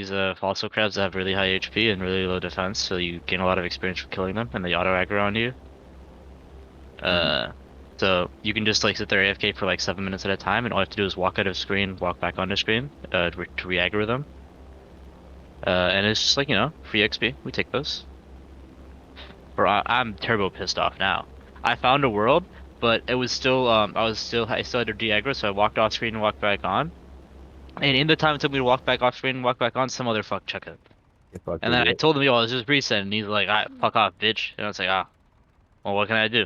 these fossil crabs that have really high HP and really low defense, so you gain a lot of experience for killing them, and they auto aggro on you. Mm. Uh, so you can just like sit there AFK for like 7 minutes at a time, and all you have to do is walk out of screen, walk back onto screen, to re-aggro them. And it's just like, free XP. We take those. Bro, I'm turbo pissed off now. I found a world, but it was still I still had to de-aggro, so I walked off screen and walked back on. And in the time it took me to walk back off screen and walk back on, some other fuck check it. You fuck And then I idiot. told him, yo, it's just reset, and he's like, fuck off, bitch. And I was like, well, what can I do?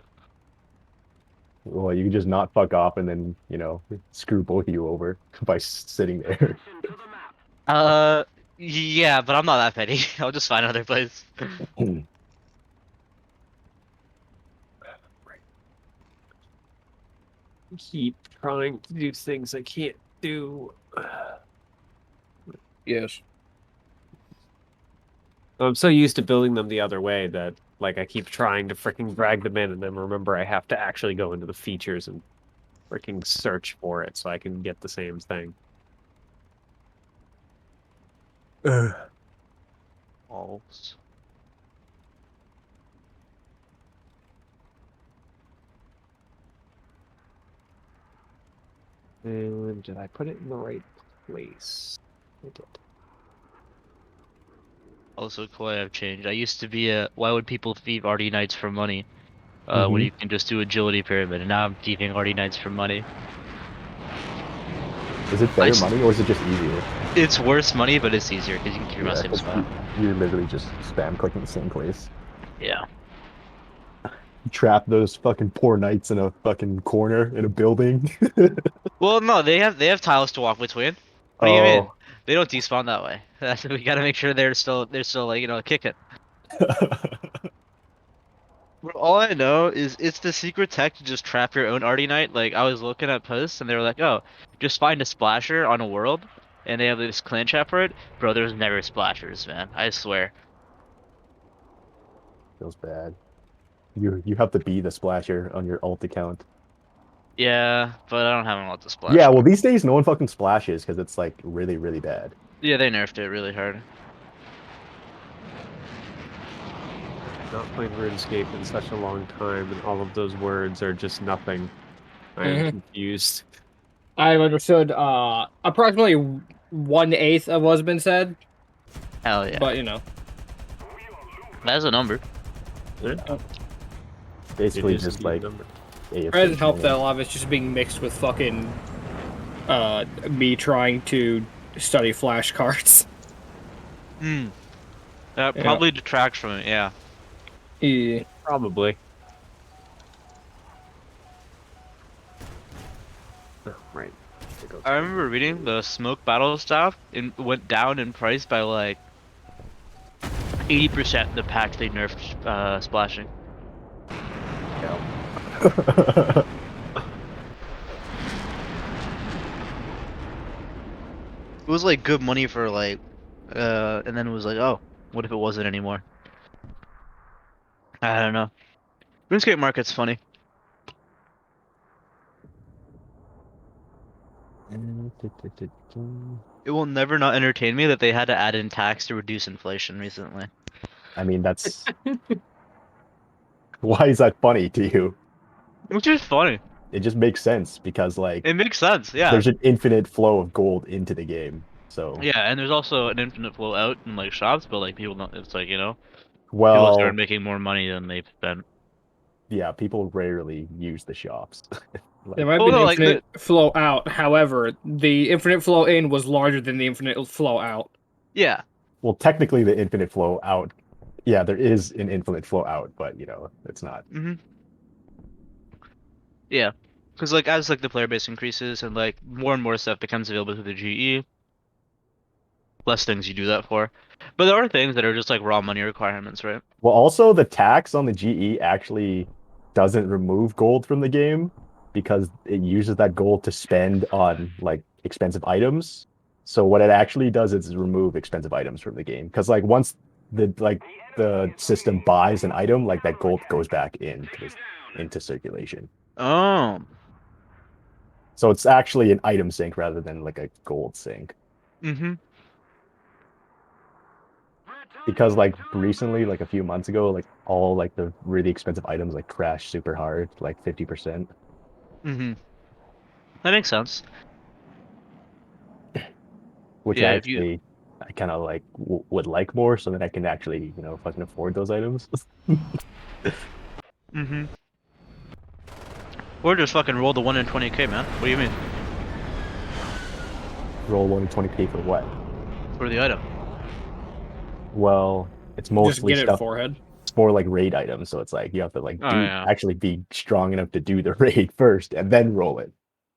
Well, you can just not fuck off and then, screw both of you over by sitting there. Uh, yeah, but I'm not that petty. I'll just find another place. Keep trying to do things I can't do. Yes. I'm so used to building them the other way that like I keep trying to freaking drag them in and then remember I have to actually go into the features and freaking search for it so I can get the same thing. Walls. And did I put it in the right place? I did. Also, Koi, I've changed. I used to be why would people thieve RD Knights for money? When Mhm. you can just do agility pyramid, and now I'm thieving RD Knights for money. Is it better money or is it just easier? It's worse money, but it's easier because you can keep your mouse Yeah, same 'cause spot. you're literally just spam clicking the same place. Yeah. Trap those fucking poor knights in a fucking corner in a building. Well, no, they have tiles to walk between. What do you mean? Oh. They don't despawn that way. That's we gotta make sure they're still like kicking. Bro, all I know is it's the secret tech to just trap your own Arty Knight. Like I was looking at posts and they were like, oh, just find a splasher on a world, and they have this clan chat for it. Bro, there's never splashers, man. I swear. Feels bad. You have to be the splasher on your alt account. Yeah, but I don't have a lot to splash Yeah, well on. these days no one fucking splashes because it's like really, really bad. Yeah, they nerfed it really hard. Not played RuneScape in such a long time, and all of those words are just nothing. I am confused. I've understood approximately 1/8 of what's been said, Hell yeah, but that's a number. it Basically is just indeed a like number. AFK doesn't help that a training. lot of it's just being mixed with fucking me trying to study flashcards. Hmm. That Yeah. probably detracts from it. Yeah. Yeah. Probably. Oh, right. I remember reading the smoke battle stuff and went down in price by like 80% the patch they nerfed splashing. It was like good money for like and then it was like, oh, what if it wasn't anymore? I don't know. RuneScape market's funny. It will never not entertain me that they had to add in tax to reduce inflation recently. I mean, that's why is that funny to you? Which is funny. It just makes sense because like It makes sense, yeah. there's an infinite flow of gold into the game. So, Yeah, and there's also an infinite flow out in like shops, but like people don't, it's like, people start well, making more money than they've spent. yeah, people rarely use the shops. There Like, might Oh be an no, like infinite flow out. However, the infinite flow in was larger than the infinite flow out. yeah. well, technically the infinite flow out, yeah, there is an infinite flow out, but it's not. Hmm. Yeah. Because like as like the player base increases and like more and more stuff becomes available through the GE, less things you do that for. But there are things that are just like raw money requirements, right? Well, also the tax on the GE actually doesn't remove gold from the game because it uses that gold to spend on like expensive items. So what it actually does is remove expensive items from the game because like once the system buys an item, like that gold goes back into circulation. Oh. So it's actually an item sink rather than like a gold sink. Mm-hmm. because like recently, like a few months ago, like all like the really expensive items like crashed super hard, like 50%, Mm-hmm. That makes sense. which Yeah, if you. actually I kind of like would like more, so that I can actually fucking afford those items. Mm-hmm. Or just fucking roll the 1 in 20K, man. What do you mean? Roll 120k for what? For the item. Well, it's Just mostly get it stuff. forehead. It's more like raid items, so it's like you have to like Oh do yeah. actually be strong enough to do the raid first and then roll it.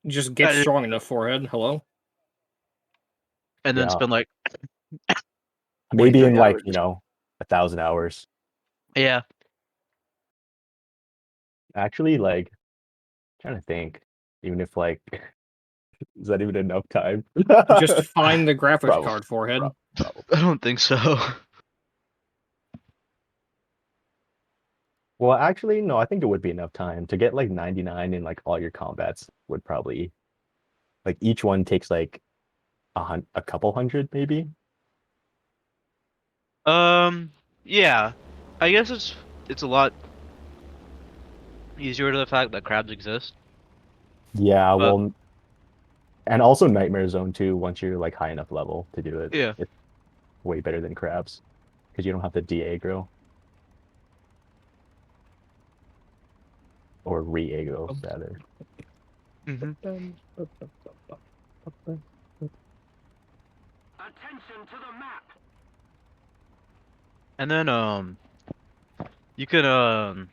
Just get Uh, strong enough forehead. Hello. and then Yeah, spend like twenty, maybe in thirty like hours. 1,000 hours. Yeah. Actually, like trying to think, even if like is that even enough time? Just find the graphics Probably, card forehead. probably. I don't think so. Well, actually, no, I think it would be enough time to get like 99 in like all your combats would probably like each one takes like a couple hundred maybe. Yeah. I guess it's a lot easier to the fact that crabs exist. Yeah, But well, and also Nightmare Zone too, once you're like high enough level to do it. yeah. It's way better than crabs because you don't have to de-aggro or re-aggro rather. Mm-hmm. And then you can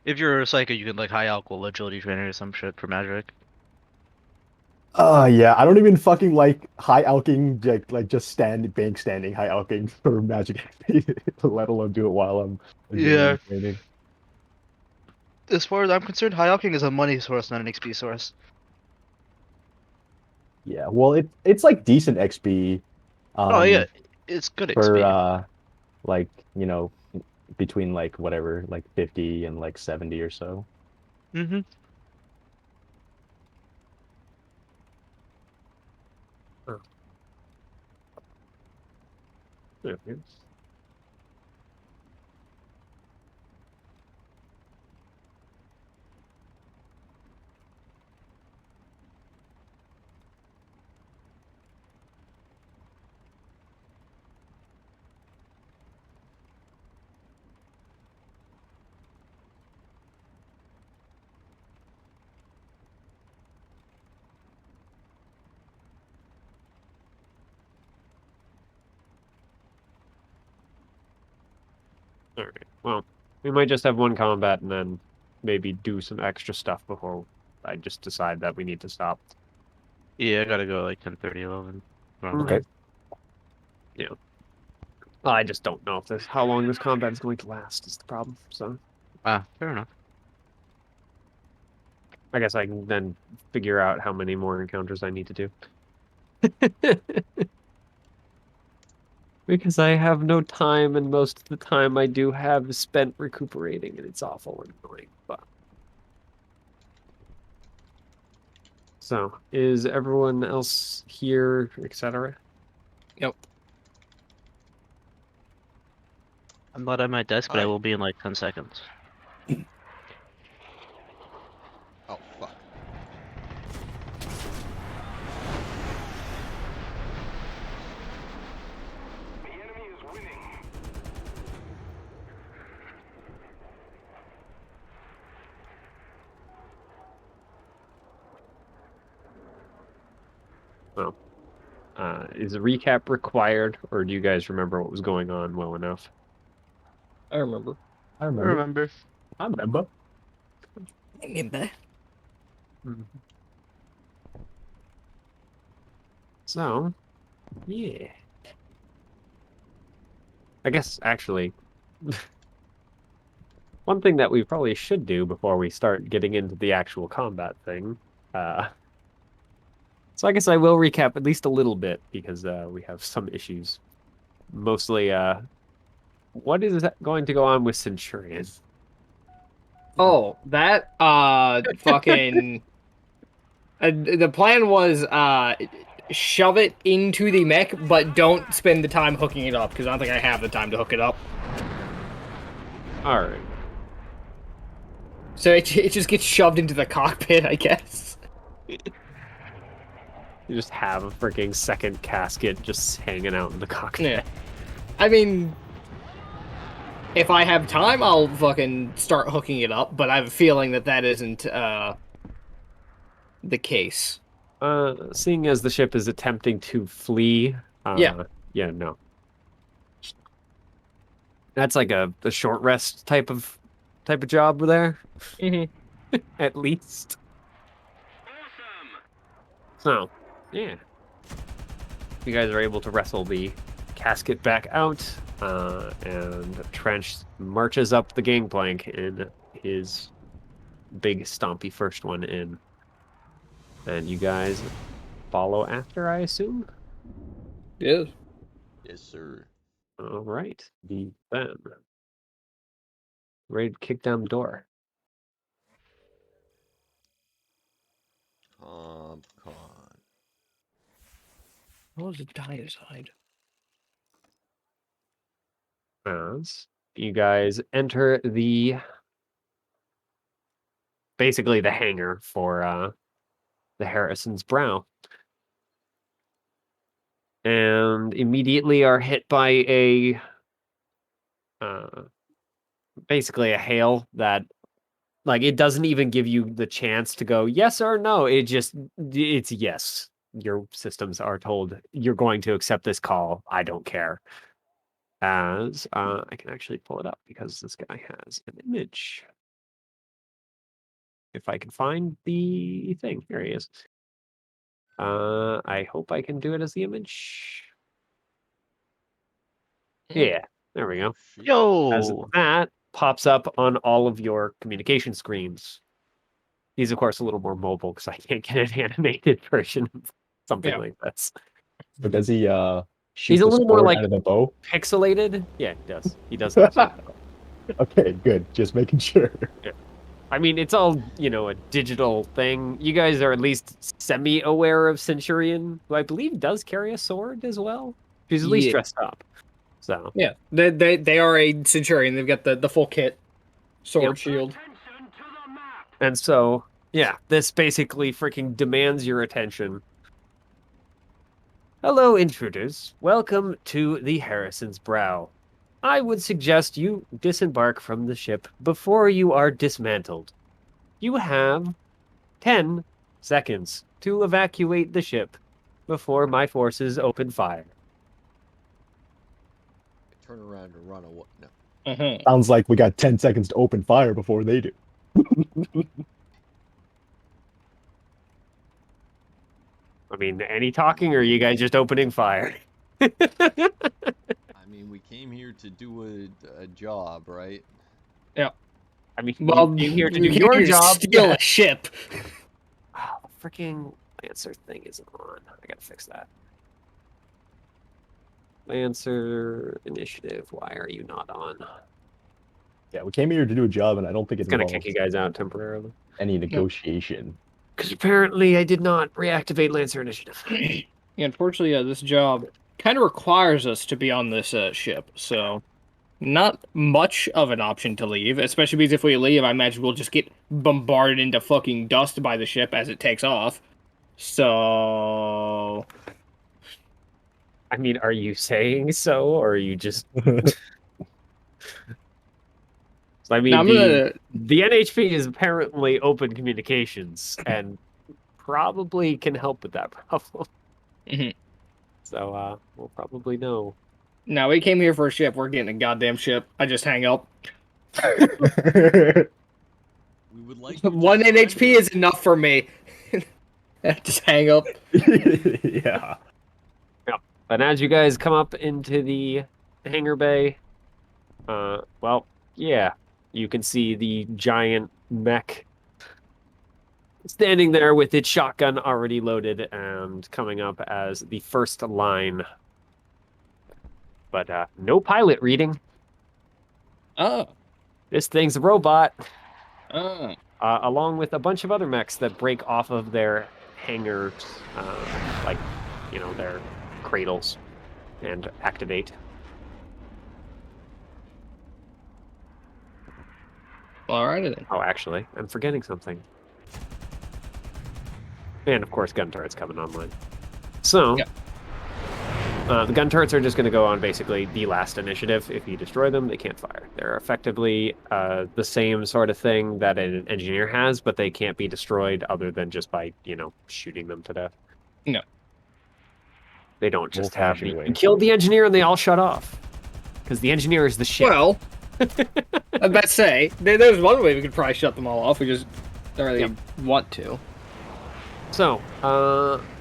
if you're a psychic you can like high alcohol agility trainer or some shit for magic. Yeah, I don't even fucking like high alking like just bank standing high alking for magic let alone do it while I'm Yeah. agility training. As far as I'm concerned, high alching is a money source, not an XP source. Yeah, well it's like decent XP Oh yeah, um it's good for XP. like, between like whatever, like 50 and like 70 or so. Mm-hmm. Oh, there it is. All right. Well, we might just have one combat and then maybe do some extra stuff before I just decide that we need to stop. Yeah, I gotta go like 10:30, 11. Around Okay. there. Yeah. I just don't know if this how long this combat is going to last is the problem. So Ah, fair enough. I guess I can then figure out how many more encounters I need to do. Because I have no time, and most of the time I do have is spent recuperating, and it's awful and annoying. But so, is everyone else here, etc.? Yep. I'm not at my desk, but I Hi. will be in like 10 seconds. Oh, fuck. Well, is a recap required, or do you guys remember what was going on well enough? I remember. I I remember. remember. I remember. Mhm. So, yeah. I guess actually, one thing that we probably should do before we start getting into the actual combat thing, so I guess I will recap at least a little bit because we have some issues. Mostly, what is that going to go on with Centurion? Oh, that fucking the plan was shove it into the mech, but don't spend the time hooking it up, because I don't think I have the time to hook it up. Alright. So it just gets shoved into the cockpit, I guess. You just have a freaking second casket just hanging out in the cockpit. Yeah. I mean, if I have time, I'll fucking start hooking it up, but I have a feeling that that isn't, the case. Seeing as the ship is attempting to flee, Yeah. yeah, no. That's like a short rest type of job there, Mm-hmm. at least. So, yeah. You guys are able to wrestle the casket back out, and Trench marches up the gangplank in his big stompy first one in. And you guys follow after, I assume? Yes. Yes, sir. All right. Then. Ready to kick down the door. Con. What was the diazide? As you guys enter basically the hangar for the Harrison's Brow. And immediately are hit by a basically a hail that, like, it doesn't even give you the chance to go yes or no. It's yes. Your systems are told you're going to accept this call. I don't care. As I can actually pull it up because this guy has an image. If I can find the thing, here he is. I hope I can do it as the image. Yeah, there we go. Shit. As Yo! that pops up on all of your communication screens. He's of course a little more mobile because I can't get an animated version of something Yeah. like this. But does he shoot He's a the little more sword like out of the bow? pixelated. Yeah, he does. He does have some. Okay, good. Just making sure. I mean, it's all, a digital thing. You guys are at least semi-aware of Centurion, who I believe does carry a sword as well. She's at least Yeah. dressed up. So, Yeah. They are a Centurion. They've got the full kit. Sword, Yep. shield. and so, yeah, this basically freaking demands your attention. Hello, intruders. Welcome to the Harrison's Brow. I would suggest you disembark from the ship before you are dismantled. You have 10 seconds to evacuate the ship before my forces open fire. Turn around and run away. No. Mm-hmm. Sounds like we got 10 seconds to open fire before they do. I mean, any talking, or are you guys just opening fire? I mean, we came here to do a job, right? I mean, Well, you came here to do you came your here to job. steal Yeah. a ship. Oh, the freaking Lancer thing isn't on. I gotta fix that. Lancer initiative. Why are you not on? Yeah, we came here to do a job, and I don't think It's it gonna involves kick you guys out temporarily. any negotiation. Because apparently I did not reactivate Lancer initiative. Yeah, unfortunately, this job kind of requires us to be on this ship, so not much of an option to leave, especially because if we leave, I imagine we'll just get bombarded into fucking dust by the ship as it takes off. So... I mean, are you saying so, or are you just... I mean, Now, I'm gonna... the NHP is apparently open communications, and probably can help with that problem. Mhm. So, we'll probably know. Now, we came here for a ship, we're getting a goddamn ship. I just hang up. We would like you to One NHP surrender. is enough for me. Just hang up. Yeah. And as you guys come up into the hangar bay, well, yeah, you can see the giant mech standing there with its shotgun already loaded and coming up as the first line. But no pilot reading. Oh. This thing's a robot, Oh. along with a bunch of other mechs that break off of their hangar, like their cradles and activate. Alrighty then. Oh, actually, I'm forgetting something. And of course, gun turrets coming online. So, Yep. The gun turrets are just going to go on basically the last initiative. If you destroy them, they can't fire. They're effectively the same sort of thing that an engineer has, but they can't be destroyed other than just by, shooting them to death. No. They don't just have Old-fashioned the... way. You killed the engineer and they all shut off. Because the engineer is the ship. Well, I was about to say, there's one way we could probably shut them all off. We just don't really want to. So,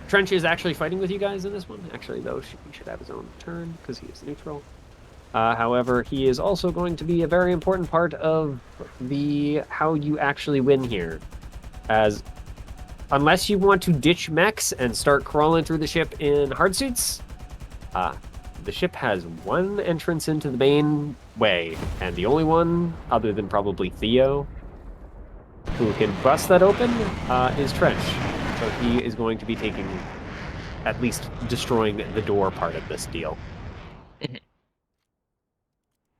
Trench is actually fighting with you guys in this one. Actually, though, he should have his own turn because he is neutral. However, he is also going to be a very important part of how you actually win here. As unless you want to ditch mechs and start crawling through the ship in hard suits, the ship has one entrance into the main way, and the only one, other than probably Theo, who can bust that open, is Trench. So he is going to be taking, at least destroying the door part of this deal.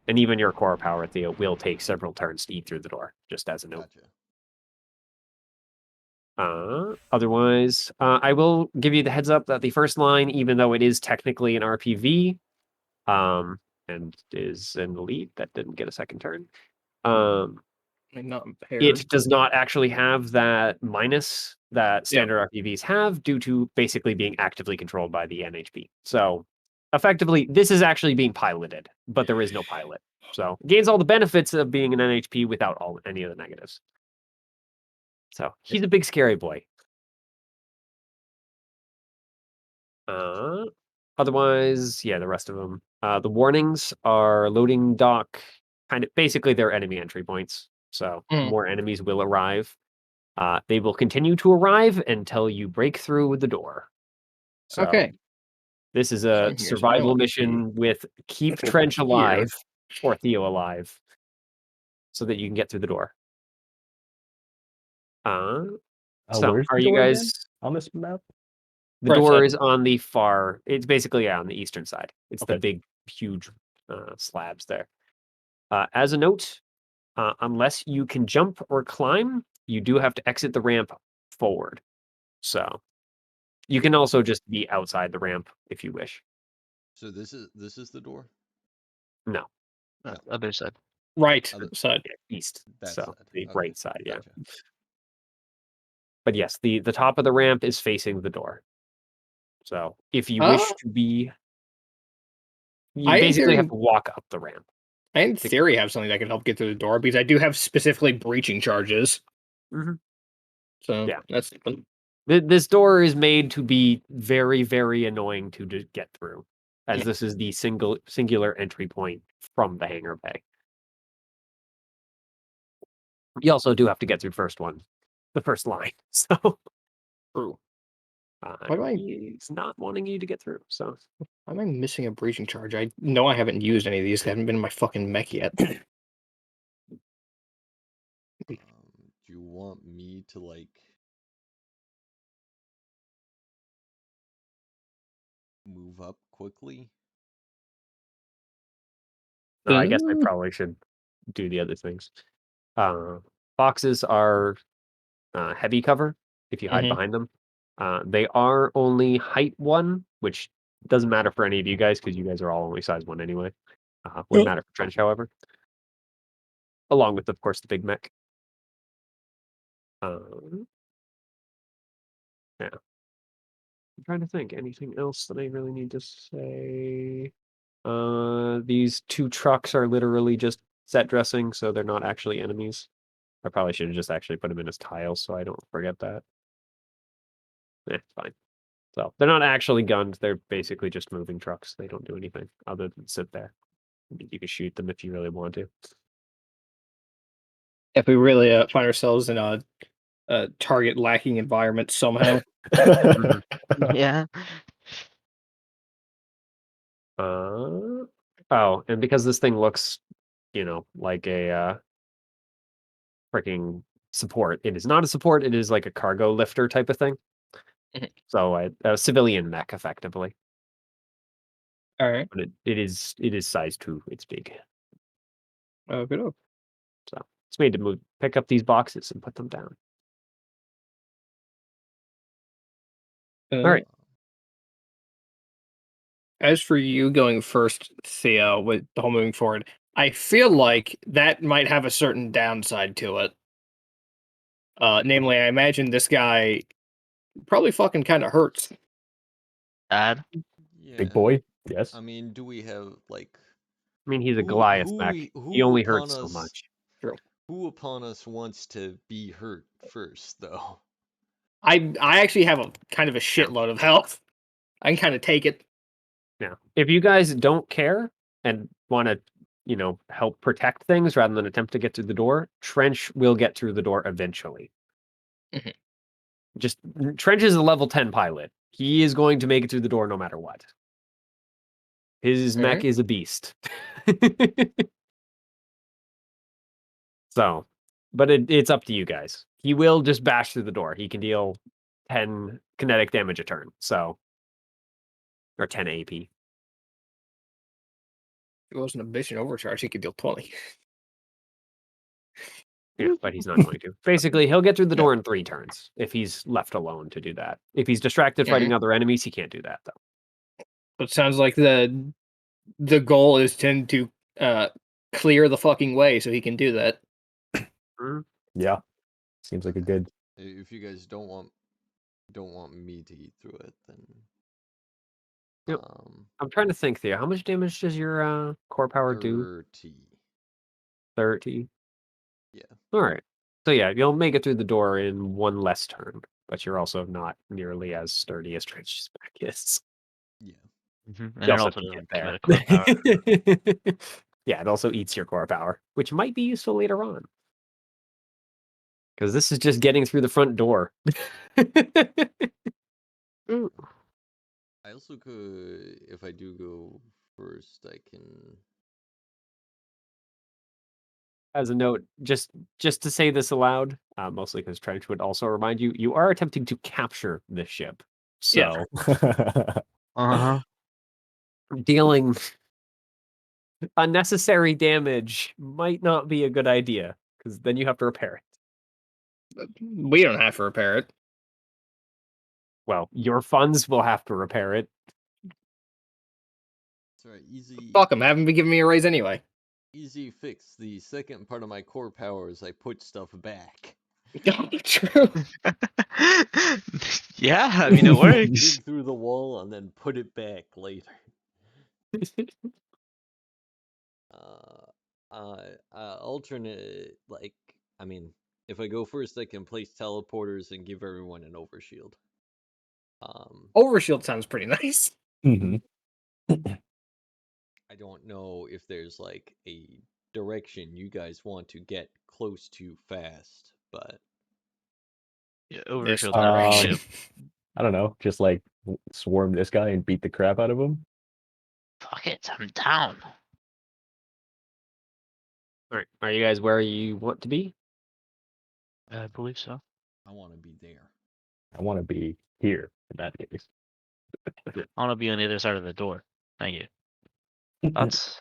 And even your core power, Theo, will take several turns to eat through the door, just as a note. Gotcha. Otherwise, I will give you the heads up that the first line, even though it is technically an RPV, and is in the lead, that didn't get a second turn. Not impaired. It does not actually have that minus that standard RPVs have due to basically being actively controlled by the NHP. So effectively, this is actually being piloted, but there is no pilot. So it gains all the benefits of being an NHP without any of the negatives. So he's a big scary boy. Otherwise, the rest of them. The warnings are loading dock, kind of basically they're enemy entry points. So more enemies will arrive. They will continue to arrive until you break through the door. So Okay. this is So a here's what I survival want to mission with keep Over Trench here. alive or Theo alive, so that you can get through the door. So Where's are the you door guys? again on this map? The Right door side. is on the far. It's basically on the eastern side. It's the Okay. big, huge slabs there. As a note, unless you can jump or climb, you do have to exit the ramp forward. So you can also just be outside the ramp if you wish. So this is the door. No, Other side. Right Other- side. east. That So side. the Okay, right side, yeah. Gotcha. But yes, the top of the ramp is facing the door. So if you Ah. wish to be, you I basically have hear- to walk up the ramp. I in theory have something that can help get through the door because I do have specifically breaching charges. Mhm. So Yeah. that's This door is made to be very, very annoying to get through, as Yeah. this is the singular entry point from the hangar bay. You also do have to get through the first line. So true. Why do I- he's not wanting you to get through. So Why am I missing a breaching charge? I know I haven't used any of these. They haven't been in my fucking mech yet. Do you want me to move up quickly? I guess I probably should do the other things. Boxes are heavy cover if you hide Mhm. behind them. They are only height 1, which doesn't matter for any of you guys because you guys are all only size 1 anyway. Wouldn't matter for Trench, however. Along with, of course, the big mech. Yeah. I'm trying to think. Anything else that I really need to say? These 2 trucks are literally just set dressing, so they're not actually enemies. I probably should have just actually put them in as tiles so I don't forget that. It's fine. So they're not actually guns. They're basically just moving trucks. They don't do anything other than sit there. I mean, you can shoot them if you really want to. If we really find ourselves in a target lacking environment somehow. Yeah. Oh, and because this thing looks, like a freaking support, it is not a support. It is like a cargo lifter type of thing. Mhm. So a civilian mech, effectively. All right. But it is size 2. It's big. Okay. So it's made to pick up these boxes and put them down. All right. As for you going first, Theo, with the whole moving forward, I feel like that might have a certain downside to it. Namely, I imagine this guy probably fucking kind of hurts. Add. Yeah. Big boy. Yes. I mean, do we have like I mean, he's a who Goliath who mech. we He who only upon hurts so us much. who upon us wants to be hurt first though? I actually have a kind of a shitload of health. I can kind of take it. Now, if you guys don't care and want to, help protect things rather than attempt to get through the door, Trench will get through the door eventually. Mhm. Just Trench is a level 10 pilot. He is going to make it through the door no matter what. His mech Alright. is a beast. So, but it's up to you guys. He will just bash through the door. He can deal 10 kinetic damage a turn. So, or 10 AP. If it wasn't a bitch and overcharge, he could deal 20. Yeah, but he's not going to. Basically, he'll get through the Yeah. door in 3 turns if he's left alone to do that. If he's distracted fighting other enemies, he can't do that though. But it sounds like the goal is to clear the fucking way so he can do that. Yeah. Seems like a good. If you guys don't want me to eat through it, then Yep. I'm trying to think, Theo. How much damage does your core power do? 30. 30. Yeah. All right. So yeah, you'll make it through the door in 1 less turn, but you're also not nearly as sturdy as Trench's back is. Yeah. And You it also also have to doesn't get commit there. a core power. Yeah, it also eats your core power, which might be useful later on. Because this is just getting through the front door. Ooh. I also could, if I do go first, I can. As a note, just to say this aloud, mostly because Trench would also remind you, you are attempting to capture this ship. So Uh-huh. dealing unnecessary damage might not be a good idea, because then you have to repair it. We don't have to repair it. Well, your funds will have to repair it. Sorry, easy. Fuck him, haven't been giving me a raise anyway. Easy fix. The second part of my core power is I put stuff back. True. Yeah, I mean it works. Dig through the wall and then put it back later. Alternate, like, I mean, if I go first, I can place teleporters and give everyone an overshield. Overshield sounds pretty nice. Mhm. I don't know if there's like a direction you guys want to get close to fast, but Yeah, This overshield's direction. definitely I don't know. Just like swarm this guy and beat the crap out of him. fuck it, I'm down. All right, are you guys where you want to be? I believe so. I want to be there. I want to be here in that case. I want to be on the other side of the door. Thank you. That's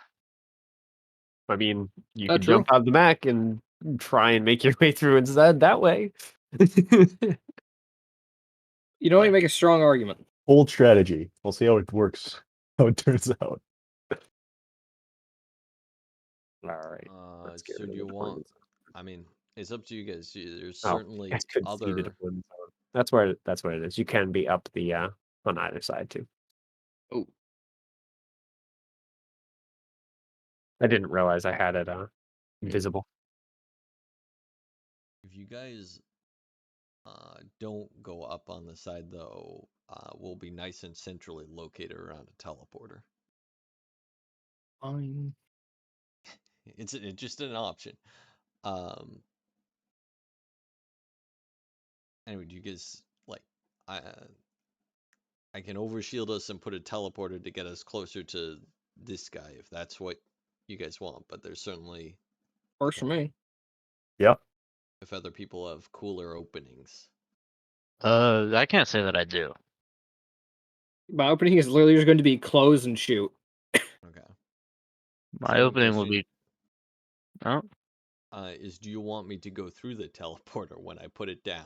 I mean, you Oh, could true. jump out of the mech and try and make your way through instead that way. You don't even make a strong argument. Old strategy. We'll see how it works. How it turns out. All right. Let's get So rid do of you the want? deployment zone. I mean, it's up to you guys. There's Oh, you certainly guys couldn't see the other. deployment zone. That's what it is. You can be up the on either side too. Oh, I didn't realize I had it visible. If you guys don't go up on the side though, we'll be nice and centrally located around a teleporter. fine. It's just an option. Anyway, do you guys like? I can overshield us and put a teleporter to get us closer to this guy if that's what you guys want. But there's certainly, Works for me. Yep. if other people have cooler openings. I can't say that I do. My opening is literally just going to be close and shoot. Okay. My Second opening will question, be. Oh, is do you want me to go through the teleporter when I put it down?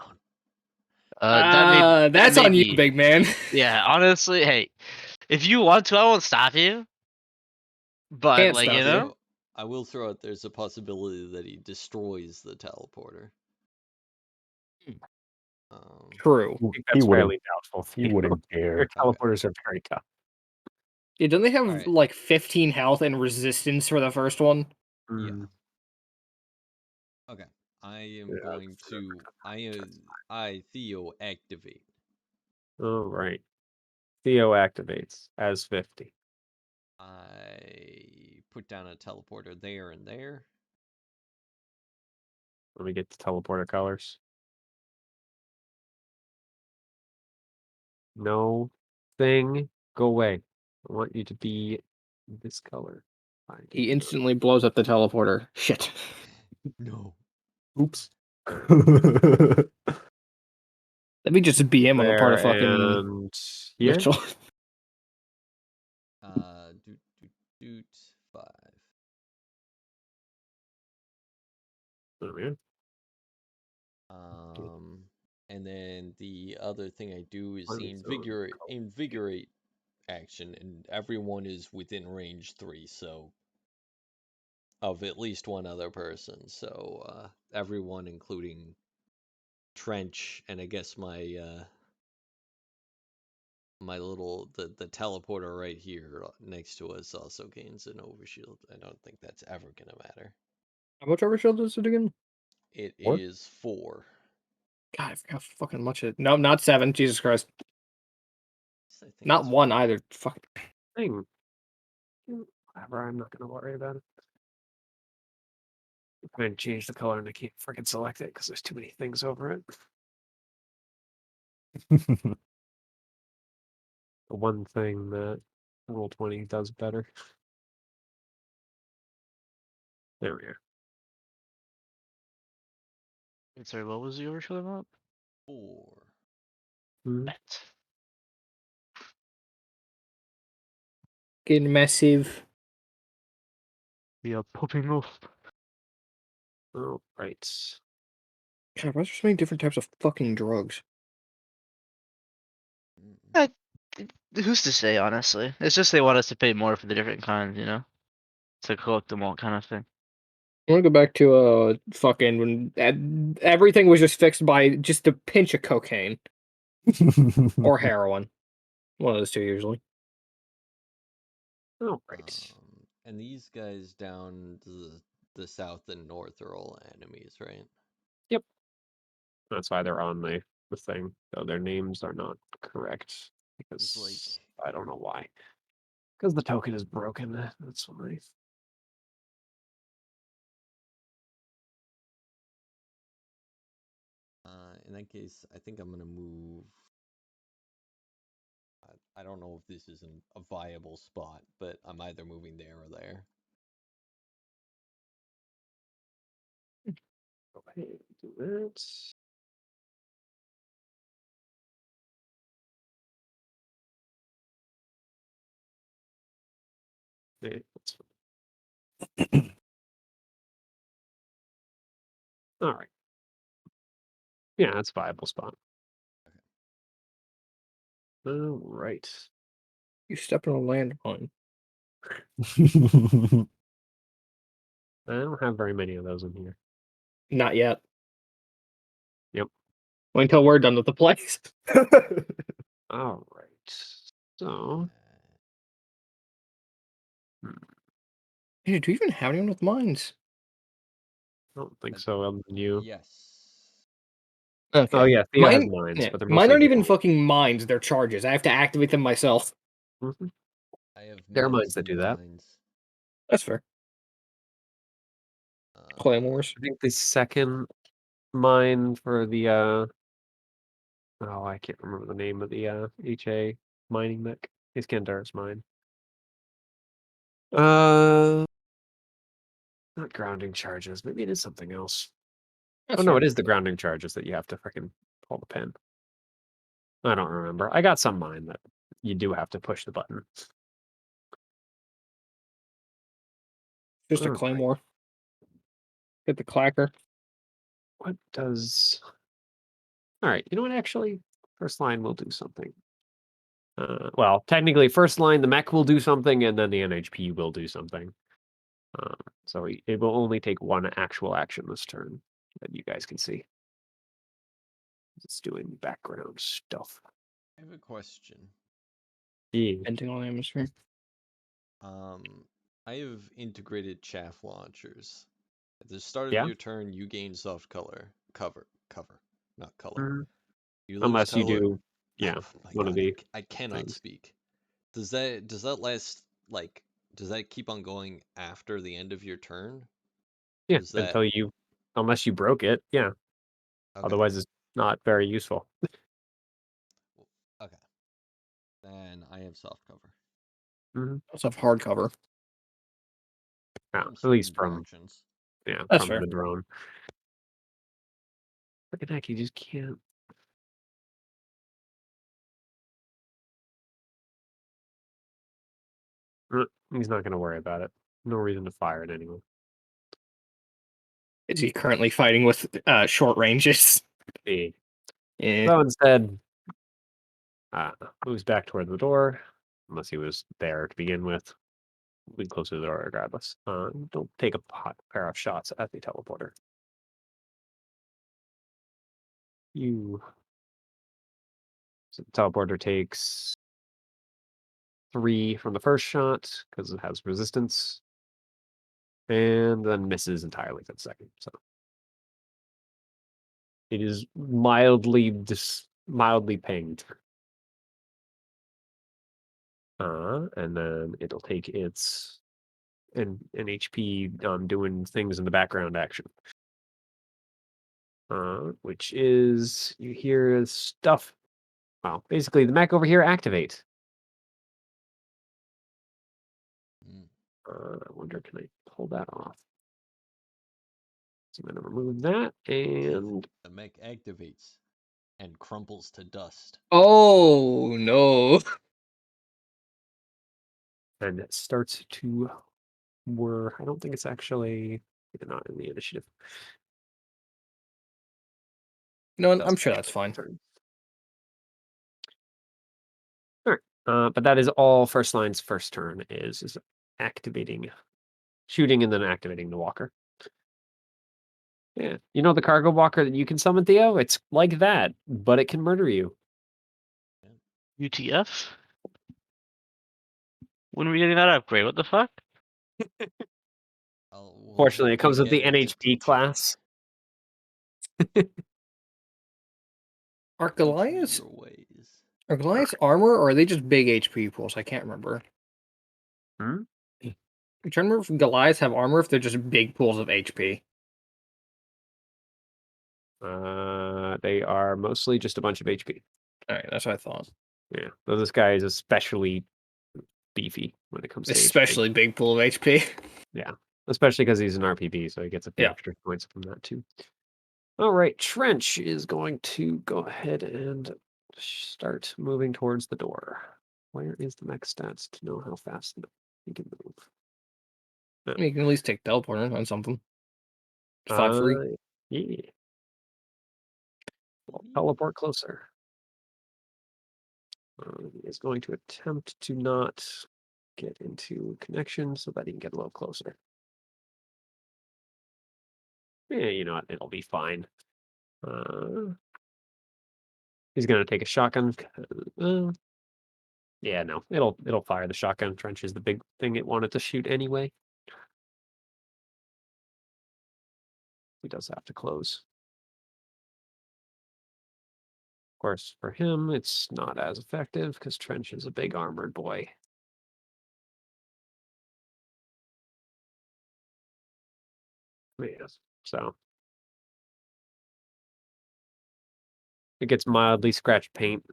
that That's may on you, be. big man. Yeah, honestly, hey, if you want to, I won't stop you. But Can't like you stop you. know, Also, I will throw out there's a possibility that he destroys the teleporter. Um, True. I think He that's wouldn't. fairly doubtful. He wouldn't Your care. okay. teleporters are very tough. Yeah, don't they have Alright. like 15 health and resistance for the first one? Yeah. Mm, Okay. I am yeah, going to I Theo activate. all right. Theo activates as 50. I put down a teleporter there and there. Let me get the teleporter colors. No thing. Go away. I want you to be this color. Fine. He instantly blows up the teleporter. Shit. No. Oops. Let me just BM on the part There of fucking and here. Mitchell. Doot doot doot 5. There we go. And then the other thing I do is Let the me throw in the invigorate action, and everyone is within range 3, so of at least one other person. So everyone, including Trench, and I guess my little the teleporter right here next to us also gains an overshield. I don't think that's ever gonna matter. How much overshield is it again? It What? is 4. God, I forgot how fucking much it. No, not 7. Jesus Christ. I think Not it's 1 4. either. Fuck. thing. Whatever, I'm not gonna worry about it. I'm trying to change the color and I can't freaking select it because there's too many things over it. The one thing that Roll 20 does better. There we go. sorry, what was the overshield amount? 4. Hmm. Bet. Getting massive. We are popping off. Oh, right. God, why is there so many different types of fucking drugs? Uh, Who's to say, honestly? It's just they want us to pay more for the different kinds, you know, to collect them all, kind of thing. I want to go back to fucking when everything was just fixed by just a pinch of cocaine or heroin. One of those two usually. Oh, right. And these guys down to the south and north are all enemies, right? Yep. That's why they're on the thing, though their names are not correct. It's like Because I don't know why. Because the token is broken. That's why. in that case, I think I'm gonna move. I don't know if this is a viable spot, but I'm either moving there or there. Go ahead and do that. Okay, that's fine. All right. Yeah, that's a viable spot. All right. You step on a landmine. I don't have very many of those in here. Not yet. Yep. Wait until we're done with the place. All right. So, Dude, do you even have anyone with mines? I don't think so. Other than you. Yes. Okay. Oh yeah, Theo has mines, Yeah, but they're mine mostly aren't even gold. fucking mines. They're charges. I have to activate them myself. Mhm. I have There are mines that medicine do that. mines. That's fair. Uh, Claymores. I think the second mine for the oh, I can't remember the name of the HA mining mech. Iskandar's mine. Not grounding charges. Maybe it is something else. That's Oh no, fair. it is the grounding charges that you have to freaking pull the pin. I don't remember. I got some mine that you do have to push the button. Just a Alright. claymore. Get the clacker. What does? All right. You know what? Actually, first line will do something. Well, technically, first line the mech will do something, and then the NHP will do something. So it will only take one actual action this turn that you guys can see. It's doing background stuff. I have a question. Yeah. Venting on the atmosphere. I have integrated chaff launchers. At the start of Yeah. your turn, you gain soft cover, not color. Mhm. You lose Unless you color. do, yeah, Oh my one of god, the I cannot things. speak. Does that last like? Does that keep on going after the end of your turn? Yeah, Is that unless you broke it. Yeah. okay? Otherwise, it's not very useful. Okay. Then I have soft cover. Mm-hmm. Also have hardcover. Yeah, From at least certain from directions. That's from fair. the drone. Freaking heck, you just can't. He's not going to worry about it. No reason to fire it anyway. Is he currently fighting with short ranges? Yeah. Yeah. So instead, moves back toward the door, unless he was there to begin with. We close the door regardless. Don't take a pair of shots at the teleporter. So the teleporter takes 3 from the first shot because it has resistance, and then misses entirely for the second. So it is mildly pinged. And then it'll take its an HP doing things in the background action. Which is you hear stuff. Well, basically the mech over here activate. Mm. I wonder, can I pull that off? So I'm gonna remove that, and The mech activates and crumbles to dust. Oh no. it starts to whir. I don't think it's actually not in the initiative. No, I'm Doesn't sure take that's fine. turn. All right, but that is all first line's first turn is activating, shooting, and then activating the walker. Yeah, you know the cargo walker that you can summon, Theo? It's like that, but it can murder you. UTF? When are we getting that upgrade? What the fuck? We'll Fortunately, it hopefully comes with get the into NHD future. class. Are Teach me Goliath's your ways. are Goliath's armor, or are they just big HP pools? I can't remember. Hmm? I'm trying to remember if Goliaths have armor, if they're just big pools of HP. They are mostly just a bunch of HP. Alright, that's what I thought. Yeah, though this guy is especially beefy when it comes to HP. Especially big pool of HP. Yeah, especially because he's an RPB, so he gets a few Yeah. extra points from that too. All right, Trench is going to go ahead and start moving towards the door. Where is the mech stats to know how fast he can move? I mean, you can at least take teleporter on something. 5-3. Yeah. Teleport closer. He is going to attempt to not get into connection so that he can get a little closer. Yeah, you know what? It'll be fine. He's gonna take a shotgun. Yeah, no, it'll fire the shotgun. Trench is the big thing it wanted to shoot anyway. He does have to close. Of course, for him, it's not as effective because Trench is a big armored boy. Yes, so it gets mildly scratch paint.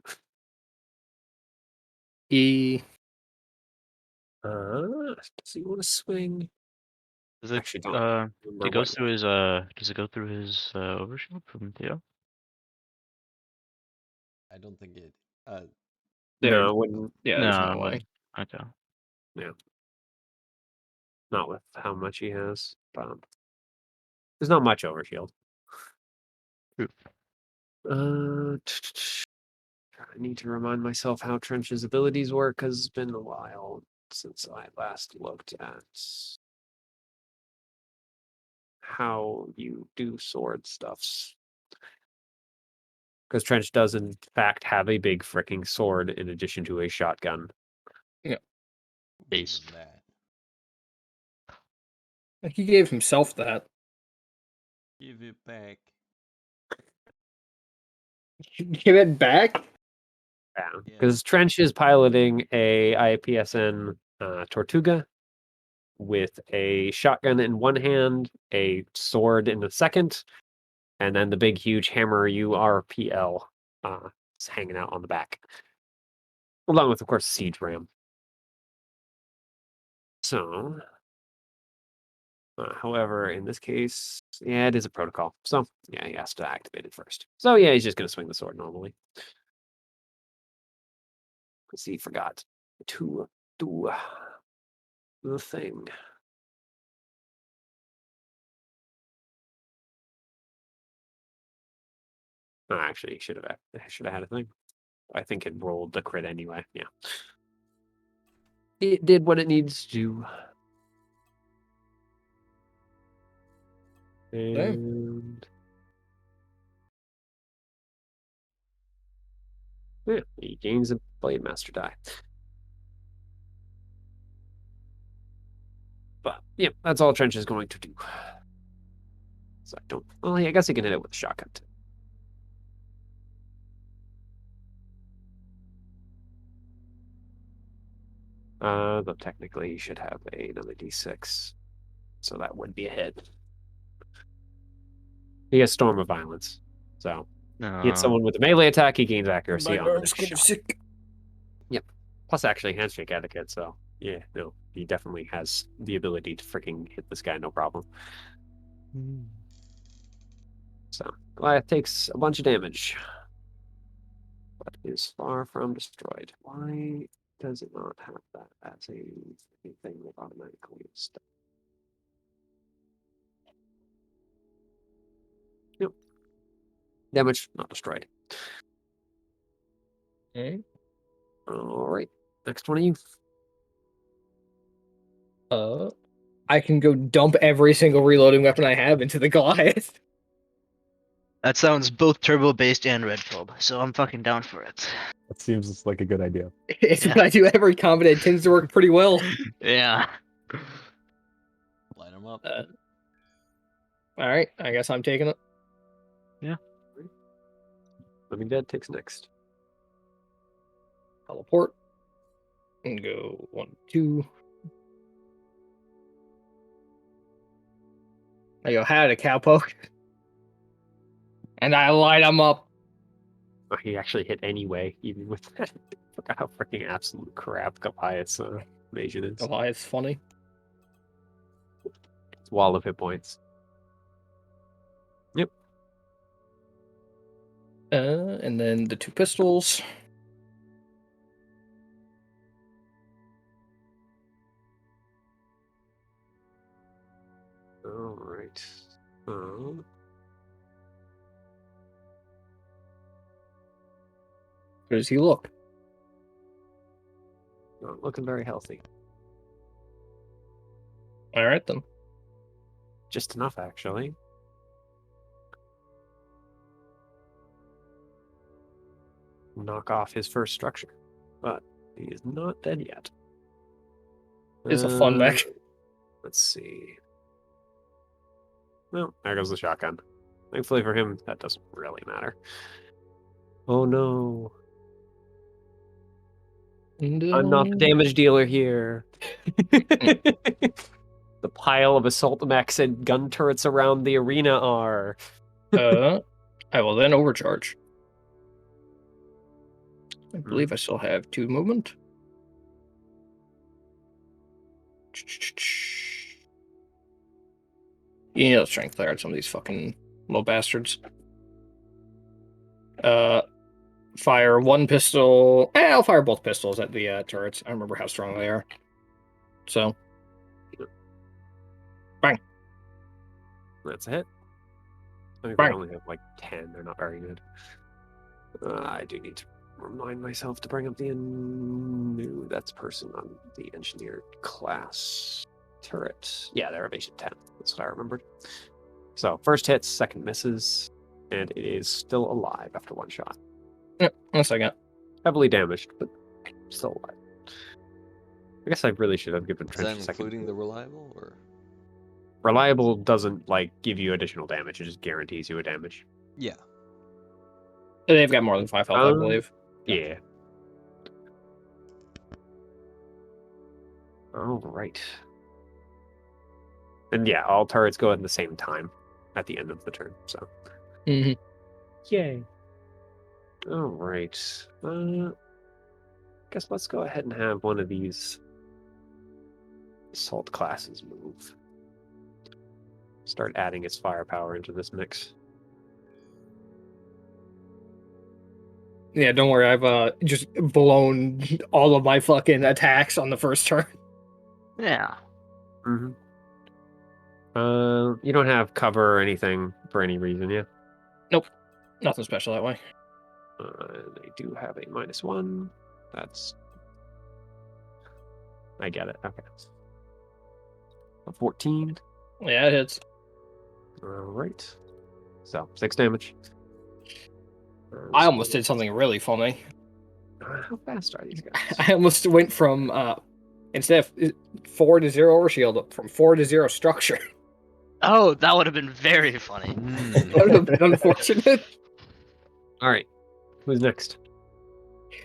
E. Does he want to swing? Does it Actually, don't remember it goes what. through his does it go through his overshield from Theo? I don't think it There- No, wouldn't. Yeah, there's no way. Okay. Not with how much he has. There's not much overshield. True. I need to remind myself how Trench's abilities work because it's been a while since I last looked at how you do sword stuffs. Because Trench does, in fact, have a big freaking sword in addition to a shotgun. Base. Even that. He gave himself that. Give it back. Give it back? Yeah, Yeah. because Trench is piloting a IPSN Tortuga with a shotgun in one hand, a sword in the second, and then the big, huge hammer URPL is hanging out on the back, along with, of course, siege ram. So, however, in this case, yeah, it is a protocol. So, yeah, he has to activate it first. So, yeah, he's just going to swing the sword normally. Because he forgot to do the thing. Oh, actually, he should have had a thing. I think it rolled the crit anyway. Yeah. It did what it needs to. And yeah, he gains a Blade Master die. But yeah, that's all Trench is going to do. So I don't. Well, I guess he can hit it with a shotgun too. Though technically he should have another D6, so that would be a hit. He has Storm of Violence, so he hits No. someone with a melee attack. He gains accuracy My on the arm's next kind of shot. sick. Plus, actually, handshake etiquette. So yeah, no, he definitely has the ability to freaking hit this guy, no problem. So Goliath takes a bunch of damage, but is far from destroyed. Why does it not have that as a thing that automatically stuff? Yep. Damage not destroyed. Okay. All right. Next one of you. I can go dump every single reloading weapon I have into the Goliath. That sounds both turbo based and red probe, so I'm fucking down for it. That seems like a good idea. It's Yeah. what I do every combat. It tends to work pretty well. Yeah. Light them up. All right, I guess I'm taking it. Living Dead takes next. Teleport. And go 1, 2. I go, had a cowpoke. And I light them up. Oh, he actually hit anyway, even with that. Forgot how freaking absolute crap Goliath's evasion is. Goliath's funny. It's wall of hit points. Yep. And then the 2 pistols. All right. How does he look? Not looking very healthy. All right, then. Just enough, actually. Knock off his first structure. But he is not dead yet. It's a fun mech. Let's see. Well, there goes the shotgun. Thankfully for him, that doesn't really matter. Oh no. I'm not the damage dealer here. The pile of assault mechs and gun turrets around the arena are. I will then overcharge. I believe I still have 2 movement. You need to strength clear out some of these fucking low bastards. fire one pistol. I'll fire both pistols at the turrets. I remember how strong they are. So, bang. That's a hit. I think Bang. they only have like 10. They're not very good. I do need to remind myself to bring up the new that's person on the engineered class turret. Yeah, they're evasion 10. That's what I remembered. So first hits, second misses, and it is still alive after one shot. One second. Heavily damaged, but still alive. I guess I really should have given Is Trench that a second. including the reliable or? Reliable doesn't like give you additional damage; it just guarantees you a damage. Yeah. They've got more than 5 health, I believe. Yeah. All right. And yeah, all turrets go at the same time at the end of the turn. So. Mm-hmm. Yay. All right. Guess let's go ahead and have one of these assault classes move. Start adding its firepower into this mix. Yeah, don't worry. I've just blown all of my fucking attacks on the first turn. Yeah. Mm-hmm. You don't have cover or anything for any reason, yeah? Nope. Nothing special that way. They do have a -1. That's... I get it. Okay. A 14. Yeah, it hits. All right. So 6 damage. I almost did something really funny. How fast are these guys? I almost went from instead of 4 to 0 overshield, from 4 to 0 structure. Oh, that would have been very funny. That would have been unfortunate. All right. Who's next?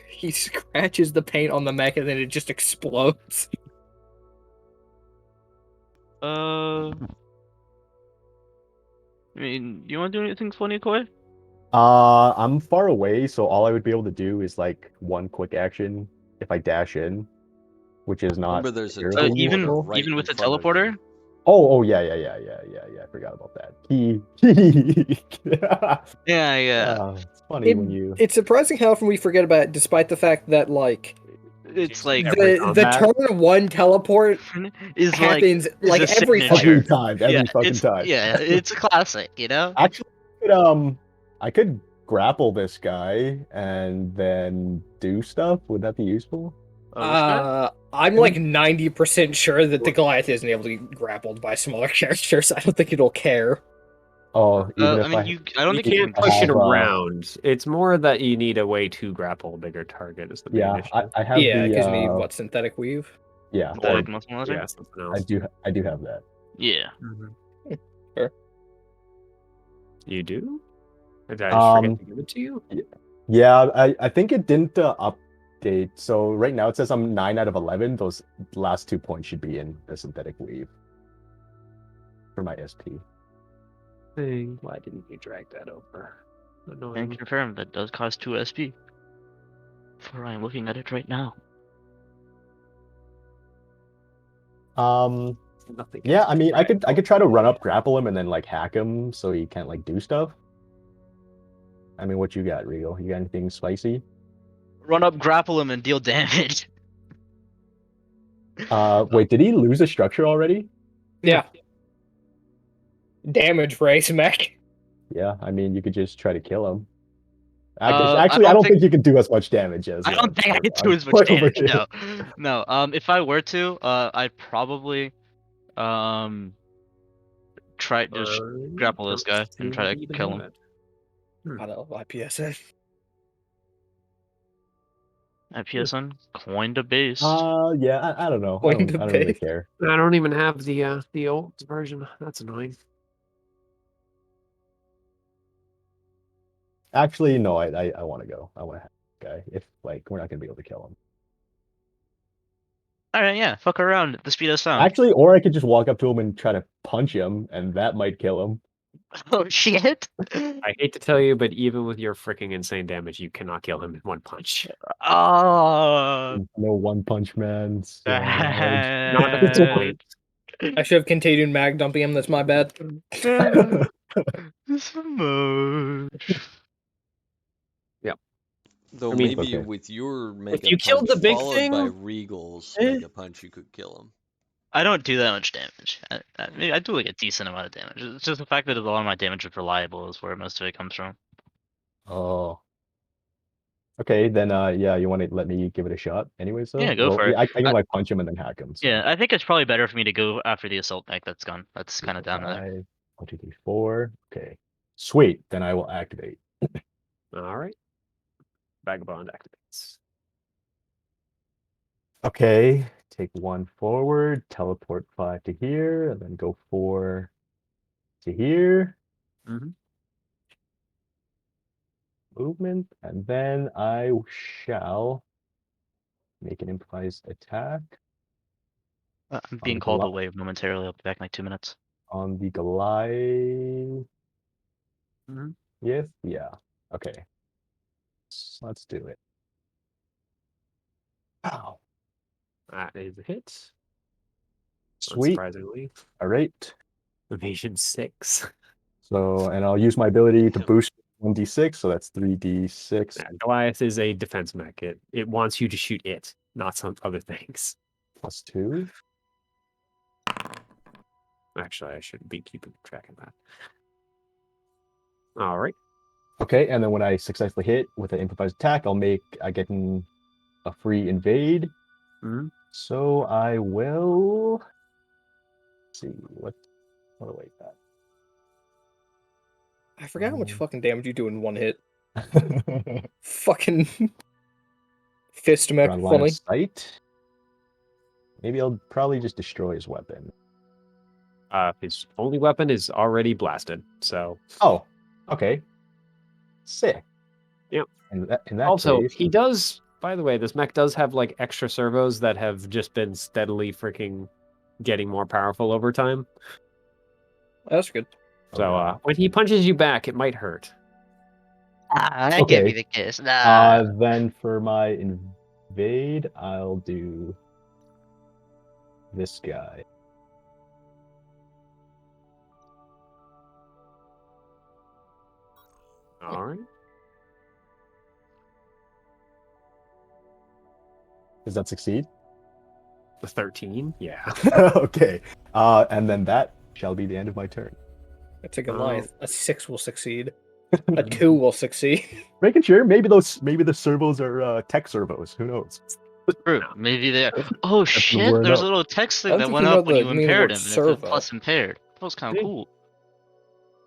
He scratches the paint on the mech and then it just explodes. I mean, you want to do anything funny, Koi? I'm far away, so all I would be able to do is like one quick action if I dash in, which is not Remember, there's a terribly teleporter even useful. right even in with the front of teleporter? you. Oh, yeah. I forgot about that. Yeah. It's funny when you. It's surprising how often we forget about it, despite the fact that like It's like Every the combat? turn 1 teleport is happens like like is a every Every signature. time, every fucking time. Yeah, it's a classic, you know? Actually, I could grapple this guy and then do stuff. Would that be useful? Which guy? I'm like 90% sure that the Goliath isn't able to be grappled by smaller characters. I don't think it'll care. Oh, even I if mean, I don't You think you can't can push it have, around. It's more that you need a way to grapple a bigger target is the main yeah, issue. I have Yeah, the because you need what, synthetic weave? yeah, synthetic muscle laser. Yeah, something I else. do have that. Yeah. Sure. You do? Or did I just forget to give it to you? Yeah, I think it didn't update. So right now it says I'm 9 out of 11. Those last 2 points should be in the synthetic weave for my SP. Why didn't you drag that over? And Annoying. confirm that does cost 2 SP. For I'm looking at it right now. Nothing Yeah, gets I mean, I dragged could try to run up, grapple him, and then like hack him so he can't like do stuff. I mean, what you got, Regal? You got anything spicy? Run up, grapple him, and deal damage. Wait, did he lose a structure already? Yeah. Damage race mech. Yeah, I mean, you could just try to kill him. I Actually, I don't don't think you can do as much damage as. I don't think I can do as much way damage. overkill. No. If I were to, I'd probably, try just grapple this guy and try to kill him. I don't know, IPSN. At PSN, coined a base. Yeah, I don't know. I Going don't, to I don't really base. care. I don't even have the old version. That's annoying. Actually, no, I want to go. I want to have this guy. If like we're not gonna be able to kill him. All right, yeah, fuck around at the speed of sound. Actually, or I could just walk up to him and try to punch him, and that might kill him. Oh shit! I hate to tell you, but even with your freaking insane damage, you cannot kill him in one punch. Oh, No one punch man. Not at this point. I should have continued mag dumping him. That's my bad. This much. Yep. Though I mean, maybe okay. with your if Mega you killed Punch the big followed by thing, Regal's eh. Mega Punch, you could kill him. I don't do that much damage. I do like a decent amount of damage. It's just the fact that a lot of my damage is reliable is where most of it comes from. Oh. Okay, then yeah, you want to let me give it a shot anyway, so Yeah, go well for yeah, it. I can like punch him and then hack him. So Yeah, I think it's probably better for me to go after the assault mech that's gone. That's kind of down there. 5, 1, 2, 3, 4. Okay. Sweet. Then I will activate. All right. Vagabond activates. Okay. Take 1 forward, teleport 5 to here, and then go 4 to here. Mhm. Movement, and then I shall make an improvised attack I'm on being the called Goliath. away momentarily. I'll be back in like 2 minutes. On the Goliath. Mhm. Yes, yeah. Okay. Let's do it. Wow. That is a hit. Sweet. Unsurprisingly. All right. Evasion 6. So, and I'll use my ability to Damn. boost 1d6, so that's 3d6 Yeah, Goliath is a defense mech. It wants you to shoot it, not some other things. plus 2. Actually, I shouldn't be keeping track of that. All right. Okay, and then when I successfully hit with an improvised attack, I get a free invade. Mhm. So I will see what wait I forgot how much Um, fucking damage you do in one hit. that. Fucking fist mech, Around line of funny. sight. Maybe I'll probably just destroy his weapon. His only weapon is already blasted. So Oh, okay. Sick. Yep. In that also, case, he does. By the way, this mech does have like extra servos that have just been steadily freaking getting more powerful over time. That's good. So okay. when he punches you back, it might hurt. I Okay. me the kiss. Nah. Then for my invade, I'll do this guy. All right. Does that succeed? The 13. Yeah. Okay. And then that shall be the end of my turn. It's a Goliath. A 6 will succeed. A 2 will succeed. Making sure. Maybe the servos are tech servos. Who knows? True. No. Maybe they. Oh That's the shit! word There's up. a little text thing I'm that went thinking up about when the you meaning of the impaired word him, and it said servo. plus impaired. That was kind Yeah. of cool.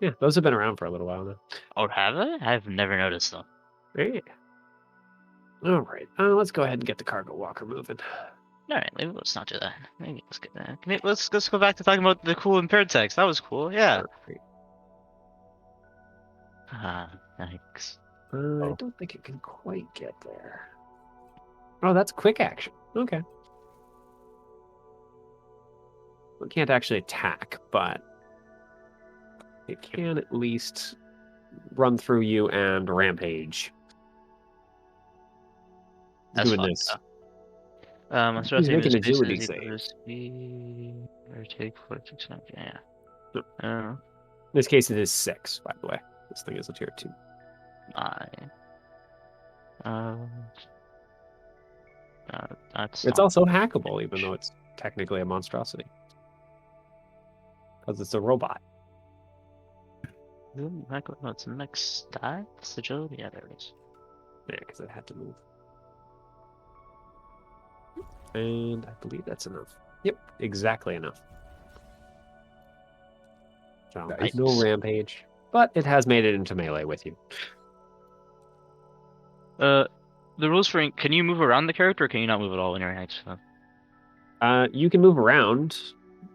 Yeah, those have been around for a little while now. Oh, have I? I've never noticed them. Yeah. All right. Let's go ahead and get the cargo walker moving. All right, maybe let's not do that. Maybe let's get that. Let's go back to talking about the cool impaired text. That was cool. Yeah. All right. Ah, thanks. I don't think it can quite get there. Oh, that's quick action. Okay. It can't actually attack, but it can at least run through you and rampage. He's That's doing fun. this. So He's if making his an space agility is equal save. to speed or take 46. Yeah. Yep. Uh, In this case, it is 6, by the way. This thing is a tier 2. 9. That's It's not also hackable, even though it's technically a monstrosity. Because it's a robot. What's the next stats? Agility? Yeah, there it is. Yeah, because it had to move. And I believe that's enough. Yep, exactly enough. So, Nice. no rampage. But it has made it into melee with you. The rules for can you move around the character, or can you not move at all when you're in X? You can move around.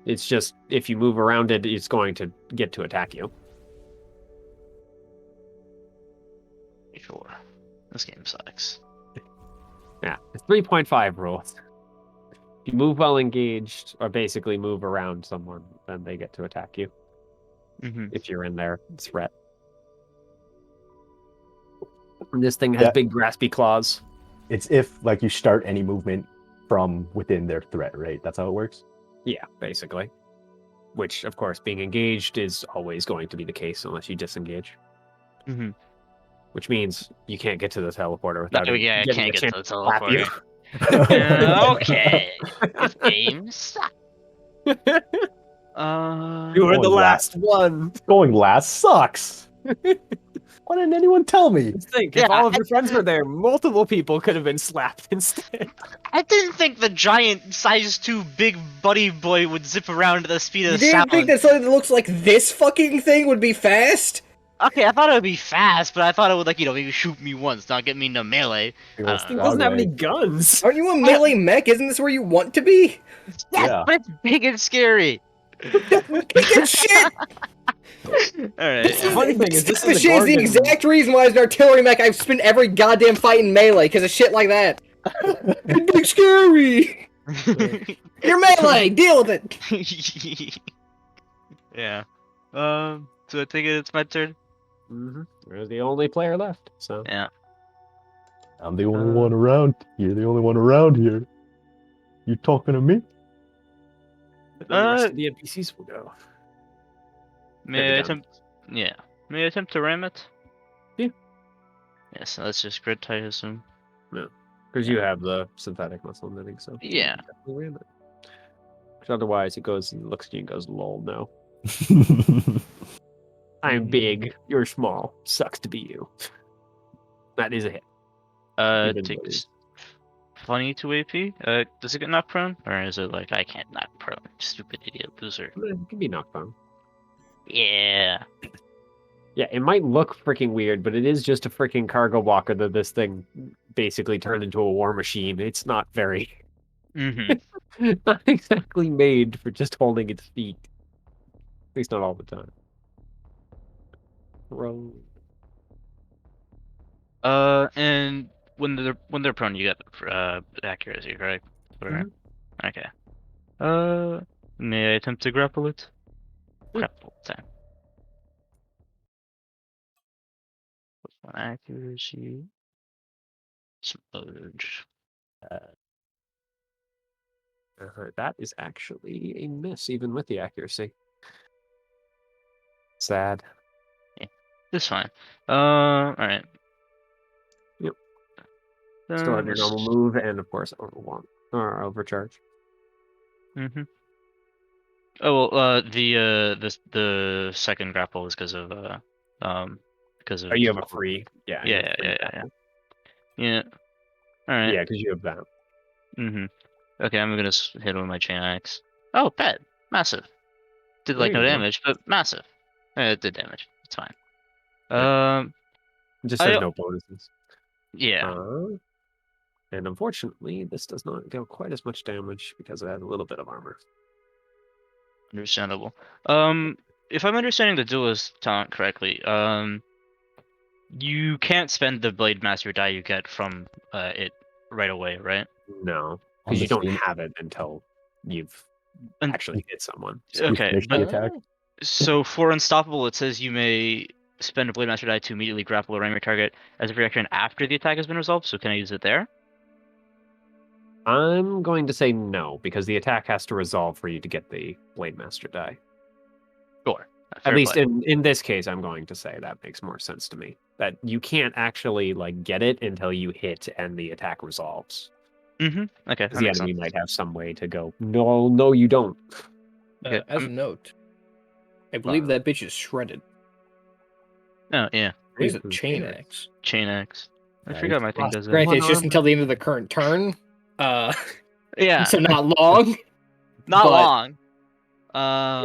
It's just, if you move around it, it's going to get to attack you. Sure. This game sucks. Yeah, it's 3.5 rules. If you move while engaged, or basically move around someone, then they get to attack you. Mm-hmm. If you're in their threat. And this thing has big graspy claws. It's if like you start any movement from within their threat, right? That's how it works. Yeah, basically. Which, of course, being engaged is always going to be the case unless you disengage. Mm-hmm. which means you can't get to the teleporter without Oh, it yeah, I getting can't a get to chance the to slap you. teleporter. Okay. This game sucks. You were the Going last one. Going last sucks. Why didn't anyone tell me? Just think, Yeah, if all of your friends were there, multiple people could have been slapped instead. I didn't think the giant size 2 big buddy boy would zip around at the speed You of didn't think sound. that something that looks like this fucking thing would be fast? Okay, I thought it would be fast, but I thought it would, like, maybe shoot me once, not get me into melee. Big I ol' don't He know. doesn't have any Stogway. guns. Aren't you a melee mech? Isn't this where you want to be? Yes, Yeah. but it's big and scary. Big as shit! Alright. This, The funny thing is, this this type of is a shit is the Gorgon. exact reason why as an artillery mech I've spent every goddamn fight in melee, because of shit like that. It's big scary! You're melee! Deal with it! Yeah. So I think it's my turn. You're the only player left, so. Yeah. I'm the only one around. You're the only one around here. You talking to me? But then the rest of the NPCs will go. May I Maybe attempt? Yeah. May I attempt to ram it? Yeah. Yes, let's just grid tie assume. Because you have the synthetic muscle knitting, so. Yeah. Definitely ram it. 'Cause otherwise, it goes and looks at you and goes, lol, no. I'm big, you're small. Sucks to be you. That is a hit. Even though Takes 22 AP. Does it get knocked prone? Or is it like, I can't knock prone? Stupid idiot loser. it can be knocked down. Yeah. Yeah, it might look freaking weird, but it is just a freaking cargo walker that this thing basically turned into a war machine. It's not very, Mm-hmm. not exactly made for just holding its feet. At least not all the time. Roll. And when they're prone, you get accuracy, right? Whatever. Okay. May I attempt to grapple it? Yeah. Grapple time. What's my accuracy? Smudge. That is actually a miss, even with the accuracy. Sad. It's fine. Alright. Yep. Still have your normal move, and of course, overcharge. Mm-hmm. Oh well, the second grapple is because of because of. Oh, you have a free. Yeah. you have Yeah, free yeah. grapple. Yeah. Alright. Yeah, because you have that. Mm-hmm. Okay, I'm gonna hit with my chain axe. Oh, pet, massive. Did There like no you go. damage, but massive. It did damage. It's fine. Yeah. It just I says no bonuses. yeah. And unfortunately, this does not deal quite as much damage because it has a little bit of armor. Understandable. If I'm understanding the duelist talent correctly, you can't spend the blade master die you get from it right away, right? No, On because the you don't scene. have it until you've And- actually hit someone. Okay, finish the but attack. so for unstoppable, it says you may spend a blade master die to immediately grapple or ram your target as a reaction after the attack has been resolved. So can I use it there? I'm going to say no, because the attack has to resolve for you to get the Blade Master die. Sure. At least in this case, I'm going to say that makes more sense to me. That you can't actually like get it until you hit and the attack resolves. Mm-hmm. Okay. Because the enemy might have some way to go, no, you don't. Okay, As a note, I believe that bitch is shredded. Oh yeah. He's a chain axe. Chain axe. I Nice. forgot my thing does that. Granted, One it's just armor. until the end of the current turn. Yeah. So not long. Not but- long.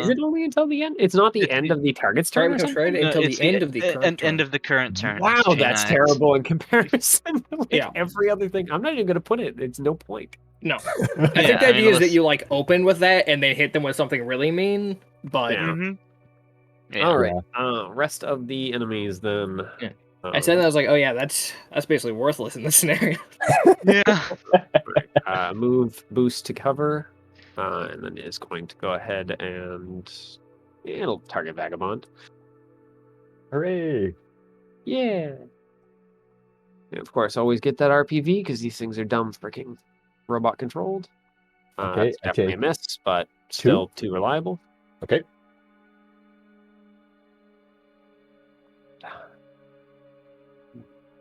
Is it only until the end? It's not the it's end the- of the target's Target turn or becomes something? shredded until it's the end of the current turn. end of the current turn. Wow, It's chain that's axe. terrible in comparison to like Yeah. every other thing. I'm not even going to put it. It's no point. No. I Yeah, think the I mean, idea is that unless- you like open with that and then hit them with something really mean. But Yeah. Mm-hmm. Yeah. All right. Rest of the enemies then. Yeah. I said that I was like, oh yeah, that's basically worthless in this scenario. Yeah. Move boost to cover, and then is going to go ahead and it'll target Vagabond. Hooray! Yeah. And of course, always get that RPV because these things are dumb freaking robot controlled. Okay, It's I definitely a take miss, but still too reliable. Okay.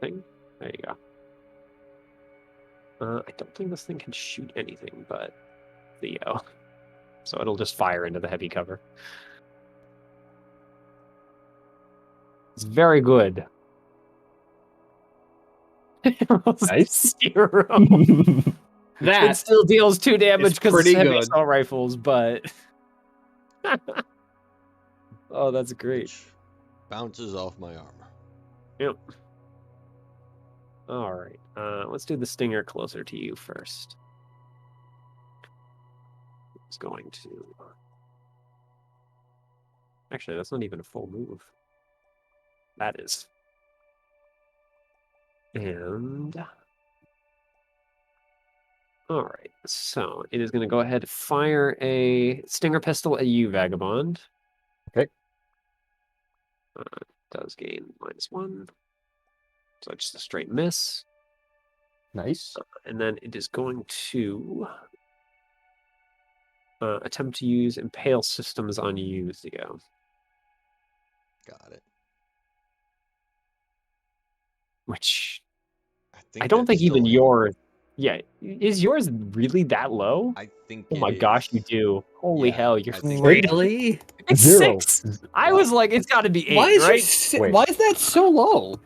thing. There you go. I don't think this thing can shoot anything but Theo. So it'll just fire into the heavy cover. It's very good. Nice. 0. It That still deals 2 damage because it's pretty heavy good. assault rifles, but oh, that's great. Which bounces off my armor. Yep. All right. Let's do the stinger closer to you first. It's going to. Actually, that's not even a full move. That is. And all right, so it is going to go ahead and fire a stinger pistol at you, Vagabond. Okay. Does gain -1, so just a straight miss. Nice. And then it is going to attempt to use Impale Systems on you, Theo. Got it. Which I I don't that's think even still hit. yours. Yeah, is yours really that low? I think Oh my it gosh, you is. do! Holy Yeah, hell, you're I think six. Really? It's 0. 6. I was like, it's got to be 8, Why is right? Wait. why is that so low?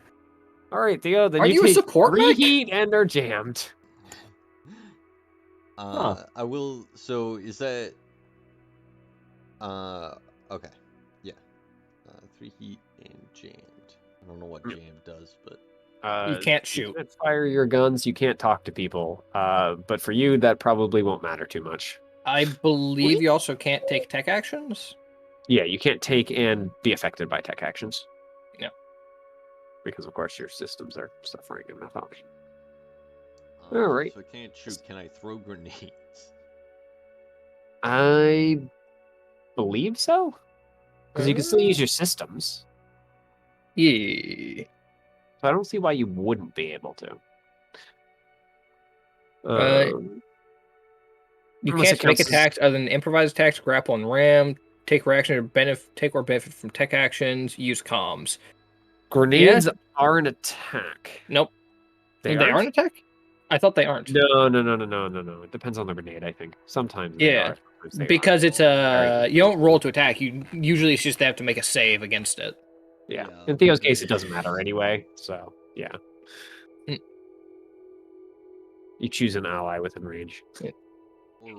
All right, Theo. Then Are you you a take support 3 mech? heat and are jammed. Huh. I will. So is that? Okay. Yeah. 3 heat and jammed. I don't know what Mm. jam does, but You can't shoot. can't fire your guns. You can't talk to people. But for you, that probably won't matter too much. I believe you also can't take tech actions. Yeah, you can't take and be affected by tech actions. Yeah. Because of course your systems are suffering in malfunction. uh, All right. So I can't shoot. Can I throw grenades? I believe so. Because you can still use your systems. Yeah. So I don't see why you wouldn't be able to. You Unless can't it make counts as- attacks other than improvised attacks, grapple and ram, take reaction or benefit from tech actions, use comms. Grenades are an attack. Nope. They They aren't attack? I thought they aren't. No. It depends on the grenade, I think. Sometimes they Yeah. are. Sometimes they Because aren't. it's you don't roll to attack. You usually it's just have to make a save against it. Yeah. Yeah, In Theo's case, okay. it doesn't matter anyway. So yeah. Mm. You choose an ally within range.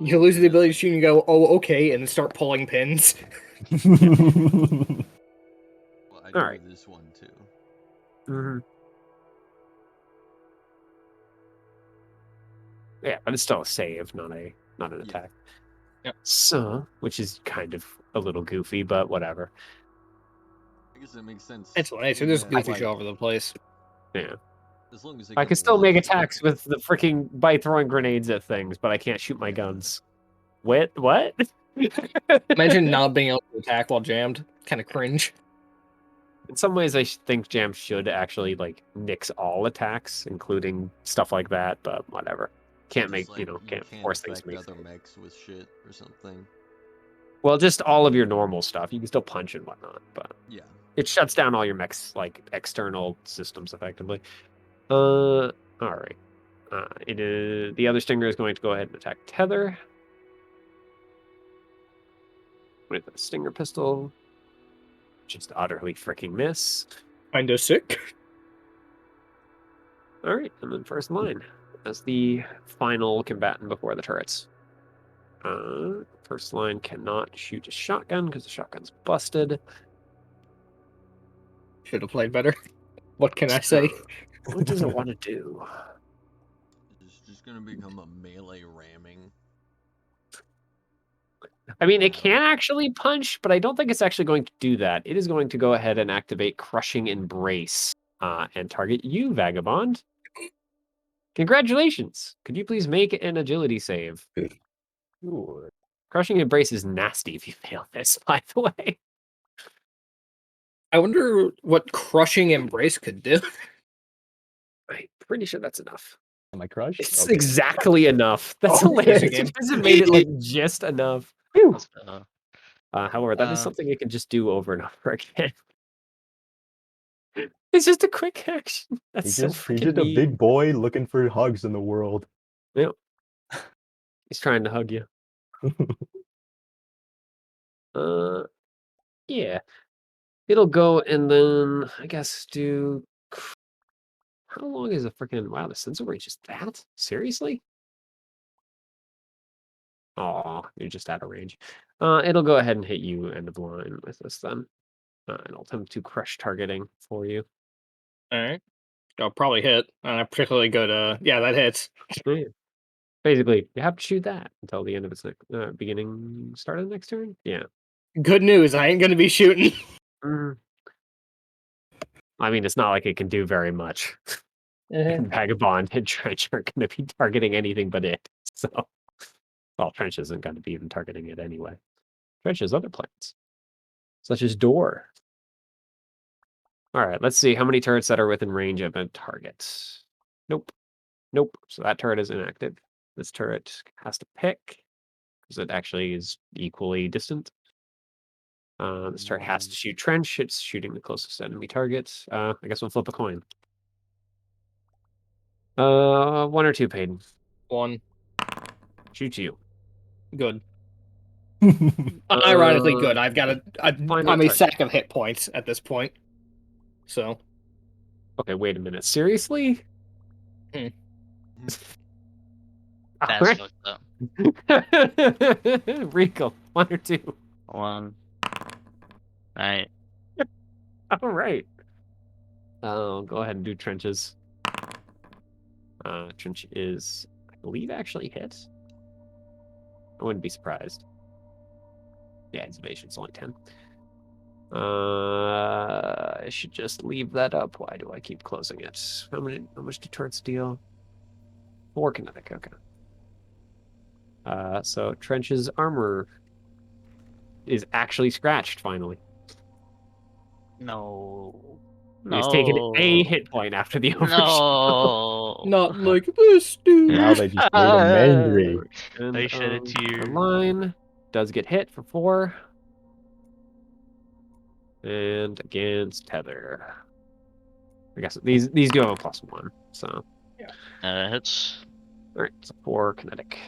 You lose the ability to shoot and go, oh, okay, and then start pulling pins. Well, I do Alright. this one too. Mm-hmm. Yeah, but it's still a save, not an attack. Yep. So, which is kind of a little goofy, but whatever. I guess that makes sense. It's funny, so there's Yeah, goofy like, shit all over the place. Yeah. as long as I can still make attacks with the freaking by throwing grenades at things, but I can't shoot my guns. What? Imagine not being able to attack while jammed. Kind of cringe. In some ways, I think Jam should actually like nix all attacks, including stuff like that. But whatever, can't make can't force things to make. Other mechs with shit or something. Well, just all of your normal stuff. You can still punch and whatnot, but Yeah. it shuts down all your mechs like external systems effectively. All right. It is the other stinger is going to go ahead and attack Tether with a stinger pistol. Just utterly freaking miss. Kinda sick. All right, and then first line as the final combatant before the turrets. First line cannot shoot a shotgun because the shotgun's busted. Should have played better. What can I say? What does it want to do? It's just gonna become a melee ramming. I mean, it can actually punch, but I don't think it's actually going to do that. It is going to go ahead and activate Crushing Embrace and target you, Vagabond. Congratulations. Could you please make an agility save? Ooh. Crushing Embrace is nasty if you fail this, by the way. I wonder what crushing embrace could do. I'm pretty sure that's enough. Am I crushed? It's Okay. exactly enough. That's Oh, hilarious. again. It hasn't made it like just enough. However, that is Uh, something you can just do over and over again. It's just a quick action. That's He's so just freaking a mean. big boy looking for hugs in the world. Yep. He's trying to hug you. Yeah. It'll go and then I guess do. How long is a freaking wow? The sensor range is that? Seriously? Oh, you're just out of range. It'll go ahead and hit you end of line with this then. And I'll attempt to crush targeting for you. All right. I'll probably hit. Particularly good. Yeah, that hits. Yeah. Basically, you have to shoot that until the end of its start of the next turn. Yeah. Good news. I ain't gonna be shooting. Mm. I mean, it's not like it can do very much. And Vagabond and Trench aren't going to be targeting anything but it. So, well, Trench isn't going to be even targeting it anyway. Trench has other plans, such as Door. All right, let's see how many turrets that are within range of a target. Nope. Nope. So that turret is inactive. This turret has to pick because it actually is equally distant. This turret has to shoot Trench. It's shooting the closest enemy target. I guess we'll flip a coin. 1 or 2 paid. 1. Shoot you. Good. Ironically good. I've got Find I'm a a target. sack of hit points at this point. So. Okay, wait a minute. Seriously? That's Alright. fucked up. Reegle, 1 or 2. 1. Alright. All right. I'll go ahead and do trenches. Trench is, I believe, actually hit. I wouldn't be surprised. Yeah, his evasion's only 10. I should just leave that up. Why do I keep closing it? How much do turrets deal? 4 kinetic, okay. So Trench's armor is actually scratched finally. No. He's taken a No. hit point after the overshoot. No. Not like this, dude. Now they just made him angry. And I shed a tear. the line does get hit for 4. And against Tether. I guess these do have a +1, so. Hits. Alright, so 4 kinetic.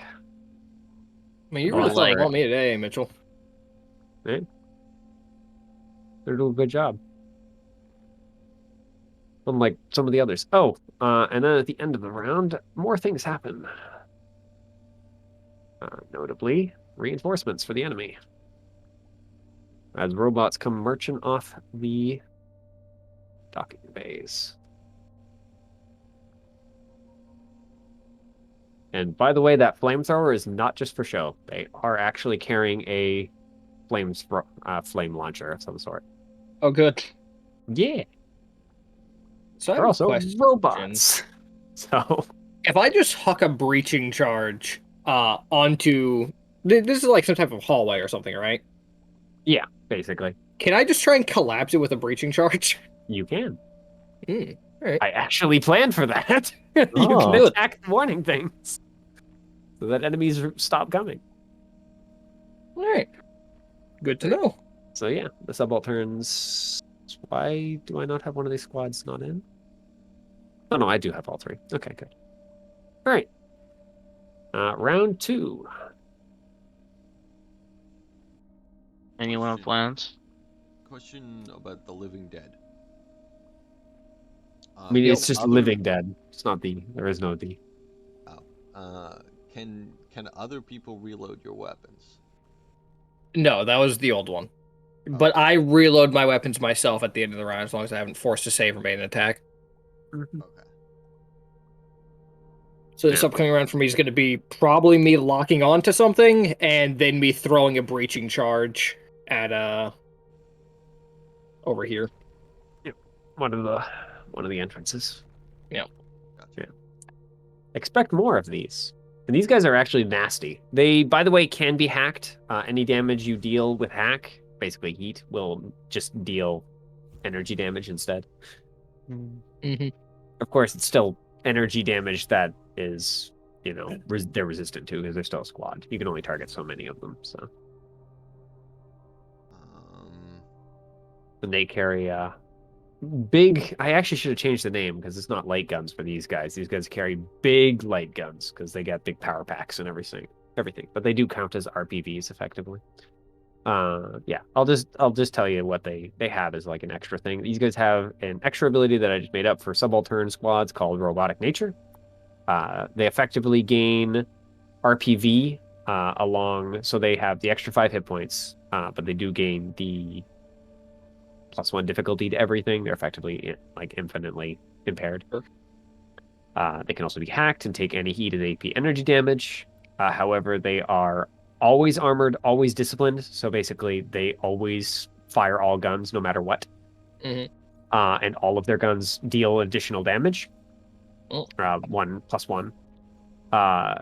I mean, you're Or really throwing like- on me today, Mitchell. Right? They're doing a good job. Unlike some of the others. Oh, and then at the end of the round, more things happen. Notably, reinforcements for the enemy. As robots come marching off the docking bays. And by the way, that flamethrower is not just for show. They are actually carrying a flame launcher of some sort. Oh, good. Yeah, So I they're have a also question. robots. So If I just huck a breaching charge onto this is like some type of hallway or something, right? yeah, basically, Can I just try and collapse it with a breaching charge? you can. Alright. I actually planned for that. You Oh. can attack warning things so that enemies stop coming. Alright. Good to know. So yeah, the subalterns. Why do I not have one of these squads not in? Oh no, I do have all 3. Okay, good. All right. Round 2. Anyone have plans? Question about the living dead. I mean, it's just other- living dead. It's not the. There is no the. Can other people reload your weapons? No, that was the old one. But I reload my weapons myself at the end of the round as long as I haven't forced a save or made an attack. Mm-hmm. Okay. So this upcoming round for me is going to be probably me locking onto something and then me throwing a breaching charge at over here. One of the entrances. Yeah. Gotcha. Yeah. Expect more of these. And these guys are actually nasty. They, by the way, can be hacked. Any damage you deal with hack, basically heat, will just deal energy damage instead. Mm-hmm. Of course, it's still energy damage that is, they're resistant to because they're still a squad. You can only target so many of them. So, and they carry big. I actually should have changed the name because it's not light guns for these guys. These guys carry big light guns because they got big power packs and everything. But they do count as RPVs effectively. Yeah, I'll just tell you what they have as like an extra thing. These guys have an extra ability that I just made up for subaltern squads called Robotic Nature. They effectively gain RPV so they have the extra 5 hit points, but they do gain the +1 difficulty to everything. They're effectively like infinitely impaired. They can also be hacked and take any heat and AP energy damage. However, they are always armored, always disciplined. So basically, they always fire all guns no matter what. Mhm. And all of their guns deal additional damage. Oh. 1+1.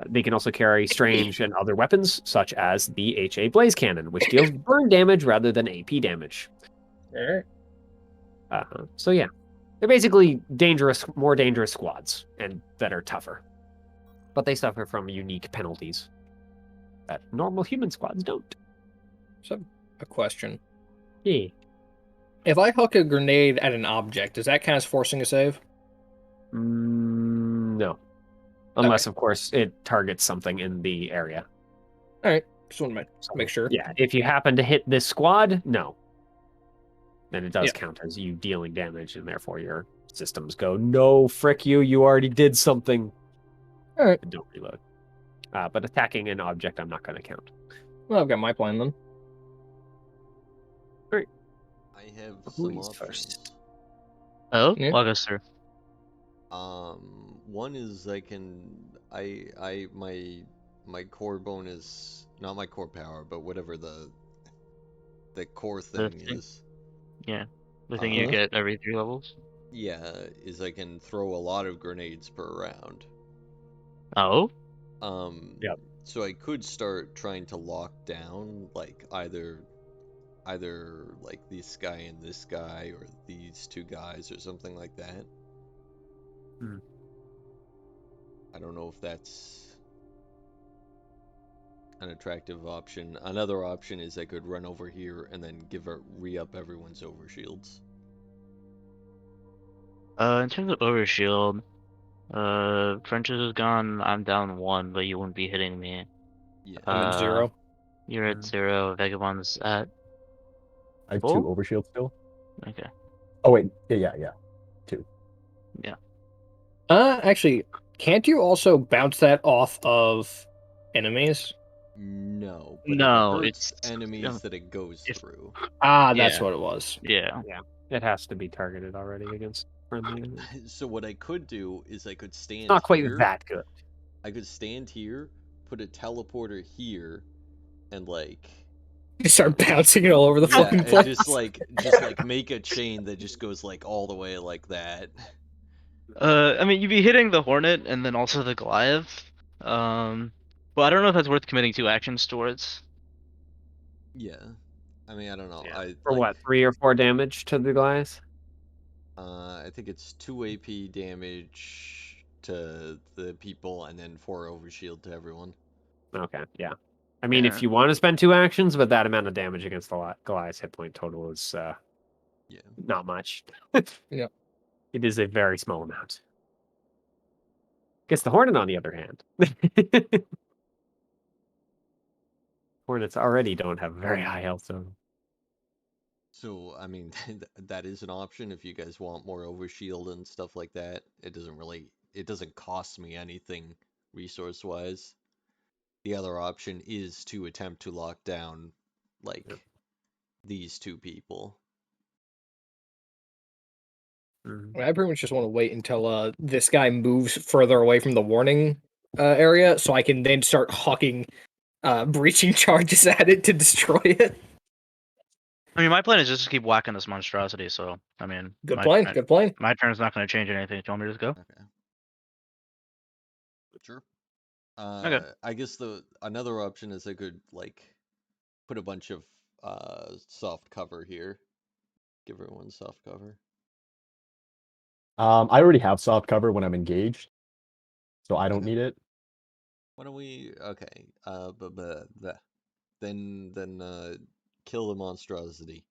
They can also carry strange and other weapons, such as the HA Blaze Cannon, which deals burn damage rather than AP damage. All right. So yeah, they're basically more dangerous squads and that are tougher. But they suffer from unique penalties that normal human squads don't. So, a question. Yeah. If I huck a grenade at an object, does that count as forcing a save? No. Unless, of course, it targets something in the area. All right. Just want to So, make sure. yeah, if you happen to hit this squad, no. Then it does Yeah. count as you dealing damage, and therefore your systems go, no, frick you, you already did something. All right. And don't reload. But attacking an object, I'm not going to count. Well, I've got my plan then. I have Who some is options. first? Oh, Yeah. walk us through. One is my core bonus, not my core power, but whatever the core The thing thing, is. yeah, the thing you Uh-huh. get every 3 levels. Yeah, is I can throw a lot of grenades per round. Oh, Yep. So I could start trying to lock down like either like this guy and this guy or these 2 guys or something like that. Hmm. I don't know if that's an attractive option. Another option is I could run over here and then re-up everyone's overshields. in terms of overshield, Trenches is gone. I'm down 1, but you wouldn't be hitting me. Yeah. I'm at 0. You're at 0. Vagabond's at I have 2 full. overshield still. Okay. Oh wait, yeah, 2. Yeah. Actually, can't you also bounce that off of enemies? No, but it No, hurts it's enemies that it goes if through. Ah, that's yeah, what it was. yeah. Yeah, it has to be targeted already against friendly enemies. So what I could do is I could stand Not quite here. that good. I could stand here, put a teleporter here, and like You start bouncing it all over the yeah, fucking and place. just like make a chain that just goes like all the way like that. I mean, you'd be hitting the Hornet and then also the Goliath. But I don't know if that's worth committing 2 actions towards. Yeah. I mean, I don't know. Yeah. I For like what, 3 or 4 damage to the Goliath? I think it's 2 AP damage to the people and then 4 overshield to everyone. Okay, yeah. I mean, Yeah. if you want to spend 2 actions, but that amount of damage against the Goliath's hit point total is Yeah. not much. Yeah. It is a very small amount. Guess the Hornet, on the other hand. Hornets already don't have very high health zone. So, I mean, that is an option if you guys want more overshield and stuff like that. It doesn't cost me anything resource-wise. The other option is to attempt to lock down, like, Yep. these 2 people. I pretty much just want to wait until this guy moves further away from the warning area, so I can then start hucking breaching charges at it to destroy it. I mean, my plan is just to keep whacking this monstrosity. So, I mean, Good plan. Good plan. my turn's not going to change anything. Do you want me to just go? Okay. Sure. Okay. I guess another option is I could, like, put a bunch of soft cover here. Give everyone soft cover. I already have soft cover when I'm engaged, so I don't Okay. need it. Why don't we? Okay. Then kill the monstrosity.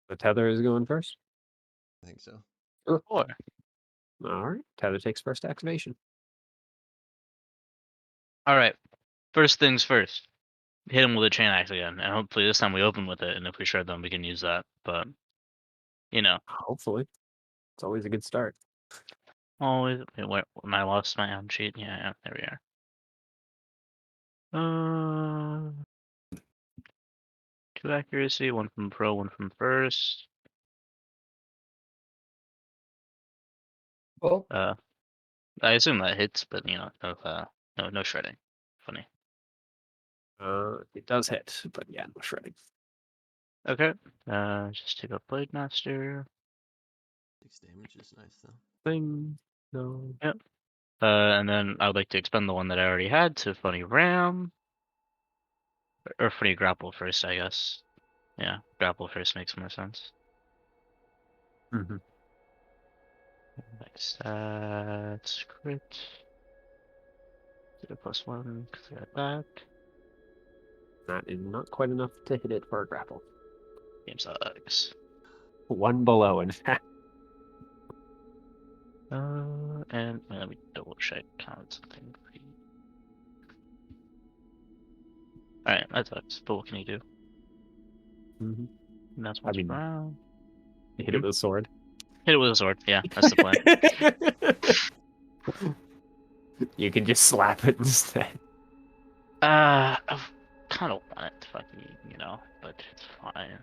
The tether is going first. I think so. 4. All right. Tether takes first activation. All right. First things first. Hit him with a chain axe again, and hopefully this time we open with it. And if we shred them, we can use that. But you know, Hopefully, it's always a good start. always. Wait, where, when I lost my own sheet. Yeah, there we are. 2 accuracy, 1 from pro, 1 from first. Well, I assume that hits, but you know, no shredding. Funny. It does hit, but yeah, no shredding. Okay. Just take up Blade Master. 6 damage is nice though. Thing. No. Yep. And then I would like to expend the one that I already had to Funny Ram. Or Funny Grapple first, I guess. Yeah, Grapple first makes more sense. Mm-hmm. Next, that's crit. Get a +1, because I got that. That is not quite enough to hit it for a grapple. Game sucks. One below, in fact. And let me double check count something. Alright, that sucks, but what can you do? Mm-hmm. And that's I what's mean, brown. hit it with a sword. Hit it with a sword, yeah, that's the plan. You can just slap it instead. I kind of want it to fucking, you know, but it's fine.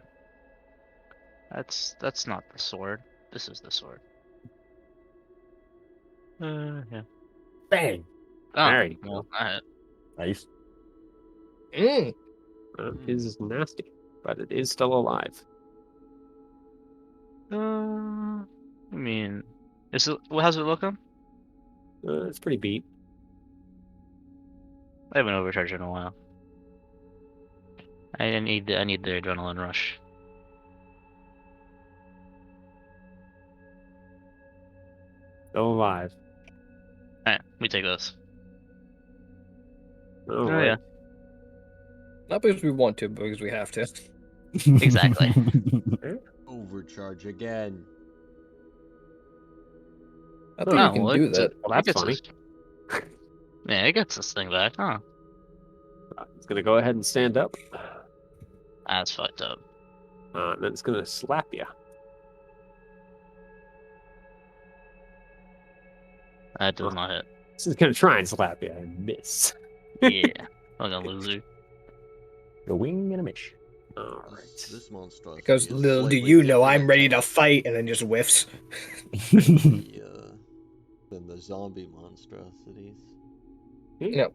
That's not the sword. This is the sword. Yeah. Bang! Oh, There you well, go. Nice. That Mm. is nasty, but it is still alive. I mean, is it? How's it looking? It's pretty beat. I haven't overcharged in a while. I need the adrenaline rush. Still alive. Alright, we take this. All Oh right. yeah, not because we want to, but because we have to. exactly. Overcharge again. I Oh, think you Oh can well, do that. Well, it that's gets funny. this. Yeah, it gets this thing back, huh? It's gonna go ahead and stand up. That's fucked up. And then it's gonna slap you. That does Oh. not hit. This is gonna try and slap you and miss. Yeah, fucking loser. A wing and a mish. All This, right. this monstrosity Because is little do slightly you know, different I'm ready to attack fight, and then just whiffs. than the zombie monstrosities. Yep.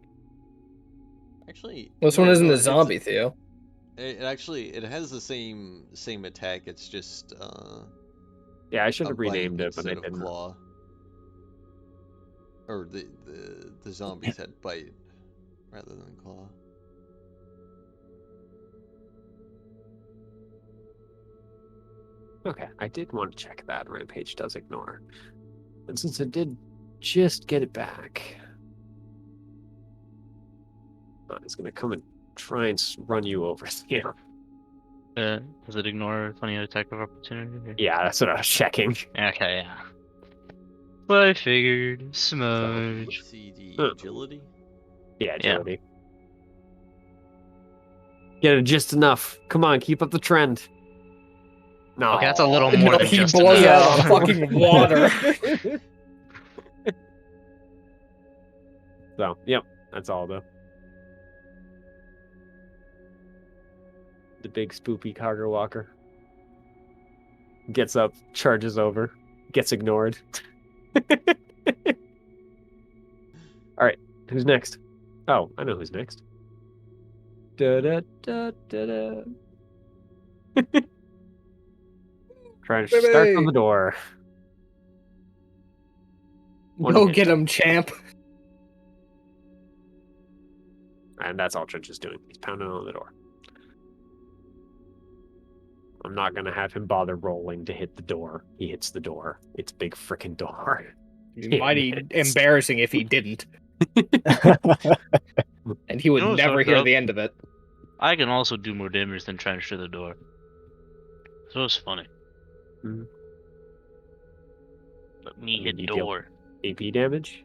Actually, This no, one isn't no, a zombie, Theo. it actually it has the same attack. It's just Yeah, I should a have bite renamed it, but I instead of didn't. claw. Or the zombies had bite rather than claw. Okay, I did want to check that. Rampage does ignore. And since I did just get it back, it's going to come and try and run you over here. Does it ignore funny attack of opportunity? Yeah, that's what I was checking. Okay, yeah. But I figured So smudge. let's see the Huh. agility. Yeah, Yeah. agility. Get it just enough. Come on, keep up the trend. No. Okay, that's a little more No, than he just blows enough. out of fucking water. So, yep, that's all though. The big spoopy cargo walker gets up, charges over, gets ignored. All right, who's next? Oh, I know who's next. Da da da da da. Trying to start on the door. Go get him, champ. And that's all Trench is doing. He's pounding on the door. I'm not going to have him bother rolling to hit the door. He hits the door. It's a big frickin' door. Mighty Damn it. embarrassing if he didn't. And he would You know what's never fucked hear up? the end of it. I can also do more damage than trench to the door. So it's funny. Mhm. Let me hit You deal door. AP damage.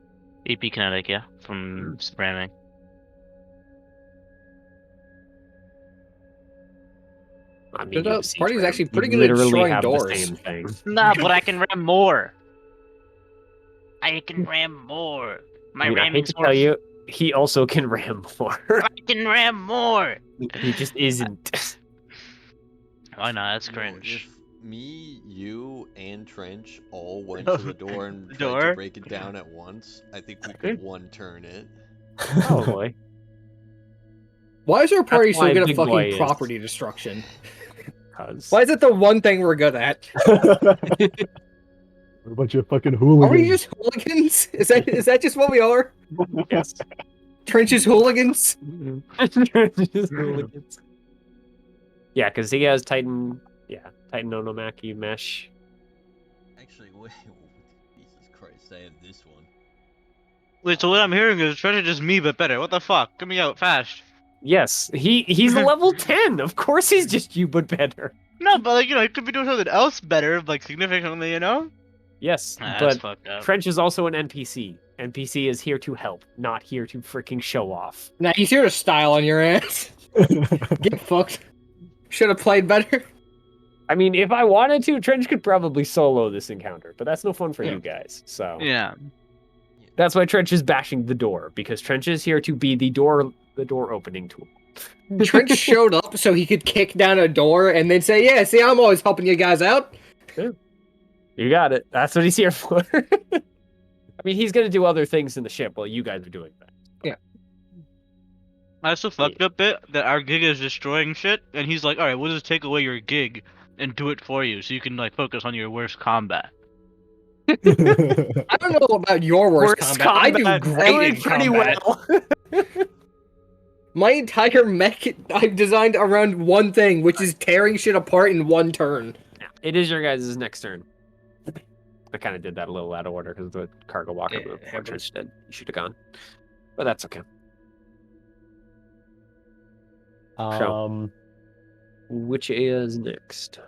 AP kinetic, yeah, from ramming. I mean, Turns you have out a siege party's ram. actually You pretty good at literally destroying have doors. the same thing. Nah, but I can ram more. I can ram more. My I mean, I hate ramming's to more. tell you, he also can ram more. I can ram more. He just isn't. Why not? That's You know, cringe. if me, you, and Trench all went to the door and tried to Door? break it down at once, I think we could one-turn it. Probably. Why is our party That's so why good at Big fucking Boy is. property destruction? Because Why is it the one thing we're good at? We're a bunch of fucking hooligans. Are we just hooligans? Is that just what we are? yes. Trenches hooligans? Just hooligans. Yeah, because he has Titan. Yeah, Titan Onomaki mesh. Actually, wait, Jesus Christ, I have this one. Wait, so what I'm hearing is Treasure just me, but better. What the fuck? Get me out fast. Yes, he's level 10. Of course, he's just you, but better. No, but like, he could be doing something else better, like significantly, Yes, That's but fucked up. Trench is also an NPC. NPC is here to help, not here to freaking show off. Nah, he's here to style on your ass. Get fucked. Should have played better. I mean, if I wanted to, Trench could probably solo this encounter, but that's no fun for Yeah. you guys. So Yeah. that's why Trench is bashing the door, because Trench is here to be the door opening tool. Trent showed up so he could kick down a door and then say, "Yeah, see, I'm always helping you guys out." You got it. That's what he's here for. I mean, he's gonna do other things in the ship while you guys are doing that. Yeah. That's the fucked up bit that our gig is destroying shit, and he's like, alright, we'll just take away your gig and do it for you so you can like focus on your worst combat. I don't know about your worst combat. I do great in pretty combat. well. My entire mech I've designed around one thing, which is tearing shit apart in one turn. It is your guys' next turn. I kind of did that a little out of order because the cargo walker Yeah, moved. happens. Trench did. You should have gone, but that's okay. Which is next?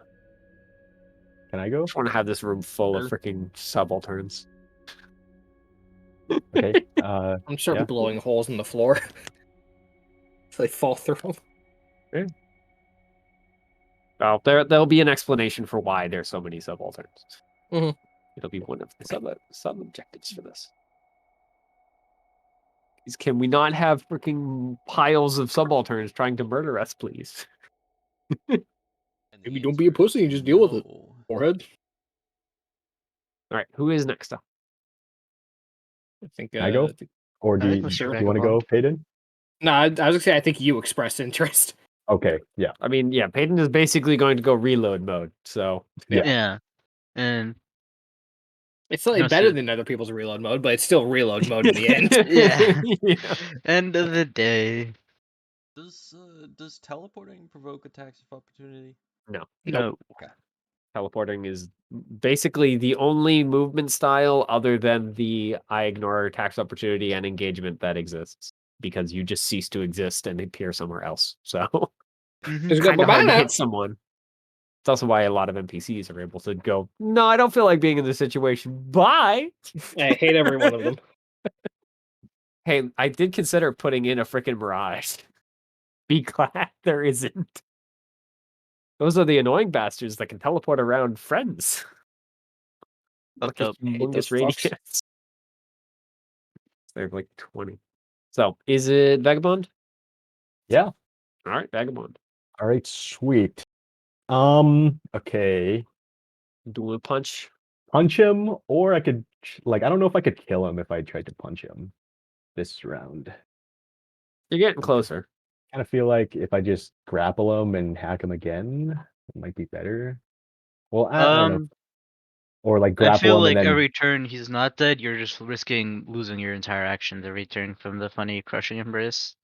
Can I go? I just want to have this room full of freaking subalterns. Okay. I'm sort Yeah. of blowing holes in the floor. So they fall through them. Well, there'll be an explanation for why there's so many subalterns. Mhm. It'll be one of the sub objectives for this. Can we not have freaking piles of subalterns trying to murder us, please? And the Maybe don't be a answer pussy is and just deal with it. no. Forehead. All right, who is next up? I think. Can I go? Or do I you, think we'll do sure you want to go, Peyton? No, I was gonna say I think you expressed interest. Okay. Yeah. I mean, yeah, Peyton is basically going to go reload mode. So Yeah. Yeah. And It's slightly No, better so- than other people's reload mode, but it's still reload mode in the end. Yeah. Yeah. end of the day. Does teleporting provoke attacks of opportunity? No, No. teleporting is basically the only movement style other than the I ignore attacks opportunity and engagement that exists because you just cease to exist and appear somewhere else. So Mhm. Just go, kind of hard to "Bye-bye now." hit someone. It's also why a lot of NPCs are able to go, no, I don't feel like being in this situation. Bye. I hate every one of them. Hey, I did consider putting in a freaking mirage. Be glad there isn't. Those are the annoying bastards that can teleport around friends. Fucked Like a up. I hate humongous those radius. fucks. They have like 20. So, is it Vagabond? Yeah. All right, Vagabond. All right. Sweet. Okay. Dual punch. Punch him, or I could I don't know if I could kill him if I tried to punch him this round. You're getting closer. Kind of feel like if I just grapple him and hack him again, it might be better. Well, I don't know. Or like I grapple feel him like and then every turn he's not dead, you're just risking losing your entire action every turn from the funny crushing embrace.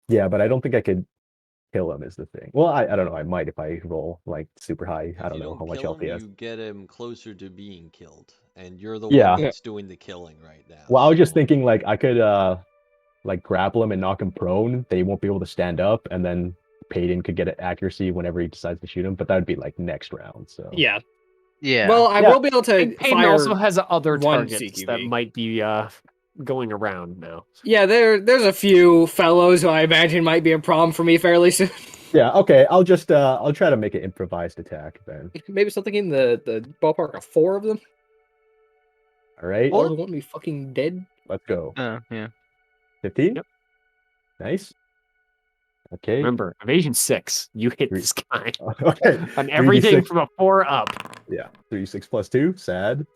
yeah, but I don't think I could kill him is the thing. Well, I don't know. I might if I roll like super high. I If don't you know don't how much kill health he him, has. you get him closer to being killed, and you're the Yeah. one that's doing the killing right now. Well, I was just so- thinking like I could like grapple him and knock him prone. They won't be able to stand up, and then Peyton could get accuracy whenever he decides to shoot him. But that would be like next round. So Yeah. Yeah. Well, I Yeah. will be able I to think Payton fire. also has other one targets CQB. that might be going around now. Yeah, there's a few fellows who I imagine might be a problem for me fairly soon. Yeah, okay. I'll try to make an improvised attack then. Maybe something in the ballpark of 4 of them. All right, All who want me fucking dead. let's go. Yeah. 15. Yep. Nice. Okay. Remember, evasion 6. You hit Three- this guy Okay. on everything 3d6. from a 4 up. Yeah. 3d6 plus 2. Sad.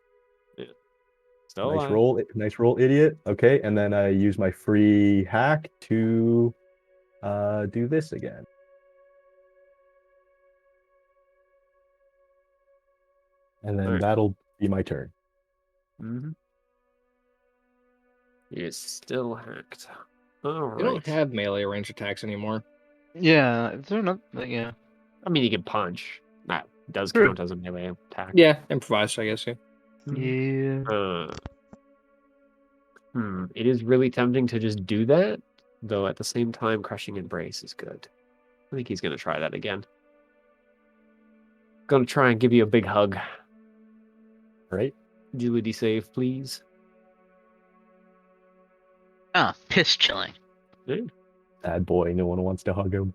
Still Nice alive. roll. Nice roll, idiot. Okay, and then I use my free hack to do this again. And then Alright. that'll be my turn. Mm-hmm. He is still hacked. All They don't right. have melee range attacks anymore. Yeah. Is there not? Yeah. I mean, he can punch. That does True. count as a melee attack. Yeah, improvised, I guess. Yeah. Mhm. Yeah. It is really tempting to just do that, though at the same time, crushing embrace is good. I think he's gonna try that again. Gonna try and give you a big hug. Right? Agility save, please. Ah, piss chilling. Sad boy. No one wants to hug him.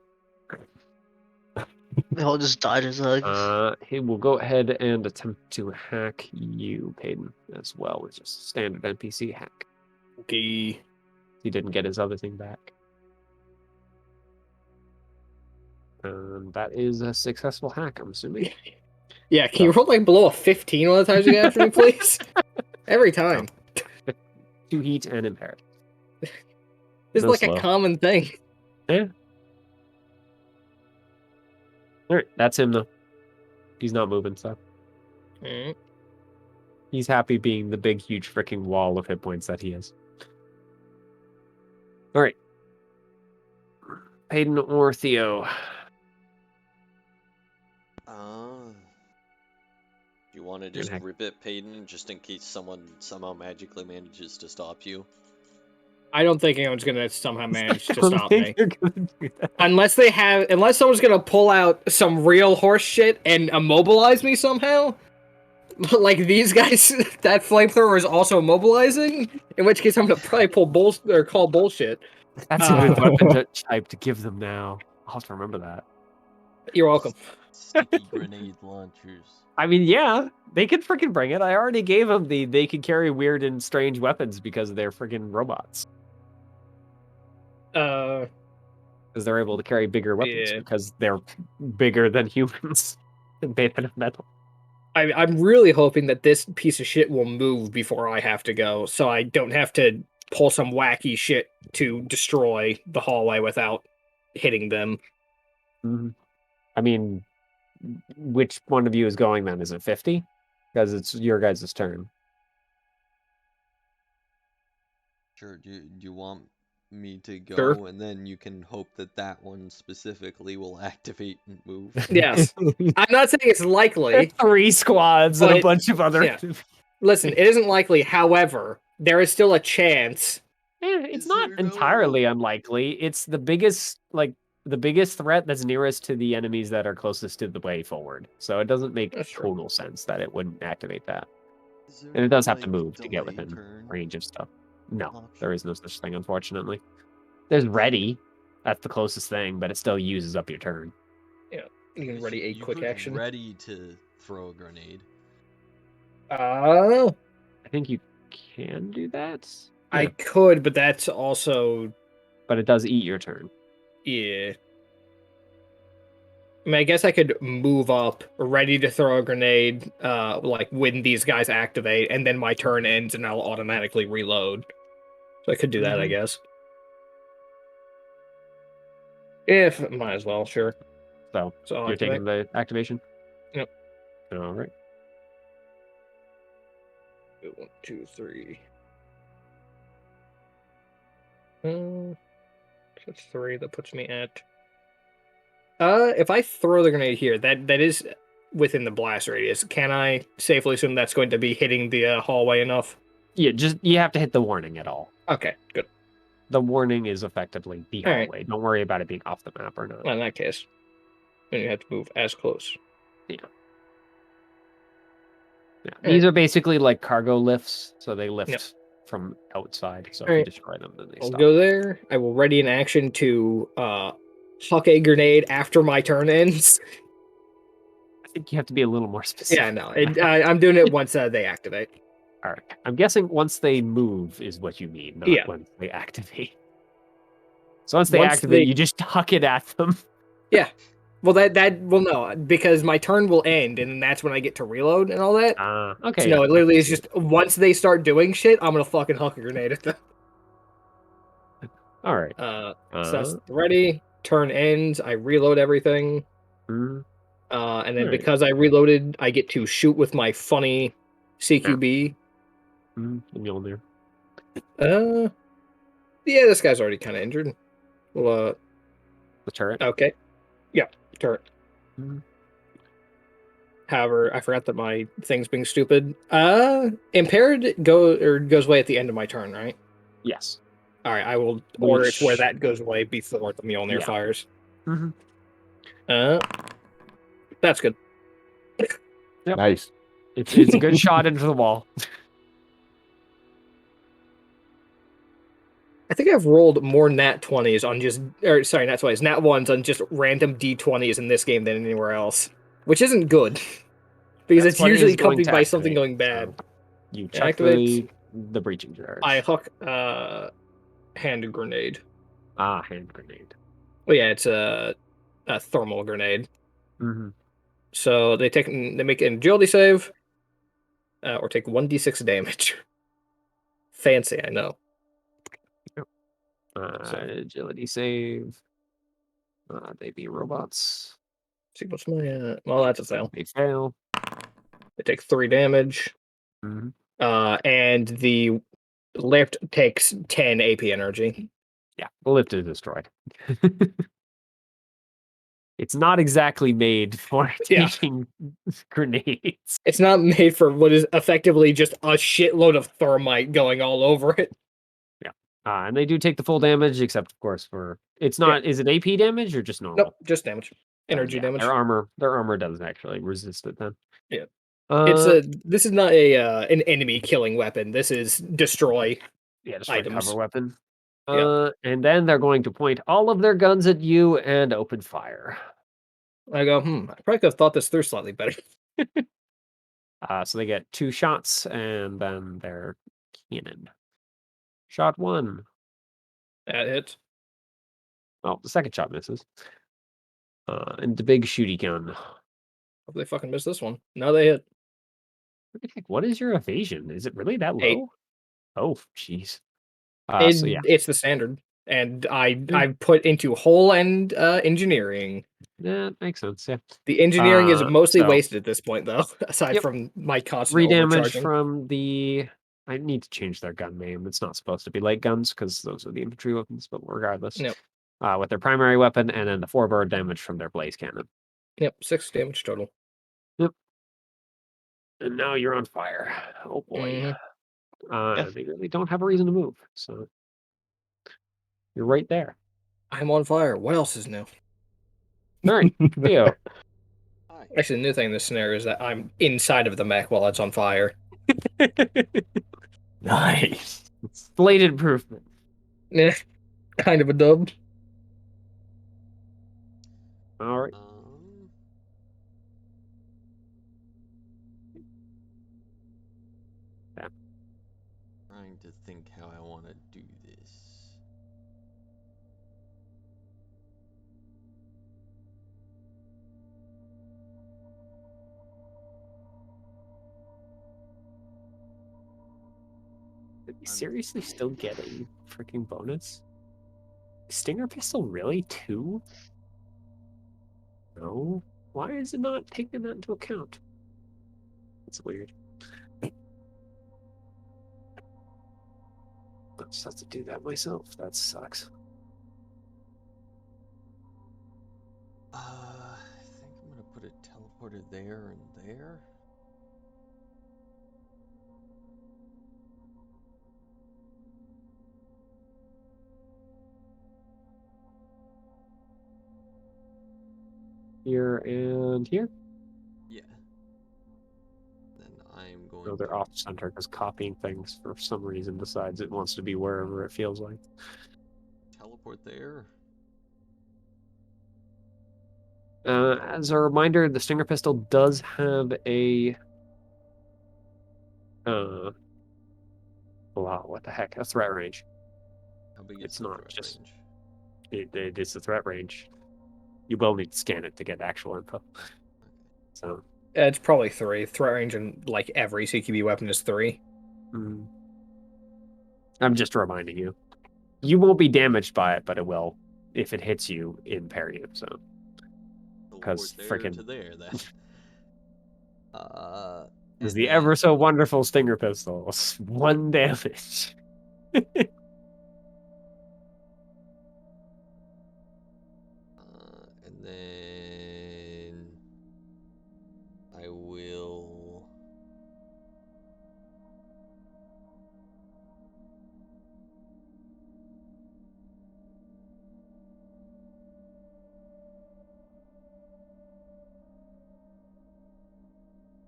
He'll just dodge his hugs. He will go ahead and attempt to hack you, Payton, as well, with just standard NPC hack. Okay. He didn't get his other thing back. That is a successful hack, I'm assuming. Yeah, can you roll like below a 15 one of the times you get after me, please? Every time. 2 heat and impaired. It's No like slow. a common thing. Yeah. Alright, that's him though. He's not moving, so Mm. he's happy being the big, huge freaking wall of hit points that he is. Alright. Payton or Theo. Do you want to just rip it, Payton, just in case someone somehow magically manages to stop you? I don't think anyone's gonna somehow manage to I don't stop think me. you're gonna do that. Unless someone's gonna pull out some real horse shit and immobilize me somehow. Like these guys, that flamethrower is also immobilizing. In which case, I'm gonna probably call bullshit. That's a good weapon type to give them now. I'll have to remember that. You're welcome. Sticky grenade launchers. I mean, yeah, they could freaking bring it. I already gave them they could carry weird and strange weapons because they're freaking robots. Because they're able to carry bigger weapons Yeah. because they're bigger than humans and made out of metal. I'm really hoping that this piece of shit will move before I have to go, so I don't have to pull some wacky shit to destroy the hallway without hitting them. Mm-hmm. I mean, which one of you is going then? Is it 50? Because it's your guys' turn. Sure, do you want me to go, Sure. and then you can hope that that one specifically will activate and move? Yes. I'm not saying it's likely. 3 squads and a But- bunch of other. yeah. Listen, it isn't likely. However, there is still a chance. It's Is not there, though? entirely unlikely. It's the biggest threat that's nearest to the enemies that are closest to the way forward. So it doesn't make That's true. total sense that it wouldn't activate that. Is there And it does no, have to like, move to get delay within turn range of stuff. No, option? there is no such thing, unfortunately. There's ready. That's the closest thing, but it still uses up your turn. You can Guess ready a you quick could action. ready to throw a grenade. Oh. I think you can do that. I Yeah, could, but that's also but it does eat your turn. yeah. I mean, I guess I could move up, ready to throw a grenade, like when these guys activate, and then my turn ends, and I'll automatically reload. So I could do that, I Mhm. guess. If might as well, sure. So So I'll you're activate. taking the activation? Yep. All right. 1, 2, 3. That's 3. That puts me at. If I throw the grenade here, that is within the blast radius. Can I safely assume that's going to be hitting the hallway enough? Yeah, just you have to hit the warning at all. Okay, good. The warning is effectively the All right. hallway. Don't worry about it being off the map or not. Well, in that case, then you have to move as close. Yeah. Yeah, these are basically like cargo lifts, so they lift Yep. from outside. So if All you right. destroy them, then they I'll stop. go there. I will ready an action to huck a grenade after my turn ends. I think you have to be a little more specific. Yeah, no, I'm doing it once they activate. All right. I'm guessing once they move is what you mean, not Yeah. once they activate. So once they Once activate, they- you just huck it at them. Yeah. Well, well, no, because my turn will end, and then that's when I get to reload and all that. Okay. So yeah, no, it I literally can is see just once they start doing shit, I'm gonna fucking huck a grenade at them. it. All right. So that's ready. Turn ends. I reload everything. Mm, And then Alright. because I reloaded, I get to shoot with my funny CQB. Mjolnir. Yeah, this guy's already kind of injured. Well, The turret. okay. Yeah, turret. Mm. However, I forgot that my thing's being stupid. Impaired goes away at the end of my turn, right? Yes. All right, I will order it to where Which- that goes away before the Mjolnir Yeah. fires. Mhm. That's good. Yep. Nice. It's a good shot into the wall. I think I've rolled more nat 20s on just, or sorry, nat 20s, nat 1s on just random d20s in this game than anywhere else, which isn't good because That's it's what it usually is going accompanied to by something activate, going bad. so you It chuck activates. the breaching charge. I huck hand grenade. Hand grenade. Well, yeah, it's a thermal grenade. Mm-hmm. So they make an agility save, or take 1d6 damage. Fancy, I know. So, Agility save. They be robots. see what's my well, that's a fail. They fail. They take 3 damage. Mm-hmm. And the lift takes 10 AP energy. Yeah, the lift is destroyed. It's not exactly made for Yeah. taking grenades. It's not made for what is effectively just a shitload of thermite going all over it. Yeah. And they do take the full damage, except of course for it's not. Is it AP damage or just normal? Nope, just damage. Energy Yeah, damage. Their armor doesn't actually resist it then. Yeah. Uh, This is not a an enemy killing weapon. This is destroy. yeah, just items. cover weapon. Yeah. And then they're going to point all of their guns at you and open fire. I go, I probably could have thought this through slightly better. So they get 2 shots and then their cannon. Shot 1. That hits. Oh, the second shot misses. And the big shooty gun. Hope they fucking missed this one. No, they hit. What is your evasion? Is it really that low? 8. Oh, jeez. So yeah, It's the standard. And I put into hull and engineering. that makes sense. Yeah, The engineering is mostly so- wasted at this point, though, aside Yep. from my constant 3 damage overcharging. from the. I need to change their gun name. It's not supposed to be light guns because those are the infantry weapons, but regardless. Yep. With their primary weapon and then the 4 bird damage from their blaze cannon. Yep, 6 damage total. And now you're on fire. Oh boy. Yeah. They really don't have a reason to move. So you're right there. I'm on fire. What else is new? All right, Theo. Hi. Actually, the new thing in this scenario is that I'm inside of the mech while it's on fire. Nice. Slight improvement. Eh, kind of a dub. All right. Trying to think how I want to do this. Did we seriously still get a freaking bonus? Stinger pistol really 2? No. Why is it not taking that into account? That's weird. I just have to do that myself. That sucks. I think I'm gonna put a teleporter there and there. Here and here. Yeah. Then I'm going No, they're off center because copying things for some reason decides it wants to be wherever it feels like. teleport there. As a reminder, the Stinger pistol does have a wow, what the heck? A threat range. How big is It's the not threat just range? it is the threat range. You will need to scan it to get actual info. Okay. So It's probably 3. Threat range in like every CQB weapon is 3. I'm just reminding you. You won't be damaged by it, but it will if it hits you impair you. So Teleport 'cause there frickin- to there then. it's And the then ever so wonderful Stinger pistol. 1 damage. and then I will.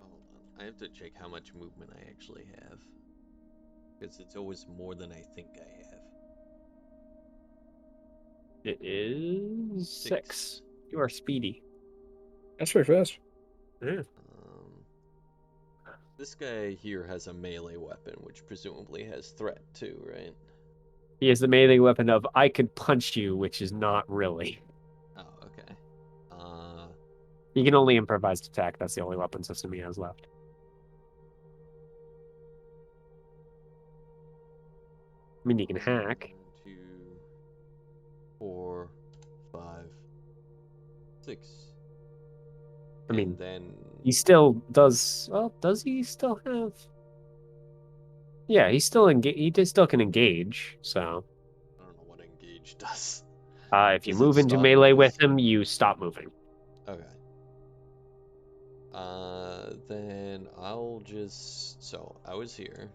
Hold on. I have to check how much movement I actually have. Because it's always more than I think I have. It is 6. You are speedy. That's pretty fast. Yeah. This guy here has a melee weapon, which presumably has threat too, right? He has the melee weapon of I could punch you, which is not really. Oh, okay. He can only improvised attack. That's the only weapon system he has left. I mean, he can hack. 1, 2, 4, 5, 6. I mean, and then he still does. Well, does he still have? Yeah, he's still engage. Still can engage. So, I don't know what engage does. if you Does it move into stop melee his- with him, you stop moving. Okay. Then I'll just. So I was here.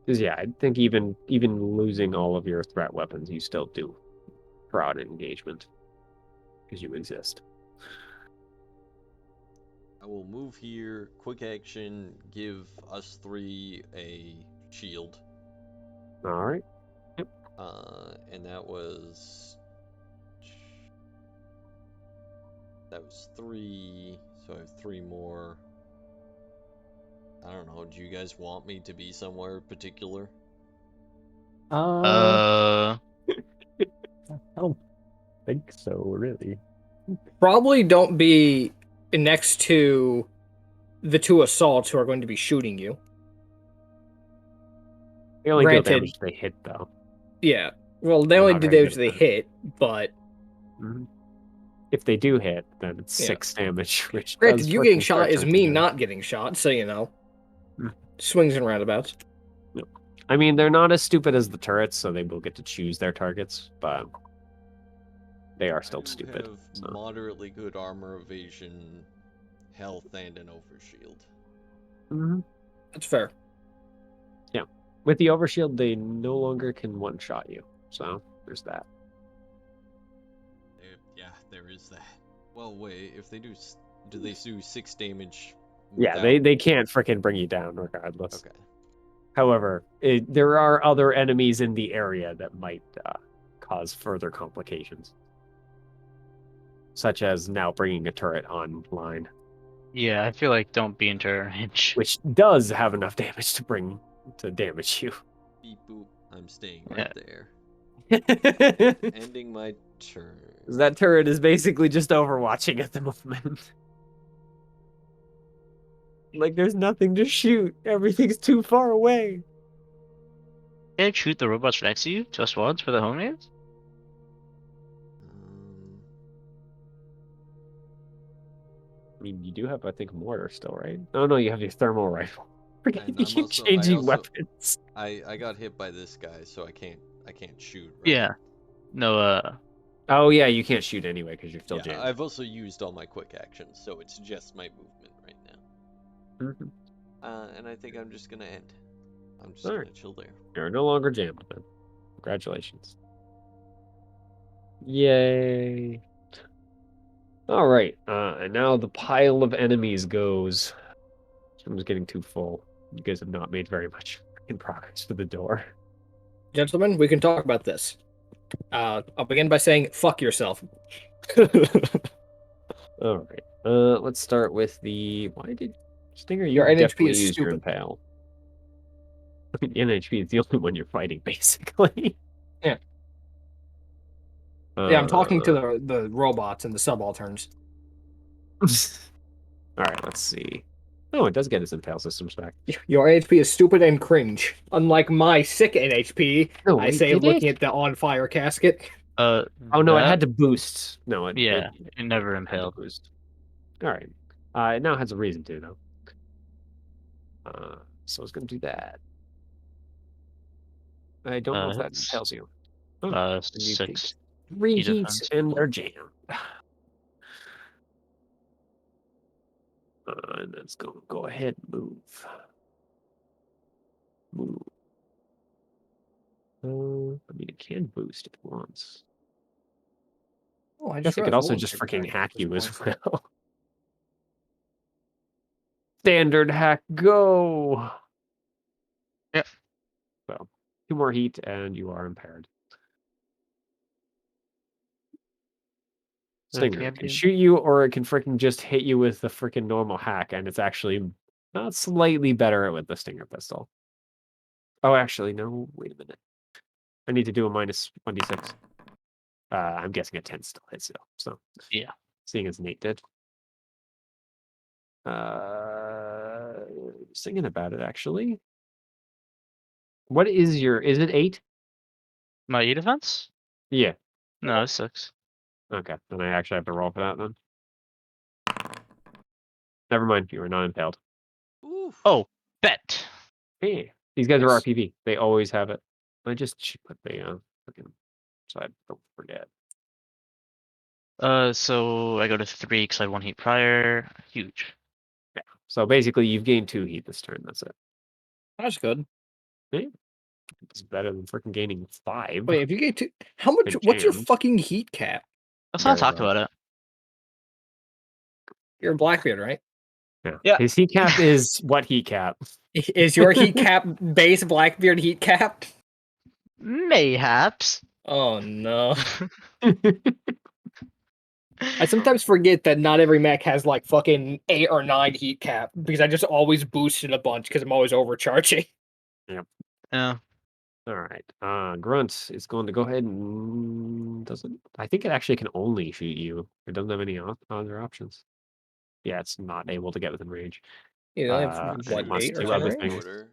Because yeah, I think even losing all of your threat weapons, you still do crowd engagement because you exist. I will move here. Quick action. Give us 3 a shield. All right. And that was 3. So I have 3 more. I don't know. Do you guys want me to be somewhere particular? I don't think so, really. Probably don't be next to the 2 assaults who are going to be shooting you. They only deal Granted, damage if they hit, though. Yeah. Well, they They're only not do very damage good they at that. hit, but If they do hit, then it's Yeah. 6 damage, which granted, does you getting frickin' shot start is chunky me damage. not getting shot, so you know. Mm. Swings and roundabouts. I mean, they're not as stupid as the turrets, so they will get to choose their targets, but they are still I do stupid. have So. moderately good armor, evasion, health, and an overshield. That's fair. Yeah. With the overshield, they no longer can one-shot you. So there's that. Yeah, there is that. Well, wait, if they do they do 6 damage Yeah, without... they can't frickin' bring you down regardless. Okay. However, there are other enemies in the area that might cause further complications. Such as now bringing a turret online. Yeah, I feel like don't be into range. Which does have enough damage to damage you. Beep boop. I'm staying Yeah. right there. Ending my turn. That turret is basically just overwatching at the moment. Like, there's nothing to shoot. Everything's too far away. Can't shoot the robots next to you just once for the homies? I mean, you do have, I think, mortar still, right? Oh, no, you have your thermal rifle. And You I'm keep also, changing weapons. I got hit by this guy, so I can't shoot. Right? Yeah. No, Oh, yeah, you can't shoot anyway because you're still Yeah, jammed. I've also used all my quick actions, so it's just my movement right now. And I think I'm just gonna end. I'm just gonna chill there. You're no longer jammed, then. Congratulations. Yay. All right, and now the pile of enemies goes. I'm just getting too full. You guys have not made very much in progress for the door. Gentlemen, we can talk about this. I'll begin by saying, fuck yourself. All right. Let's start with the. Why did Stinger? You Your NHP definitely is use your stupid. impale. I mean, NHP is the only one you're fighting, basically. Yeah. Yeah, I'm talking to Uh, the robots and the subalterns. All right, let's see. Oh, it does get its impale systems back. Your NHP is stupid and cringe. Unlike my sick NHP, No, I wait, say did looking it? at the on fire casket. Oh no, it That had to boost. No, yeah, it never had to impaled. boost. All right. It now has a reason to though. So it's gonna do that. I don't know if that It's impales you. Oh, and you take 6 3 heat heats defense. and they're jammed. And that's going to go ahead and move. Move. I mean, it can boost if it wants. Oh, I I guess just it could realized also Roland's just taking freaking back hack at this you as point. well. Standard hack, go! Yep. So, 2 more heat and you are impaired. That Stinger can't can be. shoot you, or it can freaking just hit you with the freaking normal hack, and it's actually not slightly better with the Stinger pistol. Oh, actually, no. Wait a minute. I need to do a minus 1d6. I'm guessing a 10 still hits it. So, Yeah. seeing as Nate did. Thinking about it, actually. What is your? Is it 8? My heat defense? Yeah. No, it's 6. Okay. Then I actually have to roll for that then. Never mind. You are not impaled. Oof. Oh, bet. Hey, these guys are Nice. RPV. They always have it. I just put the freaking so I don't forget. So I go to 3 because I had 1 heat prior. Huge. Yeah. So basically, you've gained 2 heat this turn. That's it. That's good. Yeah. It's better than freaking gaining 5. Wait, if you get to how much? And What's your jammed. fucking heat cap? Let's not Very talk low. about it. You're a Blackbeard, right? Yeah. Yeah. His heat cap is what heat cap? Is your heat cap base Blackbeard heat cap? Mayhaps. Oh no. I sometimes forget that not every mech has like fucking 8 or 9 heat cap because I just always boost it a bunch because I'm always overcharging. Yeah. All right. Grunt is going to go ahead and doesn't. I think it actually can only shoot you. It doesn't have any other options. Yeah, it's not able to get within range. You know, have And what it must 8 or do 10 other range? things. Teleporter.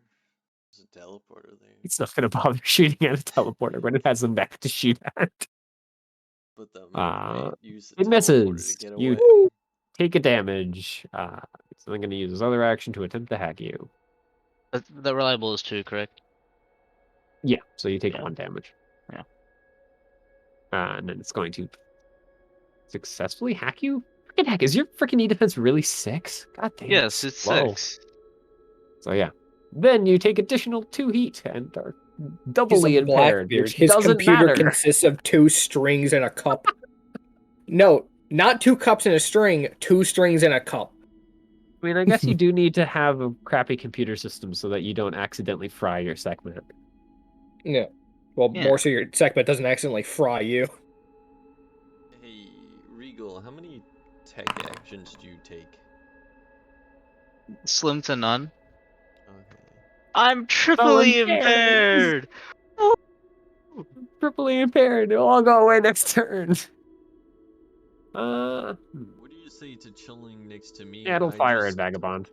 There's a teleporter there. It's not going to bother shooting at a teleporter when it has them back to shoot at. But the mech Uh, might use the it teleporter misses. to get You away. take a damage. It's then going to use his other action to attempt to hack you. The reliable is 2, correct? Yeah, so you take Yeah. 1 damage. Yeah. And then it's going to successfully hack you? Freaking heck, is your freaking E-defense really 6? God damn, Yes, it's slow. 6. So yeah. Then you take additional 2 heat and are He's doubly a impaired, Blackbeard. which His doesn't computer matter. consists of 2 strings and a cup. No, not 2 cups and a string, 2 strings and a cup. I mean, I guess you do need to have a crappy computer system so that you don't accidentally fry your segment. Yeah. Well, Yeah. more so your segment doesn't accidentally fry you. Hey, Reegle, how many tech actions do you take? Slim to none. Okay. I'm So triply impaired! impaired. Triply impaired. It'll all go away next turn. What do you say to chilling next to me Yeah, and it'll I fire just at Vagabond.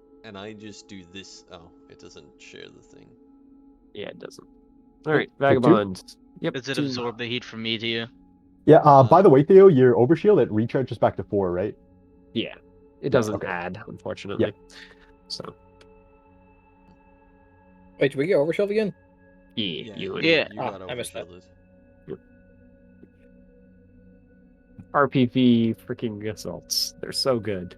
do this? Oh, it doesn't share the thing. Yeah, it doesn't. All right, For 2? Vagabond. Yep, Does it 2. absorb the heat from me to you? Yeah, by the way, Theo, your overshield, it recharges back to 4, right? Yeah, it Yeah, doesn't okay. add, unfortunately. So, Wait, did we get overshield again? yeah, you Yeah. You got I missed that. overshielded. RPV freaking assaults. They're so good.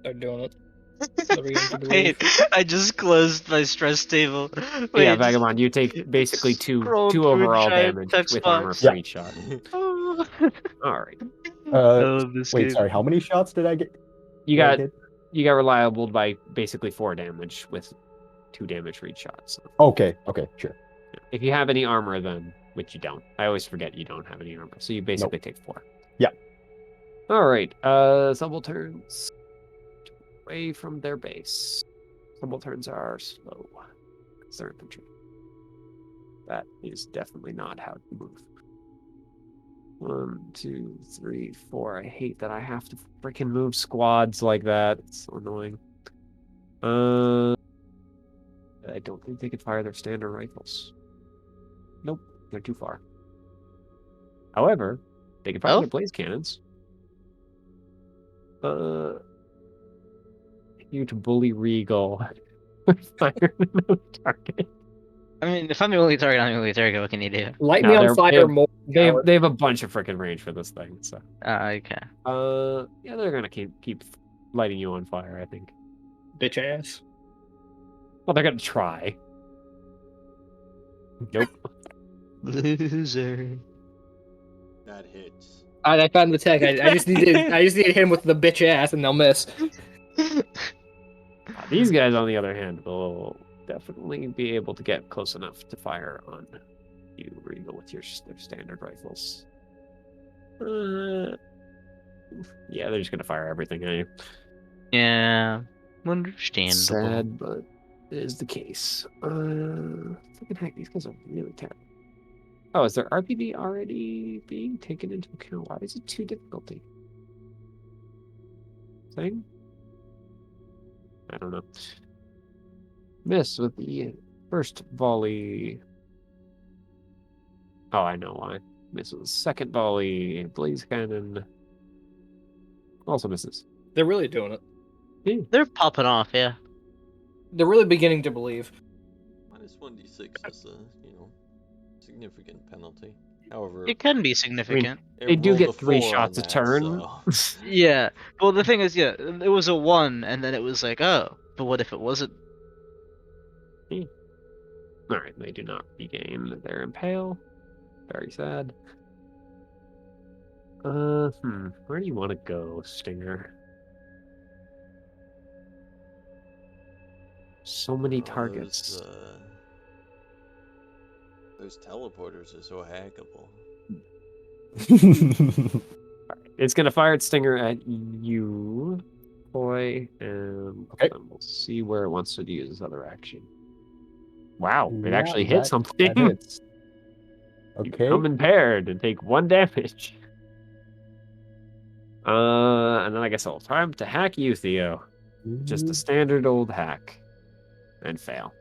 They're doing it. They're beginning to Wait, believe. I just closed my stress table. Wait, Yeah, just Vagabond, you take basically two scroll through overall giant damage text with armor box. for Yeah. each shot. Oh. All right. I Uh, love this wait, game. sorry. How many shots did I get? You did I got hit? you got reliable by basically 4 damage with 2 damage for each shot. So Okay, okay, sure. if you have any armor, then which you don't, I always forget you don't have any armor, so you basically take 4. Yeah. All right. Subalterns away from their base. Subalterns are slow. 'Cause they're infantry. That is definitely not how to move. 1, 2, 3, 4. I hate that I have to freaking move squads like that. It's so annoying. I don't think they could fire their standard rifles. Nope, they're too far. However, they can fire Oh? their blaze cannons. Huge bully Reegle. Fire no target. I mean, if I'm the only target, I'm the only target. What can you do? Light No, me on they fire have, more. they have a bunch of freaking range for this thing. So, Okay. yeah, they're gonna keep lighting you on fire. I think. Bitch ass. Well, they're gonna try. Nope. Loser. That hits. I found the tech. I just need to hit him with the bitch ass, and they'll miss. These guys, on the other hand, will definitely be able to get close enough to fire on you, Reegle, with their standard rifles. Yeah, they're just gonna fire everything at you. Yeah. Understandable. Sad, but it is the case. Fucking heck, these guys are really terrible. Oh, is their RPD already being taken into account? Why is it 2 difficulty? Thing? I don't know. Miss with the first volley. Oh, I know why. Miss with the second volley. Blaze cannon. Also misses. They're really doing it. They're popping off, yeah. They're really beginning to believe. Minus 1d6 is a, significant penalty. However, It can be significant. They do rolled get a 3 4 shots a on that, turn. so- Yeah. Well, the thing is, yeah, it was a 1, and then it was like, oh, but what if it wasn't? Alright, they do not regain their impale. Very sad. Where do you want to go, Stinger? So many targets. Those teleporters are so hackable. It's gonna fire its stinger at you, boy, and Okay. then we'll see where it wants to use this other action. Wow, it Yeah, actually hit that something. hits. You Okay. come impaired and take 1 damage. And then I guess I'll time to hack you, Theo. Just a standard old hack. And fail.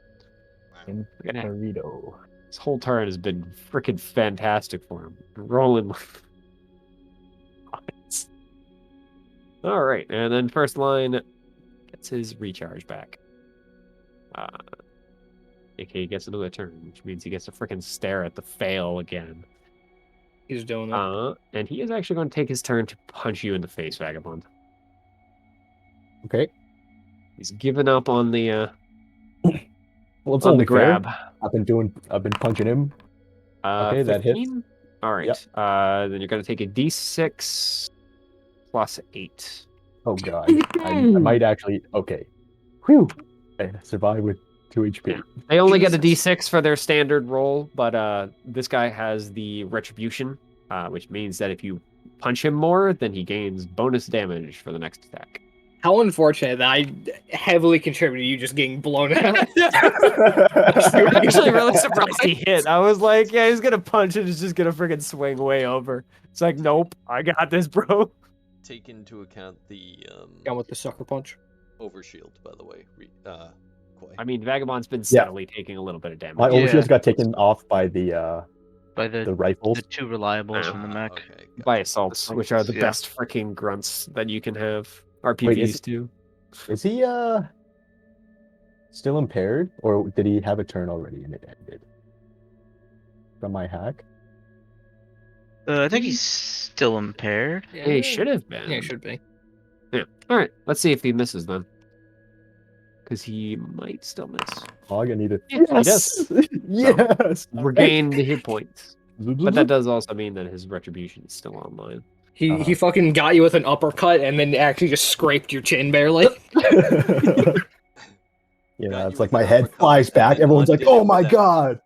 In Look at that. burrito. This whole turn has been freaking fantastic for him. Rolling like points. All right, and then first line gets his recharge back. AK gets another turn, which means he gets to freaking stare at the fail again. He's doing it. And he is actually going to take his turn to punch you in the face, Vagabond. Okay. He's given up on the Well, it's on only the grab. fair. I've been punching him. Okay, that hits. 15? All right. Yep. Then you're going to take a D6 plus 8. Oh god. I might actually. Okay. Whew. I survived with 2 HP. Yeah. They only get a Jesus. D6 for their standard roll, but this guy has the retribution, which means that if you punch him more, then he gains bonus damage for the next attack. How unfortunate that I heavily contributed to you just getting blown out. I'm actually really surprised he hit. I was like, yeah, he's gonna punch and it's just gonna freaking swing way over. It's like, nope, I got this, bro. Take into account the Gone with the sucker punch. overshield, by the way. Koi. I mean, Vagabond's been steadily taking a little bit of damage. My Yeah. overshields got taken off by the By the rifles. 2 reliables from the mech. Okay, By gotcha. assaults, which are the Yeah. best freaking grunts that you can have. RPVs Wait, is- too. Is he still impaired, or did he have a turn already and it ended? From my hack. I think he's still impaired. Yeah, he should have been. Yeah, he should be. Yeah. All right. Let's see if he misses then. Because he might still miss. Oh, I need it. Yeah, he does. Yes. Regain the hit points. But that does also mean that his retribution is still online. He fucking got you with an uppercut and then actually just scraped your chin barely. Got It's you like with my an head uppercut flies and back. then Everyone's like, undid "Oh it my with that. god!"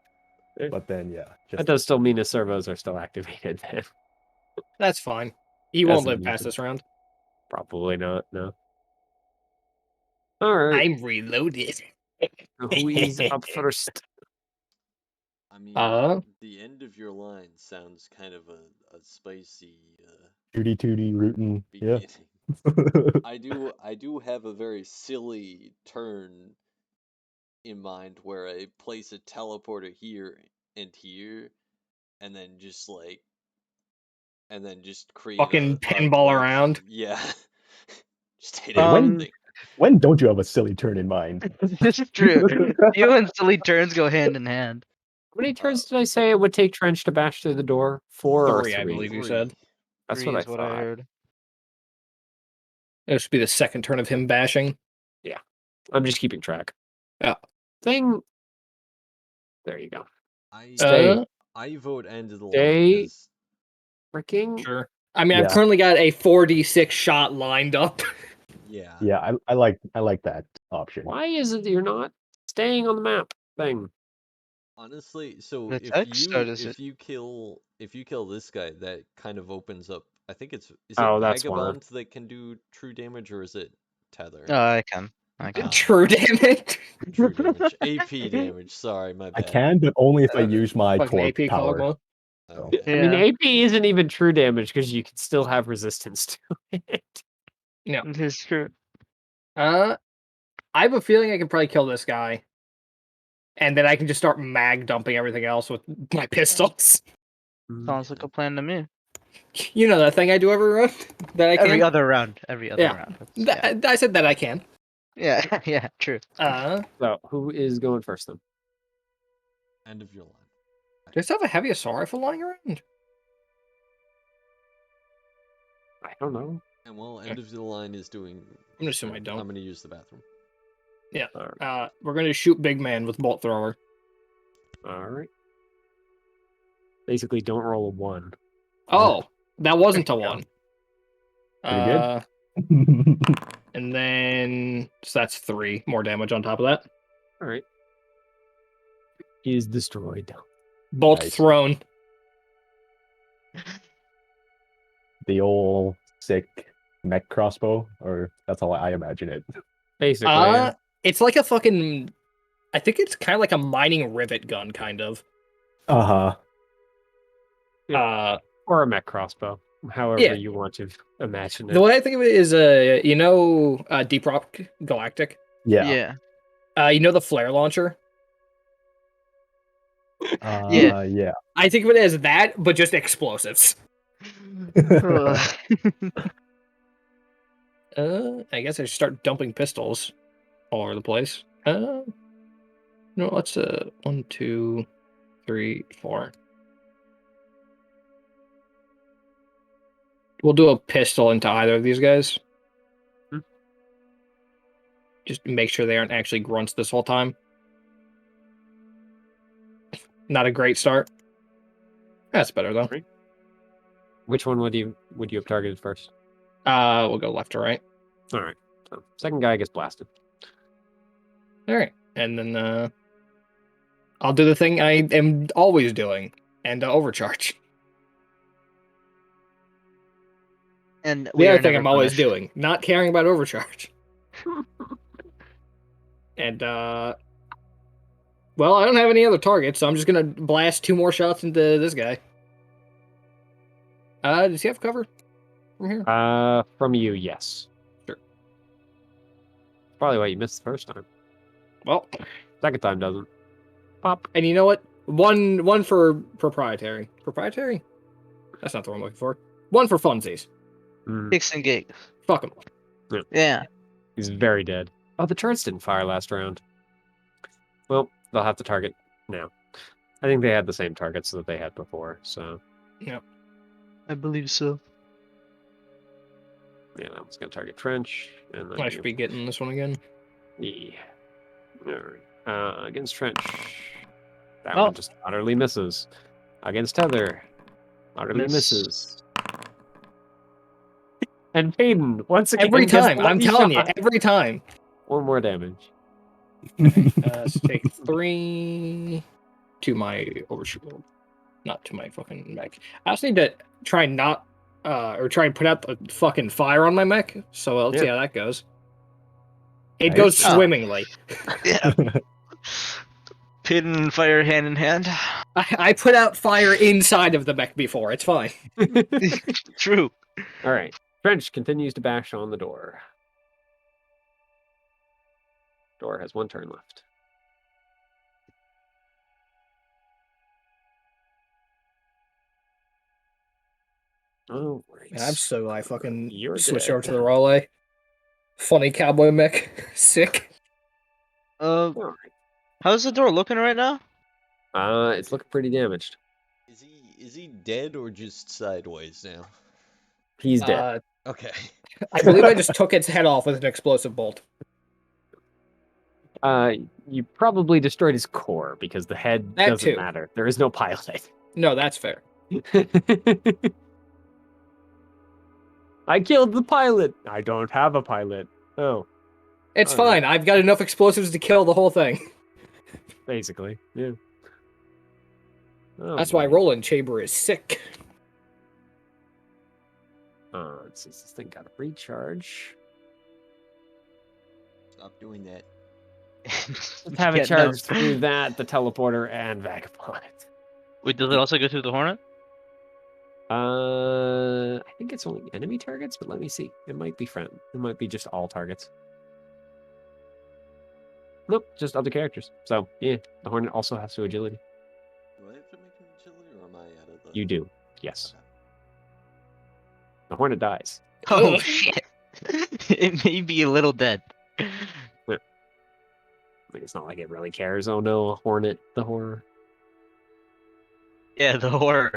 But then, That does still mean his servos are still activated. Then That's fine. He That's won't live past unusual. this round. Probably not. No. All right. I'm reloaded. Who is up first? I mean, Uh, the end of your line sounds kind of a spicy Tooty tooty rootin'. Yeah. beginning. I do have a very silly turn in mind where I place a teleporter here and here, and then just create fucking a pinball glitch. around. Yeah, just hit When everything. when don't you have a silly turn in mind? This is true. You and silly turns go hand in hand. How many turns did I say it would take Trench to bash through the door? 4 or 3, 3? I believe you Three. said. That's Three what I is what I thought. heard. This would be the second turn of him bashing. I'm just keeping track. Yeah. Thing. There you go. I Uh, I vote end of the line Stay. because Freaking. sure. I mean, I've Yeah. currently got a 4d6 shot lined up. yeah. Yeah, I like that option. Why is it that you're not staying on the map? Thing. Honestly, so The text or does it? if you kill this guy, that kind of opens up. I think is it Oh, that's why. Vagabond that can do true damage, or is it Tether? Oh, I can. True damage. True damage, AP damage. Sorry, my I bad. can, but only if I use my Fucking core AP power. Kog'Maw. Okay. I mean, Yeah. AP isn't even true damage because you can still have resistance to it. No. It is true. I have a feeling I can probably kill this guy. And then I can just start mag dumping everything else with my pistols. Sounds like a plan to me. You know that thing I do every round? That I can? Every other round. Every other Yeah. round. That's- I said that I can. yeah. Yeah. True. So, who is going first then? End of your line. Do I still have a heavy assault rifle lying around? I don't know. And while end of the line is doing, I'm gonna assume I don't. I'm gonna use the bathroom. Yeah. All We're gonna shoot big man with bolt thrower. right. Basically, don't roll a 1. Oh, that wasn't a There you go. 1. Pretty good. And then so that's 3 more damage on top of that. All right. Is destroyed. Bolt Nice. thrown. The old sick mech crossbow, or that's how I imagine it. Basically, yeah. It's like a fucking. I think it's kind of like a mining rivet gun, kind of. Uh-huh. Or a mech crossbow, however Yeah. you want to imagine The it. way I think of it is, Deep Rock Galactic. Yeah. You know the flare launcher. Yeah. Yeah. I think of it as that, but just explosives. I guess I should start dumping pistols all over the place. No, let's 1, 2, 3, 4. We'll do a pistol into either of these guys. Hmm. Just make sure they aren't actually grunts this whole time. Not a great start. That's better though. Right. Which one would you have targeted first? We'll go left to right. All right. So, second guy gets blasted. All right, and then I'll do the thing I am always doing and overcharge. And The we other are thing never I'm always punished. doing, not caring about overcharge. And well, I don't have any other targets, so I'm just gonna blast 2 more shots into this guy. Does he have cover from here? From you, yes. Sure. Probably why you missed the first time. Well, Second time doesn't. Pop. and you know what? One for proprietary. Proprietary? That's not the one I'm looking for. One for funsies. Kicks and gigs. Fuck him. Yeah. He's very dead. Oh, the turrets didn't fire last round. Well, they'll have to target now. I think they had the same targets that they had before, so I believe so. yeah, that one's gonna target Trench, and then I should be getting this one again. yeah. All right. Against Trench, that Oh. one just utterly misses. Against Tether, utterly Miss. misses. And Payton, once again, Every gets the time. I'm lucky telling you, shot. every time. 1 more damage. Let's take 3 to my overshoot roll. Not to my fucking mech. I also need to try and try and put out the fucking fire on my mech. So let's see Yeah. how that goes. It Nice. goes Oh. swimmingly. Yeah. Pin and fire hand in hand. I put out fire inside of the mech before. It's fine. True. All right. Trench continues to bash on the door. Door has 1 turn left. Oh, right. And I'm so glad I fucking You're switched dead. over to the Raleigh. Funny cowboy mech. Sick. All right. How's the door looking right now? It's looking pretty damaged. Is he dead or just sideways now? He's dead. Okay. I believe I just took its head off with an explosive bolt. You probably destroyed his core because the head That doesn't too. matter. There is no pilot. No, that's fair. I killed the pilot. I don't have a pilot. Oh, It's All right. fine. I've got enough explosives to kill the whole thing. basically, yeah. Oh, That's why boy. Roland Chamber is sick. Let's see, this thing got a recharge. Stop doing that. Let's have it Yeah, no. charged through that, the teleporter, and Vagabond. Wait, does it also go through the Hornet? I think it's only enemy targets, but let me see. It might be friend. It might be just all targets. Nope, just other characters. So yeah, the Hornet also has to agility. Do I have to make an agility or am I out of the... You do, yes. Okay. The Hornet dies. Oh Ugh. shit! It may be a little dead. I mean, it's not like it really cares. Oh no, Hornet, the horror. Yeah, the horror.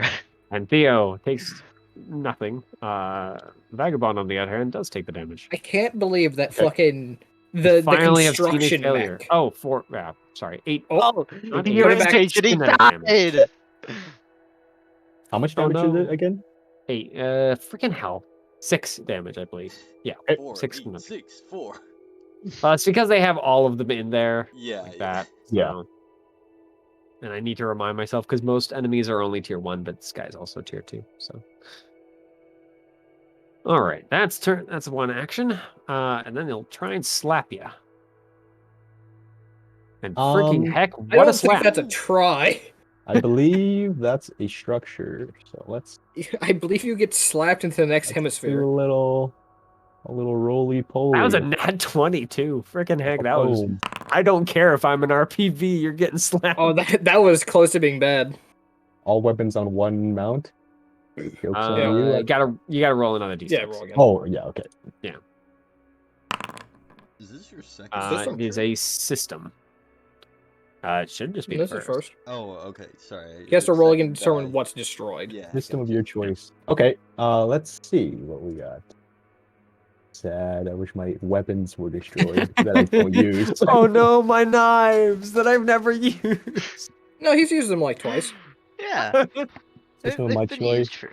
And Theo takes nothing. Vagabond, on the other hand, does take the damage. I can't believe that Okay. fucking We the finally have seen a construction failure. mech. Oh, 4. Sorry, 8. Oh, Not the even put it back. irritation. He kinetic damage. died. How much Oh, damage is no. it again? 8. Freaking hell. 6 damage, I believe. Yeah, 4, 6 8, kinetic. 6, 4. It's because they have all of them in there. Yeah, Like yeah. that. Yeah. So. And I need to remind myself because most enemies are only tier 1, but this guy's also tier 2. So. All right, that's 1 action. And then they'll try and slap you. And freaking heck, I what a don't slap! think that's a try. I believe that's a structure. So let's I believe you get slapped into the next do hemisphere. a little roly poly. That was a nat 20 too. Freaking heck, that was. Boom. I don't care if I'm an RPV. You're getting slapped. Oh, that was close to being bad. All weapons on 1 mount. Jokes on you. You gotta roll another d6. Yeah, roll again. Oh yeah, okay. Is this your second? It is a system. It should just be This the is first. Oh, okay. Sorry. He has to the roll again to second determine die. what's destroyed. Yeah. System of gotcha. your choice. Okay. Let's see what we got. Sad. I wish my weapons were destroyed that I don't use. Oh no, my knives that I've never used. No, he's used them like twice. Yeah. System of They've my been choice. used for-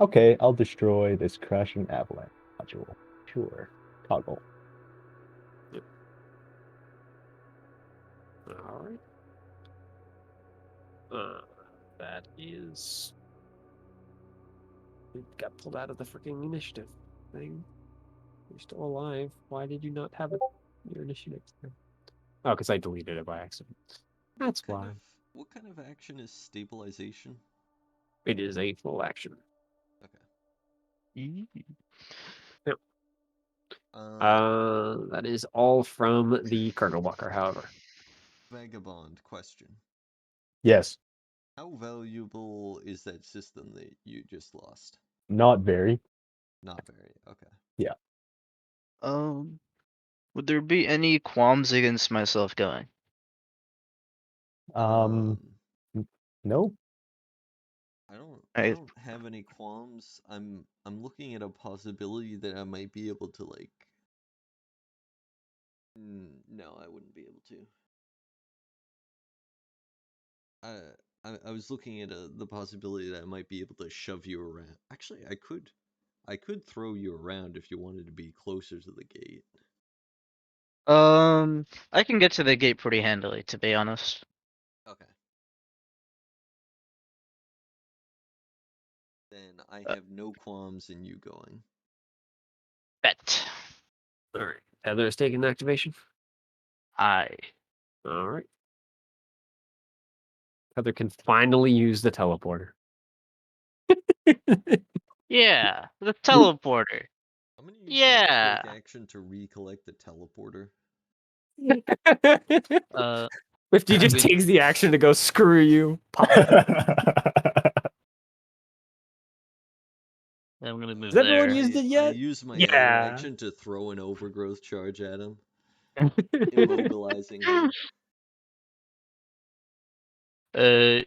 Okay, I'll destroy this crashing avalanche module. Sure. Toggle. All right. That is. It got pulled out of the freaking initiative thing. You're still alive. Why did you not have it in your initiative? Oh, because I deleted it by accident. That's why. What kind of action is stabilization? It is a full action. Yep. That is all from the cargo walker, however. Vagabond question. Yes. How valuable is that system that you just lost? Not very. Not very. Okay. Would there be any qualms against myself going? No. I don't have any qualms. I'm looking at a possibility that I might be able to like. No, I wouldn't be able to. I was looking at the possibility that I might be able to shove you around. Actually, I could throw you around if you wanted to be closer to the gate. I can get to the gate pretty handily, to be honest. Okay. Then I Uh, have no qualms in you going. Bet. All right. Heather is taking activation. I. All right. Heather can finally use the teleporter. Yeah, the teleporter. I'm gonna use my Yeah. quick action to recollect the teleporter. 50 I'm just going. takes the action to go screw you. Pop. I'm gonna move Has everyone there. used it I yet? use my other Yeah. action to throw an overgrowth charge at him, immobilizing him.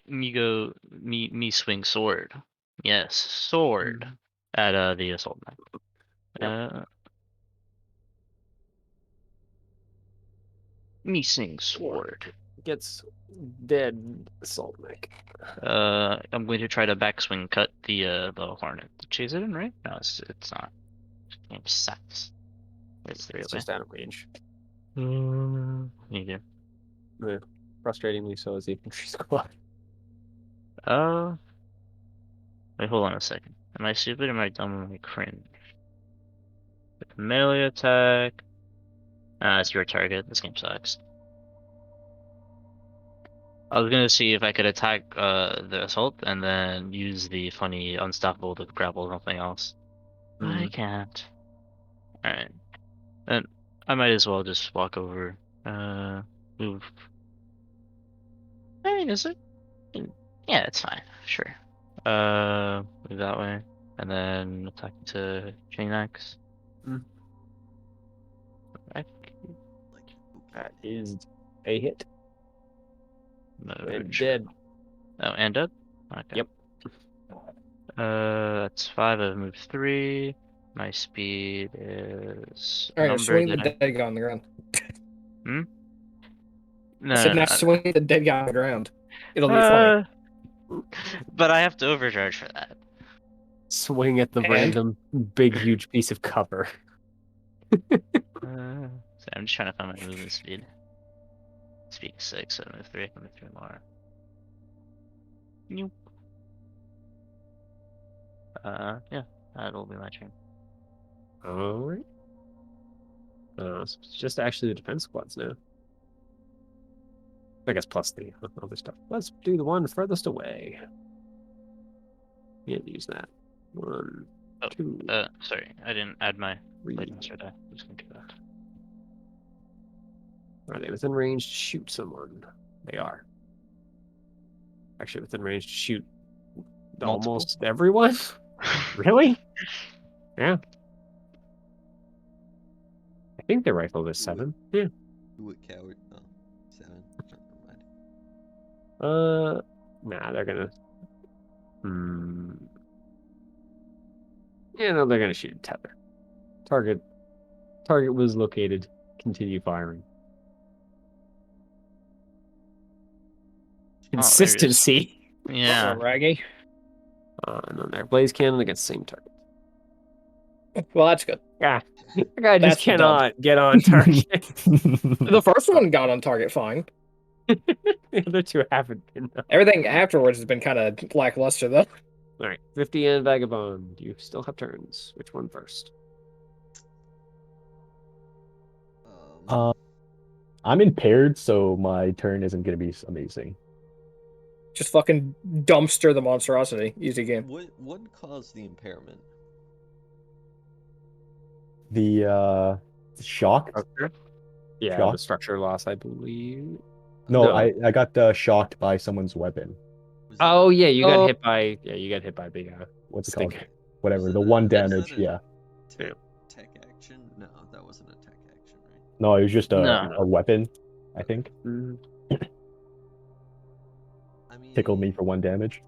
Me swing sword. Yes, sword at the assault knight. Yep. Me swing sword. Gets dead assault mech. I'm going to try to backswing cut the hornet. Chase it in, right? No, it's not. Game sucks. It's the real It's way. just out of range. Neither. Yeah. Frustratingly so is the infantry squad. Wait, hold on a second. Am I stupid or am I dumb? Am I cringe? Melee attack. It's your target. This game sucks. I was gonna see if I could attack the assault and then use the funny unstoppable to grapple something else. But I can't. Alright. Then I might as well just walk over. Move. I mean, is it? Yeah, it's fine. Sure. Move that way. And then attack to chain axe. Back. Like, That is a hit. And Move. dead. Oh, and dead? Okay. Yep. That's 5. I've moved 3. My speed is All right, number swing the that I. dead guy on the ground. Hmm? I said, No, now no, swing the dead guy on the ground. It'll no. be funny. But I have to overcharge for that. Swing at the And? random big huge piece of cover. So I'm just trying to find my movement speed. Speed 6, so I move 3. I can move 3 more. Nope. Yeah, that'll be my turn. Alright. So it's just actually the defense squads now. I guess plus the other stuff. Let's do the one furthest away. Can't use that. 1, Oh, 2, sorry, I didn't add my 3. blade master die. I'm just gonna do that. Are they within range to shoot someone? They are. Actually, within range to shoot Multiple? almost everyone? Really? Yeah. I think their rifle is 7. Yeah. who a coward. Oh, 7. Never mind. Nah, they're gonna. Yeah, no, they're gonna shoot tether. Target was located. Continue firing. Oh, there it is. Consistency. Yeah. Raggy. And then their blaze cannon against the same target. Well, that's good. Yeah, that guy just That's the dub. cannot get on target. The first one got on target fine. The other two haven't been. Everything afterwards has been kind of lackluster, though. All right, 50 and Vagabond. You still have turns. Which one first? I'm impaired, so my turn isn't going to be amazing. Just fucking dumpster the monstrosity. Easy game. What caused the impairment? The shock. Yeah, Shock? the structure loss, I believe. No, I got shocked by someone's weapon. Was Oh that yeah, you got hit by the What's it stinker. called? Whatever. Was The it 1 was that damage. a Yeah. tech, tech action? No, that wasn't a tech action, right? No, it was just No. a weapon. I think I mean, tickled me for 1 damage.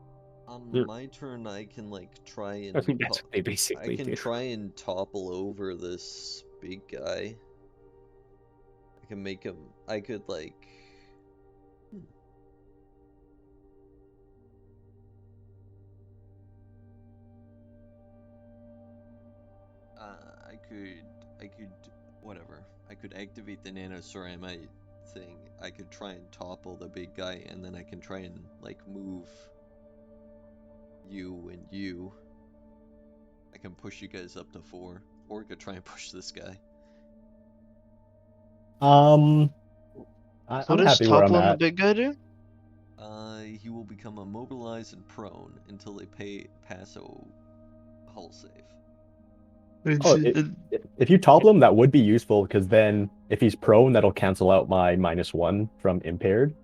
on my turn, I can like try and I think that's what they I basically can do. try and topple over this big guy. I can make him. I could like. I could, whatever. I could activate the nanoceramite thing. I could try and topple the big guy, and then I can try and like move you and you. I can push you guys up to 4, or I could try and push this guy. Um, So I'm what does happy where I'm toppling the at. big guy do? He will become immobilized and prone until they pass a hull save. Oh, if you topple him, that would be useful because then if he's prone, that'll cancel out my -1 from impaired.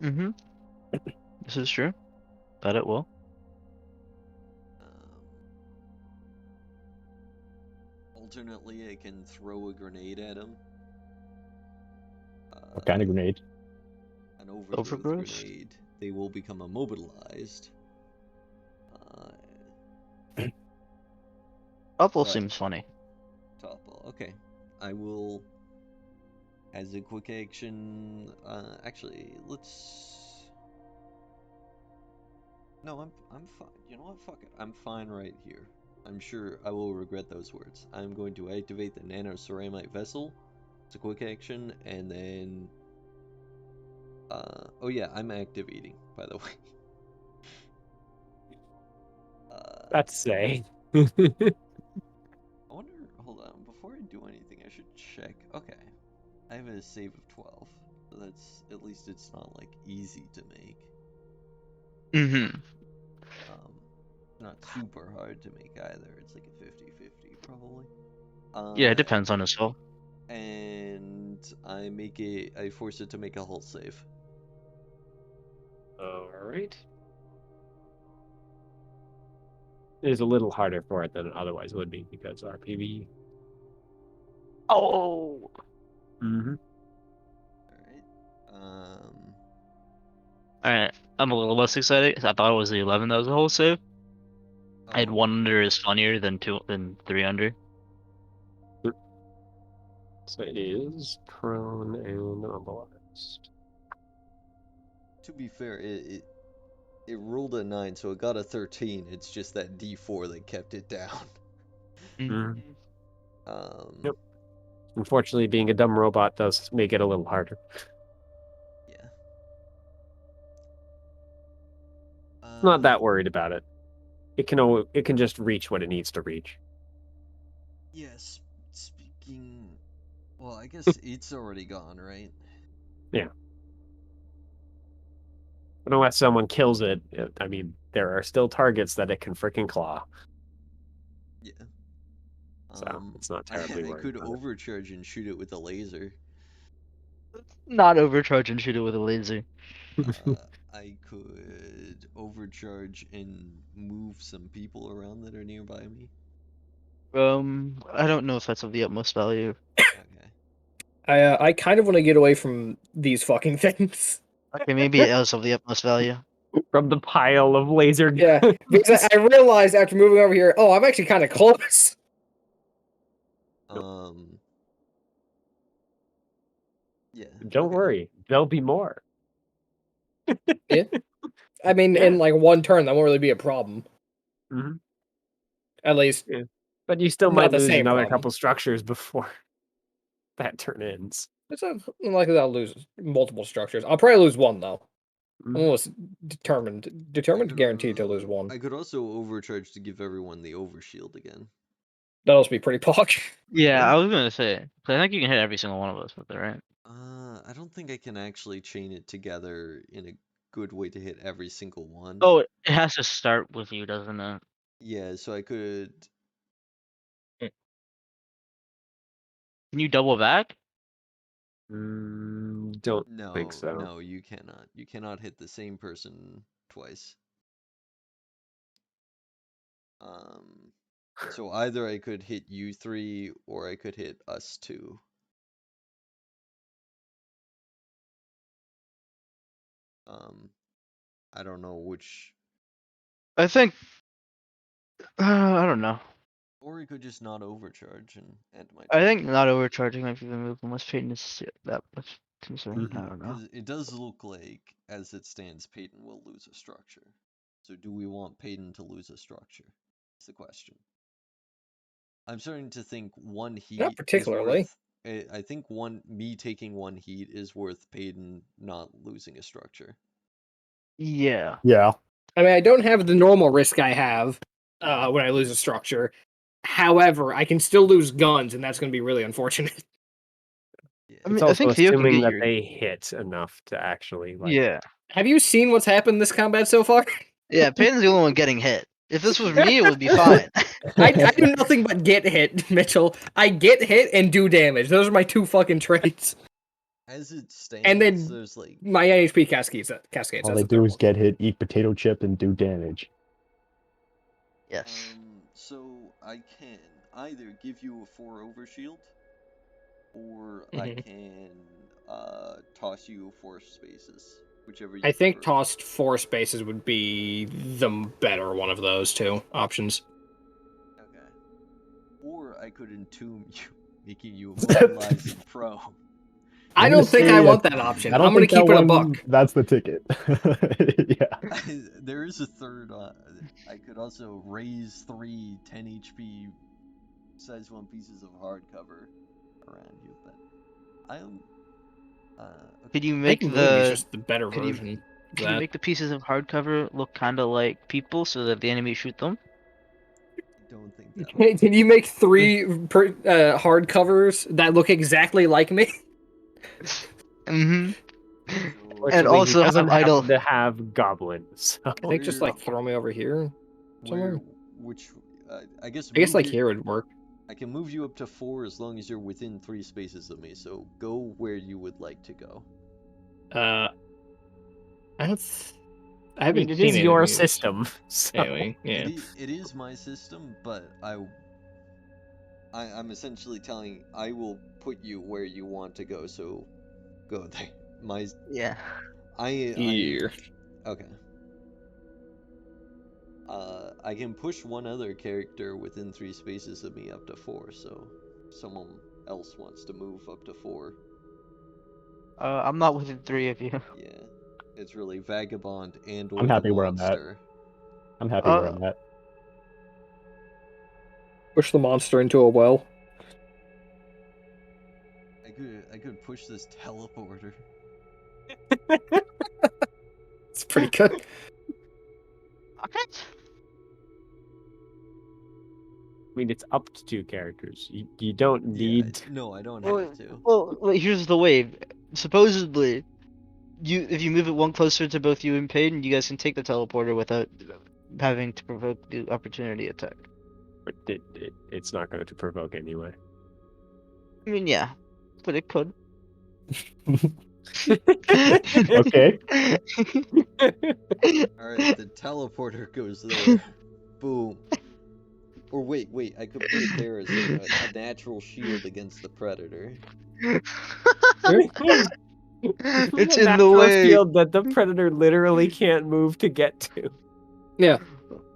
Mm-hmm. This is true. That it will. Alternately, I can throw a grenade at him. What kind of grenade? An overgrowth Overgrowth? grenade. They will become immobilized. Topple But seems funny. topple. Okay, I will. As a quick action, actually, let's. No, I'm fine. You know what? Fuck it. I'm fine right here. I'm sure I will regret those words. I'm going to activate the nanoceramite vessel. It's a quick action, and then. Oh yeah, I'm activating, by the way. That's say. I wonder. Hold on. Before I do anything, I should check. Okay, I have a save of 12, so that's at least it's not like easy to make. Mm-hmm. Not super hard to make either. It's like a 50-50 probably. Yeah, it depends on his hull. And I force it to make a hull save. All right. It is a little harder for it than it otherwise would be because RPV. Oh. Mm-hmm. Alright. Alright. I'm a little less excited 'cause I thought it was the 11 that was a whole save. I had Oh, 1 under is funnier than 3 under. So it is prone and immobilized. to be fair, it rolled a 9, so it got a 13. It's just that D4 that kept it down. Mm. Um, Yep. Unfortunately, being a dumb robot does make it a little harder. yeah. Not that worried about it. It can just reach what it needs to reach. Yes. Speaking. Well, I guess it's already gone, right? Yeah. But unless someone kills it, I mean, there are still targets that it can freaking claw. Yeah. So it's not terribly I worried could about it. overcharge and shoot it with a laser. Not overcharge and shoot it with a laser. I could overcharge and move some people around that are nearby me. I don't know if that's of the utmost value. Okay. I kind of want to get away from these fucking things. Okay, maybe it is of the utmost value. From the pile of laser guns. Yeah, because I realized after moving over here, oh, I'm actually kind of close. Yeah. Don't okay. worry, there'll be more. Yeah, I mean, Yeah. in like one turn, that won't really be a problem. Mm-hmm. At least, Yeah. But you still not might the lose same another problem. couple structures before that turn ends. It's unlikely that I'll lose multiple structures. I'll probably lose one though. I'm Mhm. almost determined, guaranteed to lose one. I could also overcharge to give everyone the overshield again. That'll also be pretty pog. Yeah, I was gonna say. 'Cause I think you can hit every single one of us with it, right? I don't think I can actually chain it together in a good way to hit every single one. Oh, it has to start with you, doesn't it? Yeah, so I could. Can you double back? Don't No, think so. no, you cannot. You cannot hit the same person twice. So either I could hit you 3 or I could hit us 2. I don't know which. I think. I don't know. Or we could just not overcharge and end my I turn. think not overcharging might be the move unless Peyton is that much concerned. I don't know. Because it does look like, as it stands, Peyton will lose a structure. So do we want Peyton to lose a structure? That's the question. I'm starting to think one heat Not is particularly. worth. I think me taking one heat is worth Payton not losing a structure. Yeah. Yeah. I mean, I don't have the normal risk I have when I lose a structure. However, I can still lose guns, and that's going to be really unfortunate. Yeah. I It's mean, I also think Theo can assuming get that your. they hit enough to actually like. Yeah. Have you seen what's happened this combat so far? Yeah, Payton's the only one getting hit. If this was me, it would be fine. I do nothing but get hit, Mitchell. I get hit and do damage. Those are my two fucking traits. As it stands, And then there's like my NHP cascades. All That's they the do third is one. get hit, eat potato chip, and do damage. Yes. so I can either give you a 4 overshield, or I Mhm. can toss you 4 spaces, whichever you I think prefer. tossed 4 spaces would be the better one of those two options. Okay. Or I could entomb you, making you immobilized and prone. I I'm gonna don't think I say, want that option. I don't I'm going think to that keep it a one. buck. That's the ticket. Yeah. There is a third. I could also raise 3 10 HP size 1 pieces of hardcover around you, but I'm. Okay. Could you I make think moving is the just the better could you version of could you that. make the pieces of hardcover look kind of like people so that the enemy shoot them? I don't think that would. Can you make 3 hard covers that look exactly like me? Mm-hmm. So And Fortunately, he also doesn't have idle. happen to have goblins. So. I think just like throw me over here somewhere. which I guess I guess move like you. here would work. I can move you up to 4 as long as you're within 3 spaces of me. So go where you would like to go. I don't. I I mean, haven't it seen is any your of these. system. So. Anyway, yeah. It is my system, but I'm essentially telling I will put you where you want to go. So go there. My Yeah. Here. Okay. I can push one other character within 3 spaces of me up to 4, so someone else wants to move up to 4. I'm not within 3 of you. Yeah. It's really Vagabond and I'm or the happy where I'm at. monster. I'm happy where I'm at. Push the monster into a well. I could push this teleporter. It's pretty good. Okay. I mean, it's up to 2 characters. You don't need. No, I don't Well, have to. well, here's the wave. Supposedly, if you move it one closer to both you and Payne, you guys can take the teleporter without having to provoke the opportunity attack. But it's not going to provoke anyway. I mean, yeah, but it could. Okay. Alright, the teleporter goes there. Boom. Or wait, I could put it there as a natural shield against the predator. It's A in the natural way. shield that the predator literally can't move to get to. Yeah.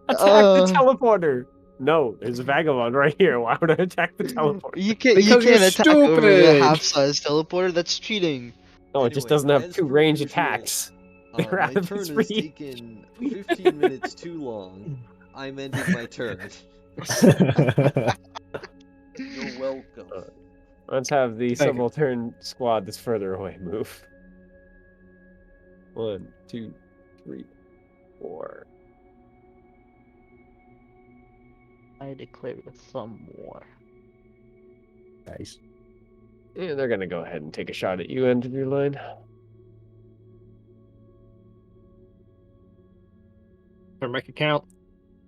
Attack the teleporter. No, there's a vagabond right here. Why would I attack the teleporter? You can't. Because You you're can't attack over the stupid! half-size teleporter. That's cheating. No, it just Anyway, doesn't have as 2 per range usual, attacks. They're my out of turn its has reach. taken 15 minutes too long. I'm ending my turn. You're welcome. Let's have the Thank you. subaltern squad that's further away move. 1, 2, 3, 4. I declare some war. Nice. And they're gonna go ahead and take a shot at you, end of your line. Better make it count.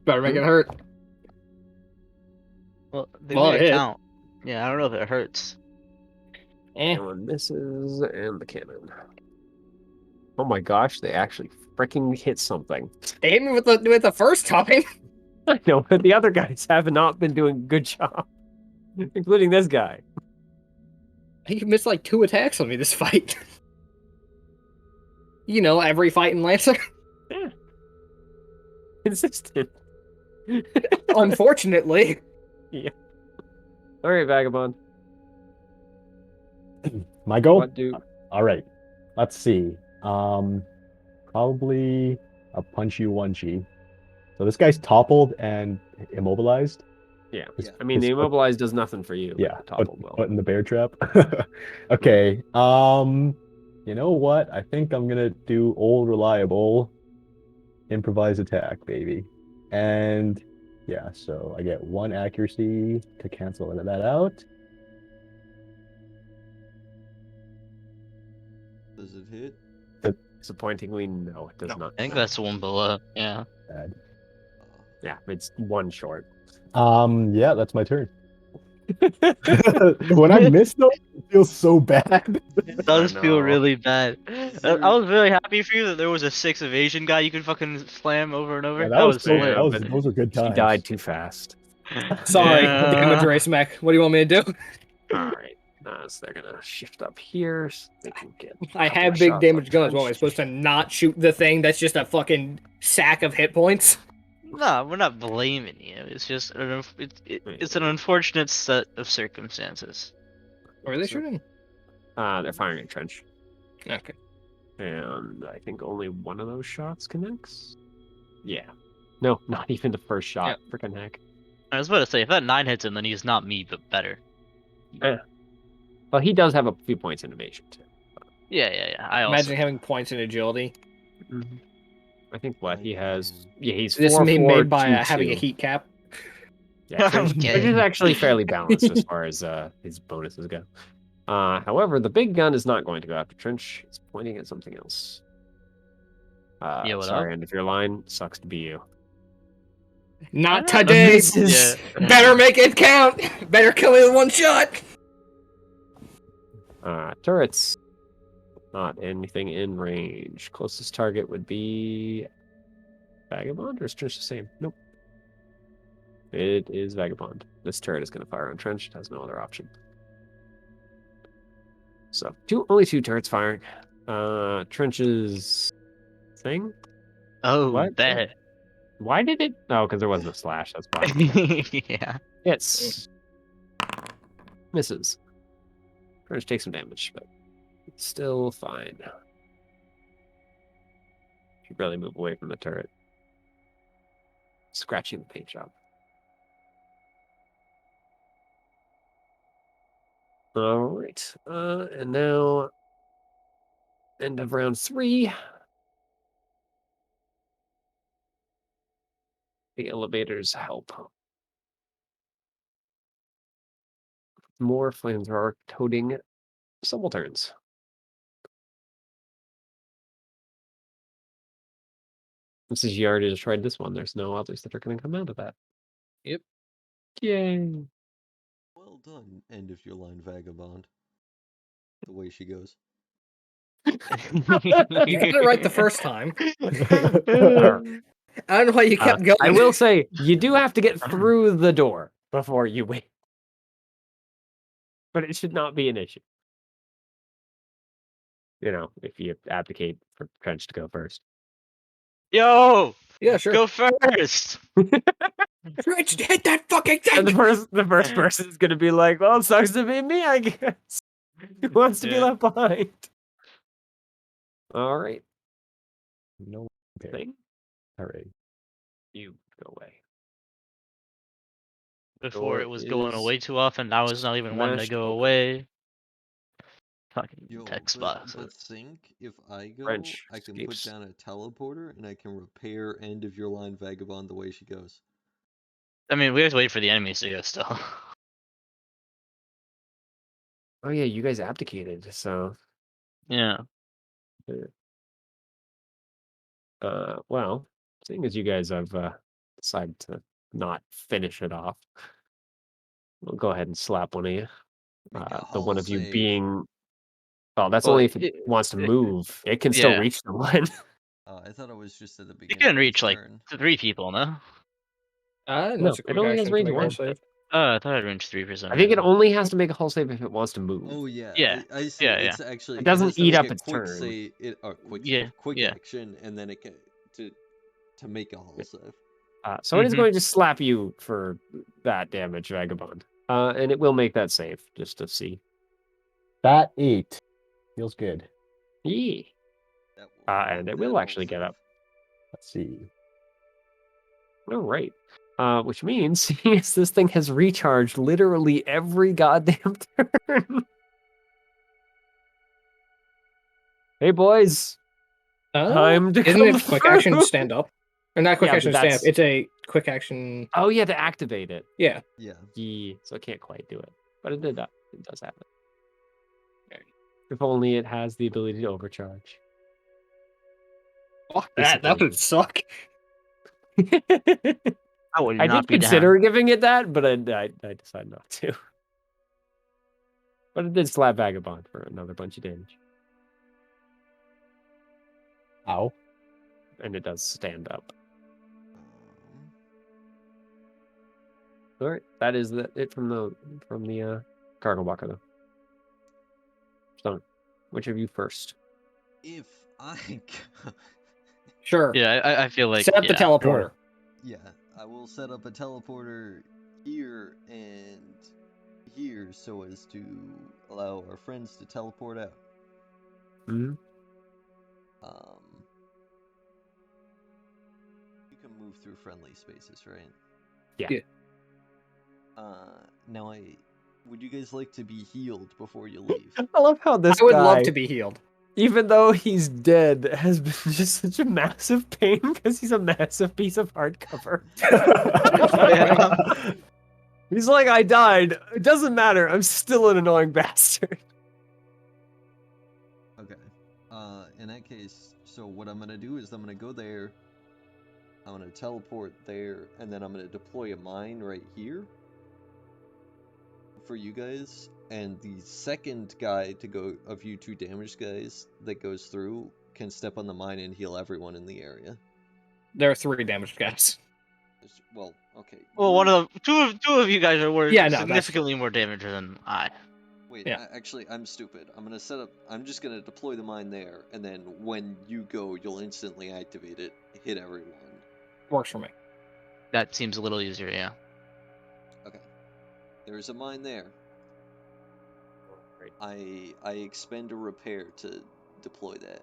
Better make it hurt. Well, they Well, made it it hit. count. Yeah, I don't know if it hurts. And one misses, and the cannon. Oh my gosh, they actually freaking hit something. They hit me with the first time. I know, but the other guys have not been doing a good job, including this guy. He missed like 2 attacks on me this fight. You know, every fight in Lancer. Yeah. Consistent. Unfortunately. Yeah. All right, Vagabond. My go? What do? All right. Let's see. Probably a punch you 1G. So this guy's toppled and immobilized. Yeah. Yeah. I mean, the It's- immobilize does nothing for you. Yeah, But toppled will. put in the bear trap. Okay. You know what? I think I'm gonna do old reliable improvise attack, baby. And yeah, so I get 1 accuracy to cancel that out. Does it hit? Disappointingly, no, it does No. not. I think that's one below. Yeah. Bad. Yeah, it's 1 short. Yeah, that's my turn. When I miss those, it feels so bad. It does feel know. really bad. I Zero. was really happy for you that there was a 6 evasion guy you could fucking slam over and over. Yeah, That was so, lit. Yeah, that was but those were good He times. died too fast. Sorry, Yeah. damage race mech. What do you want me to do? All right. So they're gonna shift up here. So they can get. a I couple have of big shots damage on gun as well. Am I Trench. supposed to not shoot the thing that's just a fucking sack of hit points? No, we're not blaming you. It's just it's an unfortunate set of circumstances. Or are they shooting? They're firing at Trench, Okay. and I think only one of those shots connects. Yeah. No, not even the first shot. Freaking heck. I was about to say if that 9 hits him, then he's not me, but better. Well, he does have a few points in evasion too. Yeah. I also. Imagine having points in agility. I think what he has. Man. Yeah, he's This 4, is me 4, made by 2, having a 2. heat cap. Yeah, Trench, Okay. Trench is actually fairly balanced as far as his bonuses go. However, the big gun is not going to go after Trench. It's pointing at something else. Yeah, what Sorry, up? end of your line. Sucks to be you. Not I don't know. today. Misses. Yeah. Better make it count. Better kill me with 1 shot. Turrets. Not anything in range. Closest target would be Vagabond, or is Trench the same? Nope. It is Vagabond. This turret is going to fire on Trench. It has no other option. So only 2 turrets firing. Trench's thing. Oh, What? bet. Why did it? Oh, because there wasn't a slash. That's why. Yeah. It's misses. Trench takes some damage, but it's still fine. Should barely move away from the turret. Scratching the paint job. All right. And now end of round 3. The elevators help. More flamethrower toting subalterns. Since you already destroyed this one, there's no others that are going to come out of that. Yep. Yay. Well done, end of your line vagabond. The way she goes. You got it right the first time. Alright. I don't know why you kept going. I will say, you do have to get through the door before you win. But it should not be an issue. You know, if you abdicate for Trench to go first. Yo, Yeah, sure. go first. Trench, hit that fucking And thing. the first person is going to be like, well, it sucks to be me, I guess. Who wants to be Yeah. left behind? All right. No. Okay. Thing, All right. you go away. Before Door it was going is away too often, now it's not even wanting to smashed go open. away. Fucking Yo, text but box. think if I go, French I can escapes. put down a teleporter and I can repair end of your line vagabond the way she goes. I mean, we have to wait for the enemies to go still. Oh yeah, you guys abdicated, so Yeah. well, seeing as you guys have decided to not finish it off, we'll go ahead and slap one of you. Make a The one hull of you save. being that's Well, only if it wants to move. It can still yeah. reach someone. I thought it was just at the You beginning can of reach its like turn. 3 people, no? No, No, it's a it quick only has action to range make a one. hull save. Oh, I thought I'd reach 3 for some I think it reason. only has to make a hull save if it wants to move. Oh yeah, Yeah. I see. Yeah, It's actually It doesn't has to eat make up a its quick turn. save, quick Yeah. action, and then it can to make a hull save. So it is Mhm. going to slap you for that damage, Vagabond. And it will make that save just to see. That 8 feels good. Yeah. That And it will that'll actually get save. up. Let's see. All right. Which means yes, this thing has recharged literally every goddamn turn. Hey boys, time to Isn't come it quick action through. stand up? Or not quick Yeah, but action stand up. that's- It's a quick action. Oh, yeah, to activate it. Yeah. Yeah. Yeah, so it can't quite do it, but it does have it. If only it has the ability to overcharge. Fuck that. That would suck. I would I not did be consider down. giving it that, but I decided not to. But it did slap Vagabond for another bunch of damage. Ow. And it does stand up. Um, All right, that is it from the cargo walker though. So, which of you first? if I, Sure. Yeah, I feel like Set up the yeah. teleporter. yeah, I will set up a teleporter here and here so as to allow our friends to teleport out. Hmm. Um, you can move through friendly spaces, right? Yeah. Yeah. Now would you guys like to be healed before you leave? I love how this I would guy, love to be healed. even though he's dead, has been just such a massive pain because he's a massive piece of hardcover. He's like, I died. It doesn't matter. I'm still an annoying bastard. Okay. In that case, so what I'm gonna do is I'm gonna go there. I'm gonna teleport there, and then I'm gonna deploy a mine right here for you guys. And the second guy to go of you two damaged guys that goes through can step on the mine and heal everyone in the area. There are 3 damaged guys. Well, okay. Well, one of the two of you guys are worth Yeah, no, that's- significantly more damage than I. Wait, Yeah. actually, I'm stupid. I'm just gonna deploy the mine there, and then when you go, you'll instantly activate it, hit everyone. Works for me. That seems a little easier, yeah. Okay. There's a mine there. Great. I expend a repair to deploy that.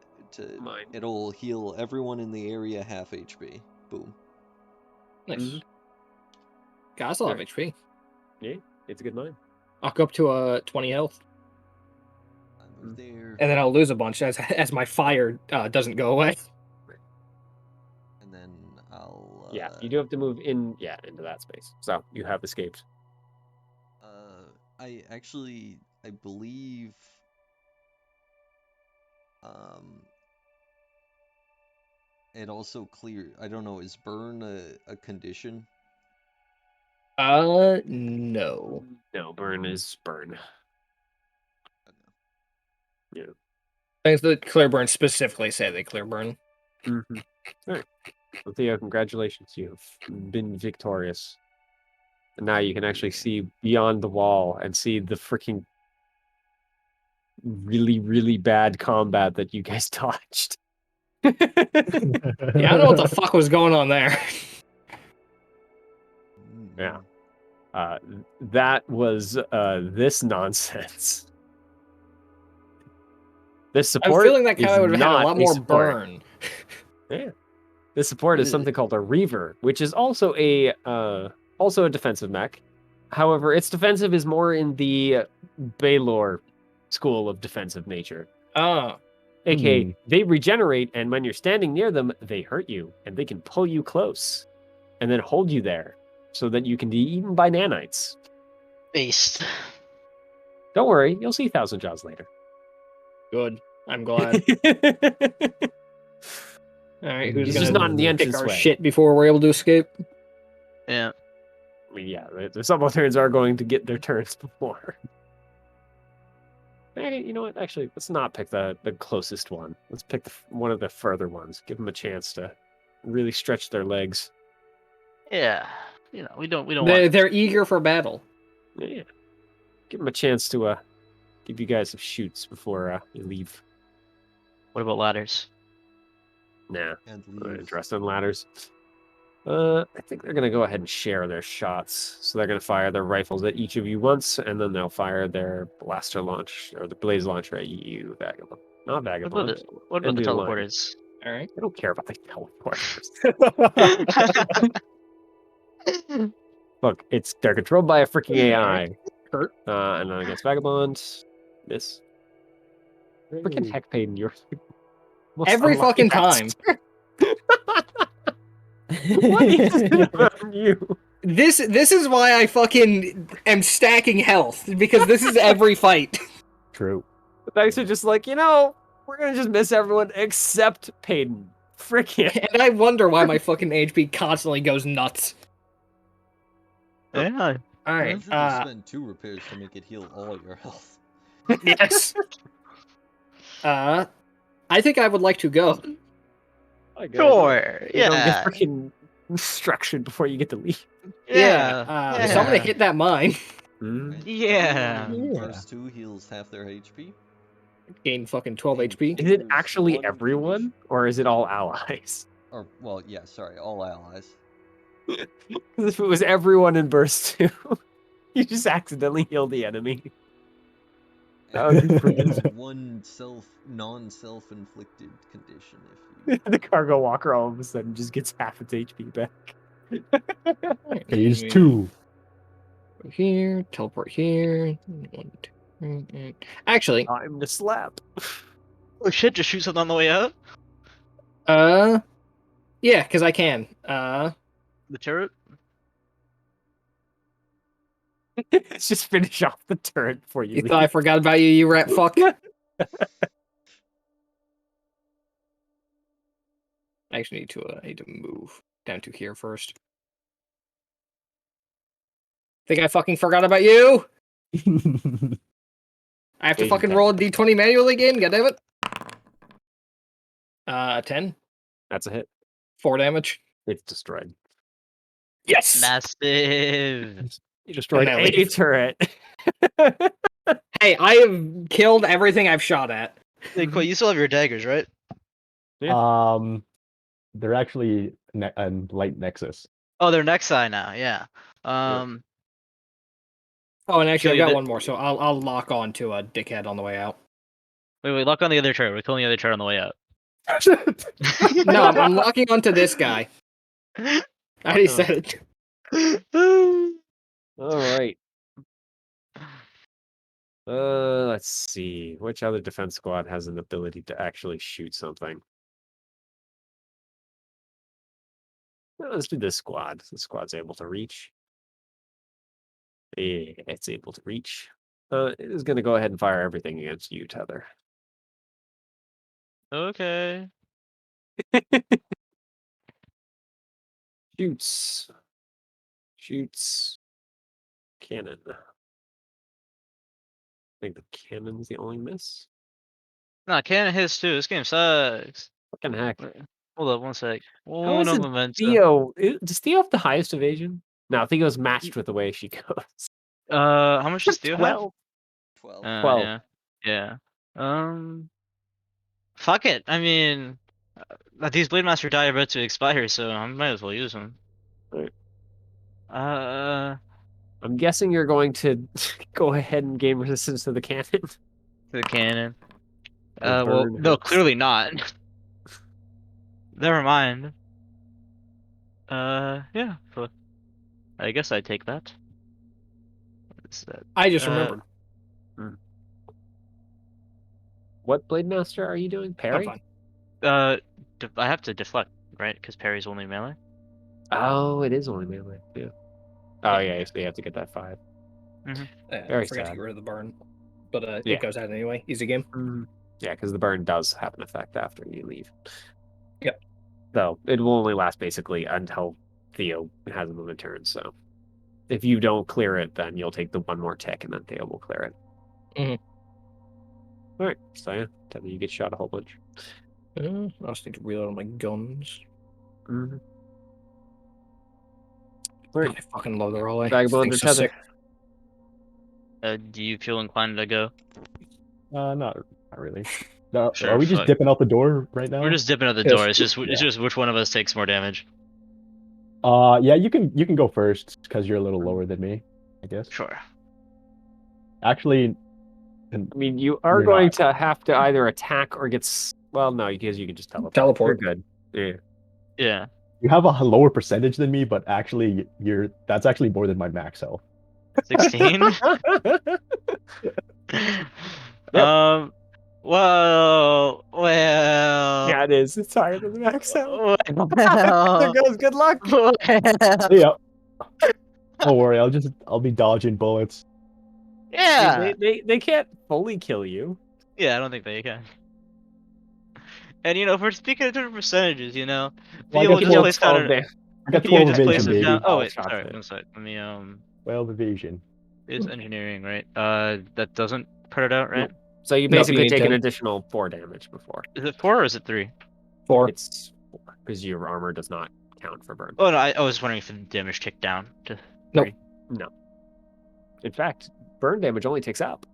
Mine. It'll heal everyone in the area half HP. Boom. Nice. Mhm. God, I still have Right. HP. Yeah, it's a good mine. I'll go up to 20 health. I move there, And then I'll lose a bunch as my fire doesn't go away. and then I'll. Yeah, you do have to move into that space. So you have escaped. I believe. It also clear. I don't know. Is burn a condition? No. No, burn is burn. Yeah. Things that clear burn specifically say they clear burn. Mm-hmm. All right. Well, Theo, congratulations. You've been victorious. And now you can actually see beyond the wall and see the freaking really, really bad combat that you guys dodged. Yeah, I don't know what the fuck was going on there. Yeah. That was this nonsense. This I'm support feeling that is guy would have had a not lot more support. burn. Yeah. This support is something called a Reaver, which is also a defensive mech. However, its defensive is more in the Baylor school of defensive nature. Oh. AKA, they regenerate, and when you're standing near them, they hurt you, and they can pull you close, and then hold you there, so that you can be eaten by nanites. Based. Don't worry, you'll see Thousand Jaws later. Good. I'm glad. Alright, who's He's gonna just not in the pick entrance our way. shit before we're able to escape? Yeah. I mean, yeah, the subalterns are going to get their turns before. Hey, you know what? Actually, let's not pick the closest one. Let's pick one of the further ones. Give them a chance to really stretch their legs. Yeah. You know, we don't want. They're eager for battle. Yeah. Give them a chance to give you guys some shoots before you leave. What about ladders? Nah, And I'm not leave. interested in ladders. I think they're gonna go ahead and share their shots. So they're gonna fire their rifles at each of you once, and then they'll fire their blaster launch or the blaze launcher at you, Vagabond. Not What about Vagabond. what about And the do line. teleporters? Alright. I don't care about the teleporters. Look, they're controlled by a freaking AI. Hurt. And then against Vagabond, miss. Freaking heck, Payton, you're most Every unlucky fucking time. bastard. What is it about you? This is why I fucking am stacking health, because this is every fight. True. The dice are just like, we're gonna just miss everyone except Payton. Freaking. And I wonder why my fucking HP constantly goes nuts. Yeah. Alright, You should have spent 2 repairs to make it heal all your health. yes. I think I would like to go. Sure. You don't get Yeah. freaking instruction before you get to leave. So I'm gonna Yeah. hit that mine. Right? Yeah. Everyone in Yeah. verse 2 heals half their HP. Gain fucking 12 HP. Is it There's actually one everyone, condition- or is it all allies? Or, well, yeah, sorry, all allies. Because if it was everyone in burst 2, you just accidentally heal the enemy. That would be There's freaking one non-self-inflicted condition if you... the cargo walker all of a sudden just gets half its HP back. Phase 2. Here, teleport here. 1, 2, 3. Actually, Time to slap. Oh shit! Just shoot something on the way out. yeah, because I can. The turret. Let's just finish off the turret before you You leave. thought I forgot about you, you rat fuck? I actually I need to move down to here first. Think I fucking forgot about you? I have to Yeah, you fucking can. roll a d20 manually again, goddammit. 10. That's a hit. 4 damage. It's destroyed. Yes! Massive. You destroyed And I a leave. turret. Hey, I have killed everything I've shot at. Hey, Quay, you still have your daggers, right? They're actually light nexus. Oh, they're Nexi now. Yeah. Oh, and actually, So I got the- one more, so I'll lock on to a dickhead on the way out. Wait. Lock on the other turret. We're killing the other turret on the way out. No, I'm locking onto this guy. I already said it. All right. Let's see. Which other defense squad has an ability to actually shoot something? Well, let's do this squad. This squad's able to reach. Yeah, it's able to reach. It is going to go ahead and fire everything against you, Tether. Okay. Shoots. Shoots. Cannon. I think the cannon's the only miss. Nah, cannon hits too. This game sucks. Fucking heck. Hold up, one sec. How Oh is no, it memento. Theo? Does Theo have the highest evasion? No, Theo's matched with the way she goes. How much does Theo have? 12. 12. 12. Yeah. Yeah. Fuck it. I mean, these Blade Master die are about to expire, so I might as well use them. Right. To I'm guessing you're going to go ahead and gain resistance to the cannon. the cannon. The Well, burn no, hits. clearly not. Never mind. Yeah. I guess I take that. What is that? I just remembered. What Blade Master are you doing? I'm Parry? fine. I have to deflect, right? Because parry's only melee. Oh, it is only melee, too. Oh, yeah, so you have to get that 5. I Very forgot to sad. get rid of the burn. But Yeah. it goes out anyway. Easy game. Yeah, because the burn does have an effect after you leave. Yep. So it will only last basically until Theo has another turn. So if you don't clear it, then you'll take the one more tick, and then Theo will clear it. Mhm. All right. So yeah, Tether, you get shot a whole bunch. I just need to reload my guns. Mm-hmm. God, I fucking love the rolling. Vagabond or Thing's so Tether? sick. Do you feel inclined to go? Not really. No, Sure, are we just fuck. dipping out the door right now? We're just dipping out the Yes. door. It's just Yeah. which one of us takes more damage. Yeah, you can go first because you're a little lower than me, I guess. Sure. Actually, I mean, you are You're going not. to have to either attack or get. Well, no, because you can just teleport. Teleport. You're good. Yeah. Yeah. You have a lower percentage than me, but actually, that's actually more than my max health. 16. Yep. Well, well, Yeah, it is. It's higher than the max out. There well, goes good luck. well. Yeah. Don't worry, I'll be dodging bullets. I mean, Yeah. they can't fully kill you. Yeah, I don't think they can. And if we're speaking in terms of percentages, Well, Theo will You just deal place down 12 damage. I got Theo 12 just evasion, places down. baby. Oh All wait, shots sorry, hit. one sec. Let me 12 evasion. it's engineering, right? That doesn't put it out, right? Nope. So you Nope, basically you need take an 10. additional 4 damage before. Is it 4 or is it 3? 4. It's 4 because your armor does not count for burn. Oh no, I was wondering if the damage ticked down to Nope. 3. No. In fact, burn damage only ticks up.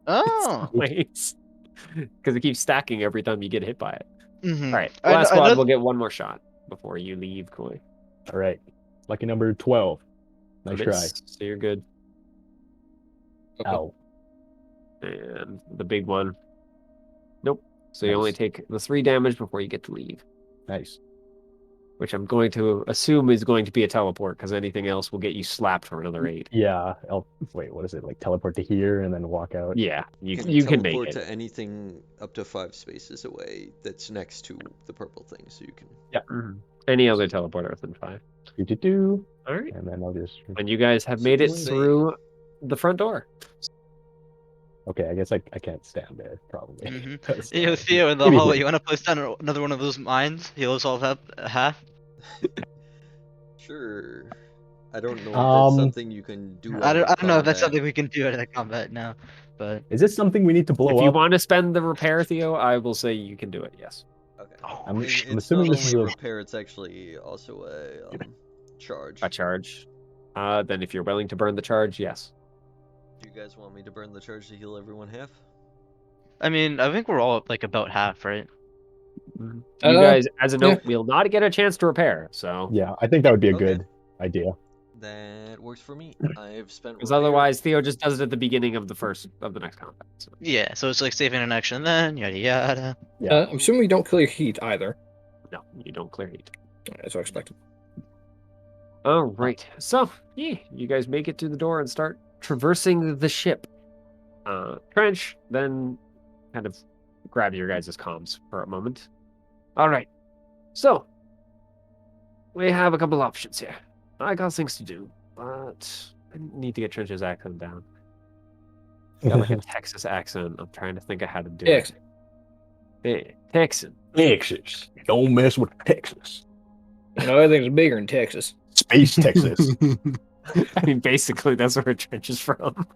Oh. Because it keeps stacking every time you get hit by it. Mm-hmm. All right. Last squad will get one more shot before you leave, Koi. All right. Lucky number 12. Nice try. Miss, so you're good. Ow. And the big one. Nope. So you only Nice. take the 3 damage before you get to leave, Nice. which I'm going to assume is going to be a teleport because anything else will get you slapped for another 8. Yeah. Wait, what is it? Like teleport to here and then walk out? Yeah, you You can make teleport it. to anything up to 5 spaces away that's next to the purple thing, so you can. Mhm. Any other teleporter within 5. Do. All right. And then I'll just. And you guys have So made it just say- through the front door. Okay, I guess I can't stand there, probably. Mhm. That's Theo, fine. Theo in the Maybe hallway. here. You want to place down another one of those mines? Heals all half. Sure. I don't know if that's something you can do. I don't know if that's combat. something we can do at combat now, but Is this something we need to blow If you up? want to spend the repair, Theo, I will say you can do it. Yes. Okay. I'm It's assuming not this is only a. repair; it's actually also a charge. A charge. Then if you're willing to burn the charge, yes. Do you guys want me to burn the charge to heal everyone half? I mean, I think we're all like about half, right? You guys, as a note, will not get a chance to repair. So Yeah, I think that would be a Okay. good idea. That works for me. I've spent. because repair. otherwise Theo just does it at the beginning of the next combat. So. Yeah, so it's like saving an action, then yada yada. Yeah. I'm assuming we don't clear heat either. No, you don't clear heat. As I expected. All right. So, yeah, you guys make it to the door and start traversing the ship. Trench then kind of grab your guys' comms for a moment. All right. So, we have a couple options here. I got things to do, but I need to get Trench's accent down. He's got like a Texas accent. I'm trying to think of how to do Texas. it. Hey, Texan. Texas. Don't mess with Texas. Everything's bigger in Texas. Space Texas. I mean, basically, that's where Trench is from.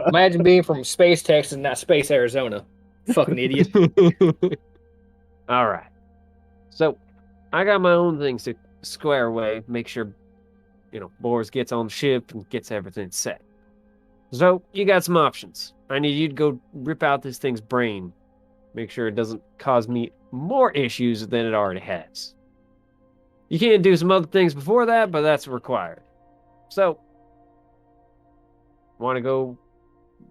Imagine being from Space Texas, not Space Arizona. Fucking idiot. All right. So, I got my own things to square away, make sure, Boris gets on the ship and gets everything set. So, you got some options. I need you to go rip out this thing's brain. Make sure it doesn't cause me more issues than it already has. You can do some other things before that, but that's required. So, want to go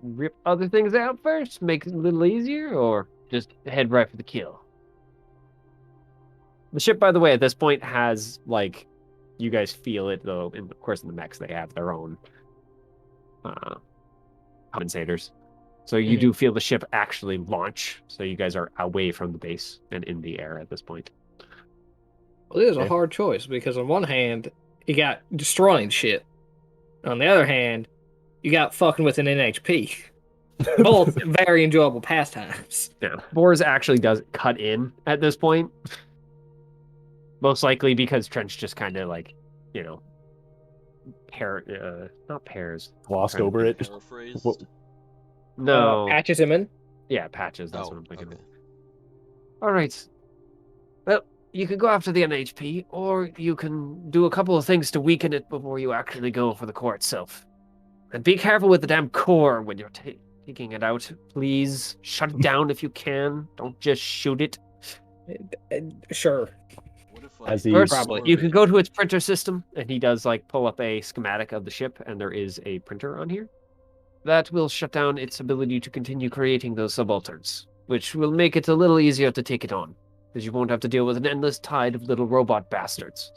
rip other things out first, make it a little easier, or just head right for the kill? The ship, by the way, at this point has, like, you guys feel it, though, and of course in the mechs they have their own compensators. So you do feel the ship actually launch, so you guys are away from the base and in the air at this point. Well, it is a Okay. hard choice because on one hand, you got destroying shit. On the other hand, you got fucking with an NHP. Both very enjoyable pastimes. Yeah, Boris actually does cut in at this point. Most likely because Trench just kind of like, not pairs. Glossed Trying to over think. it. Paraphrased. No, Patches him in. yeah, patches. That's Oh, what I'm thinking. okay. All right. Well, you can go after the NHP, or you can do a couple of things to weaken it before you actually go for the core itself. And be careful with the damn core when you're taking it out. Please shut it down if you can. Don't just shoot it. Sure. What if As I he- First, Probably. you can go to its printer system, and he does like pull up a schematic of the ship, and there is a printer on here. That will shut down its ability to continue creating those subalterns, which will make it a little easier to take it on. because you won't have to deal with an endless tide of little robot bastards.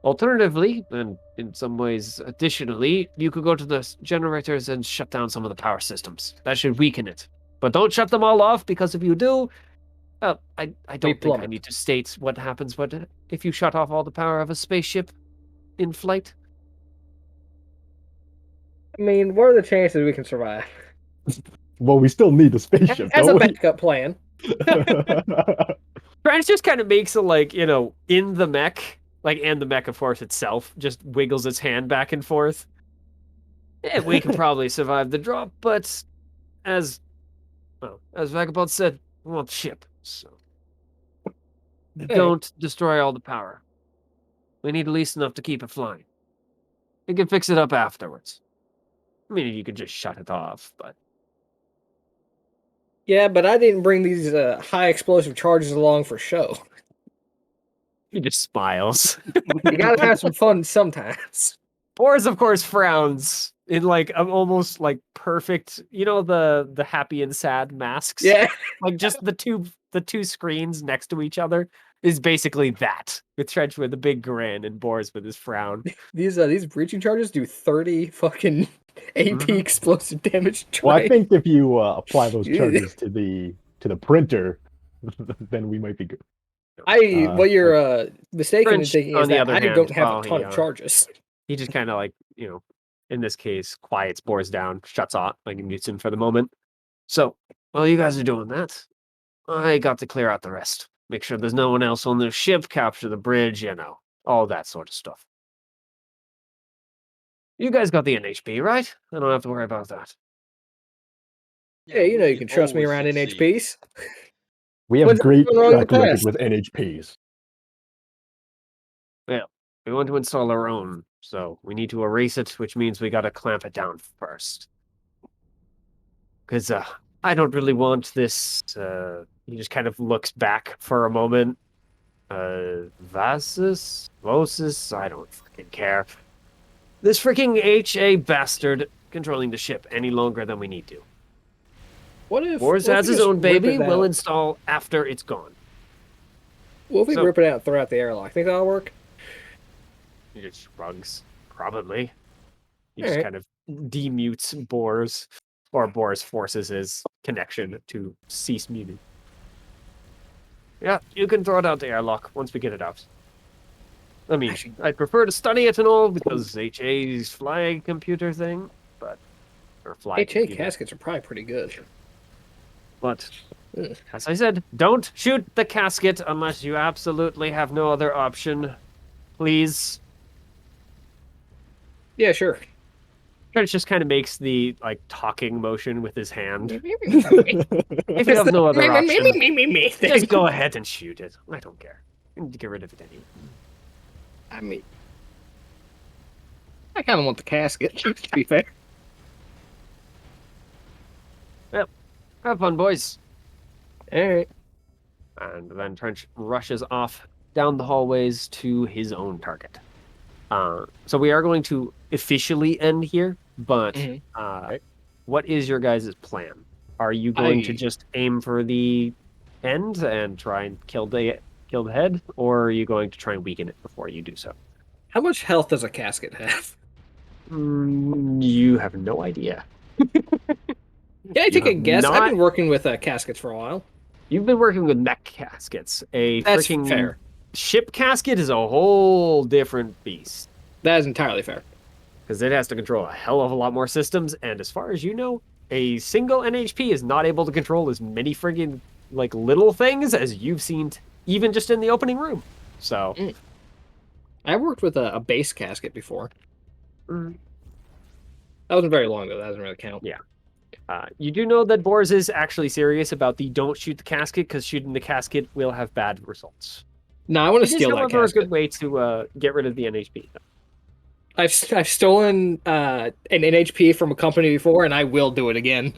Alternatively, and in some ways additionally, you could go to the generators and shut down some of the power systems. That should weaken it. But don't shut them all off, because if you do, I don't think I plummet. need to state what happens if you shut off all the power of a spaceship in flight. I mean, what are the chances we can survive? Well, we still need the spaceship, As a don't we? backup plan. Trans just kind of makes it like, in the mech, like, and the mech, of course, itself just wiggles its hand back and forth. Yeah, we can probably survive the drop, but as Vagabond said, we want the ship, so don't destroy all the power. We need at least enough to keep it flying. We can fix it up afterwards. I mean, you could just shut it off, but Yeah, but I didn't bring these high explosive charges along for show. he just smiles. You gotta have some fun sometimes. Boris, of course, frowns in like an almost like perfect, the happy and sad masks. Yeah. Like just the two screens next to each other is basically that. With Trench with a big grin and Boris with his frown. These breaching charges do 30 fucking AP explosive damage. Well, I twice. think if you apply those Yeah. charges to the printer, then we might be good. What you're mistaken in French, thinking on is the that other I hand, don't have well, a ton he, of charges. He just kind of like, in this case, quiets Boris down, shuts off, like mutes him for the moment. So, while you guys are doing that, I got to clear out the rest. Make sure there's no one else on the ship, capture the bridge, all that sort of stuff. You guys got the NHP, right? I don't have to worry about that. Yeah, you we can trust me always around succeed. NHPs. We have What's great gone wrong in the track record past? with NHPs. Well, we want to install our own, so we need to erase it, which means we gotta clamp it down first. Because I don't really want this. He just kind of looks back for a moment. Vasis? Vosis? I don't fucking care. This freaking HA bastard controlling the ship any longer than we need to. What if Boris what if has we his just own rip baby, it we'll out? install after it's gone. What if we So- rip it out and throw out the airlock? Think that'll work? He just shrugs. Probably. He just Alright. kind of demutes Boris, or Boris forces his connection to cease muting. Yeah, you can throw it out the airlock once we get it out. I mean, Actually- I'd prefer to study it and all because HA's flag computer thing, or flag HA computer. caskets are probably pretty good. But Ugh. as I said, don't shoot the casket unless you absolutely have no other option. Please. Yeah, sure. Trench just kind of makes the talking motion with his hand. If you have no other option, just go ahead and shoot it. I don't care. You need to get rid of it anyway. I mean, I kind of want the casket, to be fair. Have fun, boys. Alright. And then Trench rushes off down the hallways to his own target. So we are going to officially end here, but what is your guys' plan? Are you going to just aim for the end and try and kill the head, or are you going to try and weaken it before you do so? How much health does a casket have? You have no idea. Yeah, I take a have guess. I've not- been working with caskets for a while. You've been working with mech caskets. A That's freaking fair. ship casket is a whole different beast. That is entirely fair. Because it has to control a hell of a lot more systems, and as far as you know, a single NHP is not able to control as many friggin' little things as you've seen even just in the opening room. So I worked with a base casket before. Mm. That wasn't very long ago. That doesn't really count. Yeah. You do know that Boris is actually serious about the don't shoot the casket, because shooting the casket will have bad results. No, I want It to is, steal that however, a casket. good way to get rid of the NHP. I've stolen an NHP from a company before, and I will do it again.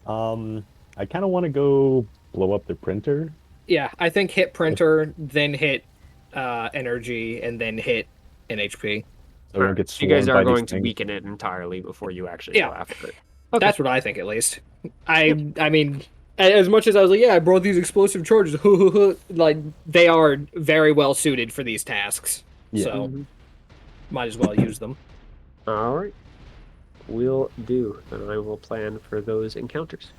I kind of want to go blow up the printer. Yeah, I think hit printer, then hit energy, and then hit NHP. So we don't get You guys swarmed are by going these to things. weaken it entirely before you actually go Yeah. after it. That's what I think, at least. I mean, as much as I was like, yeah, I brought these explosive charges, like they are very well suited for these tasks. Yeah. So might as well use them. All right. Will do. And I will plan for those encounters.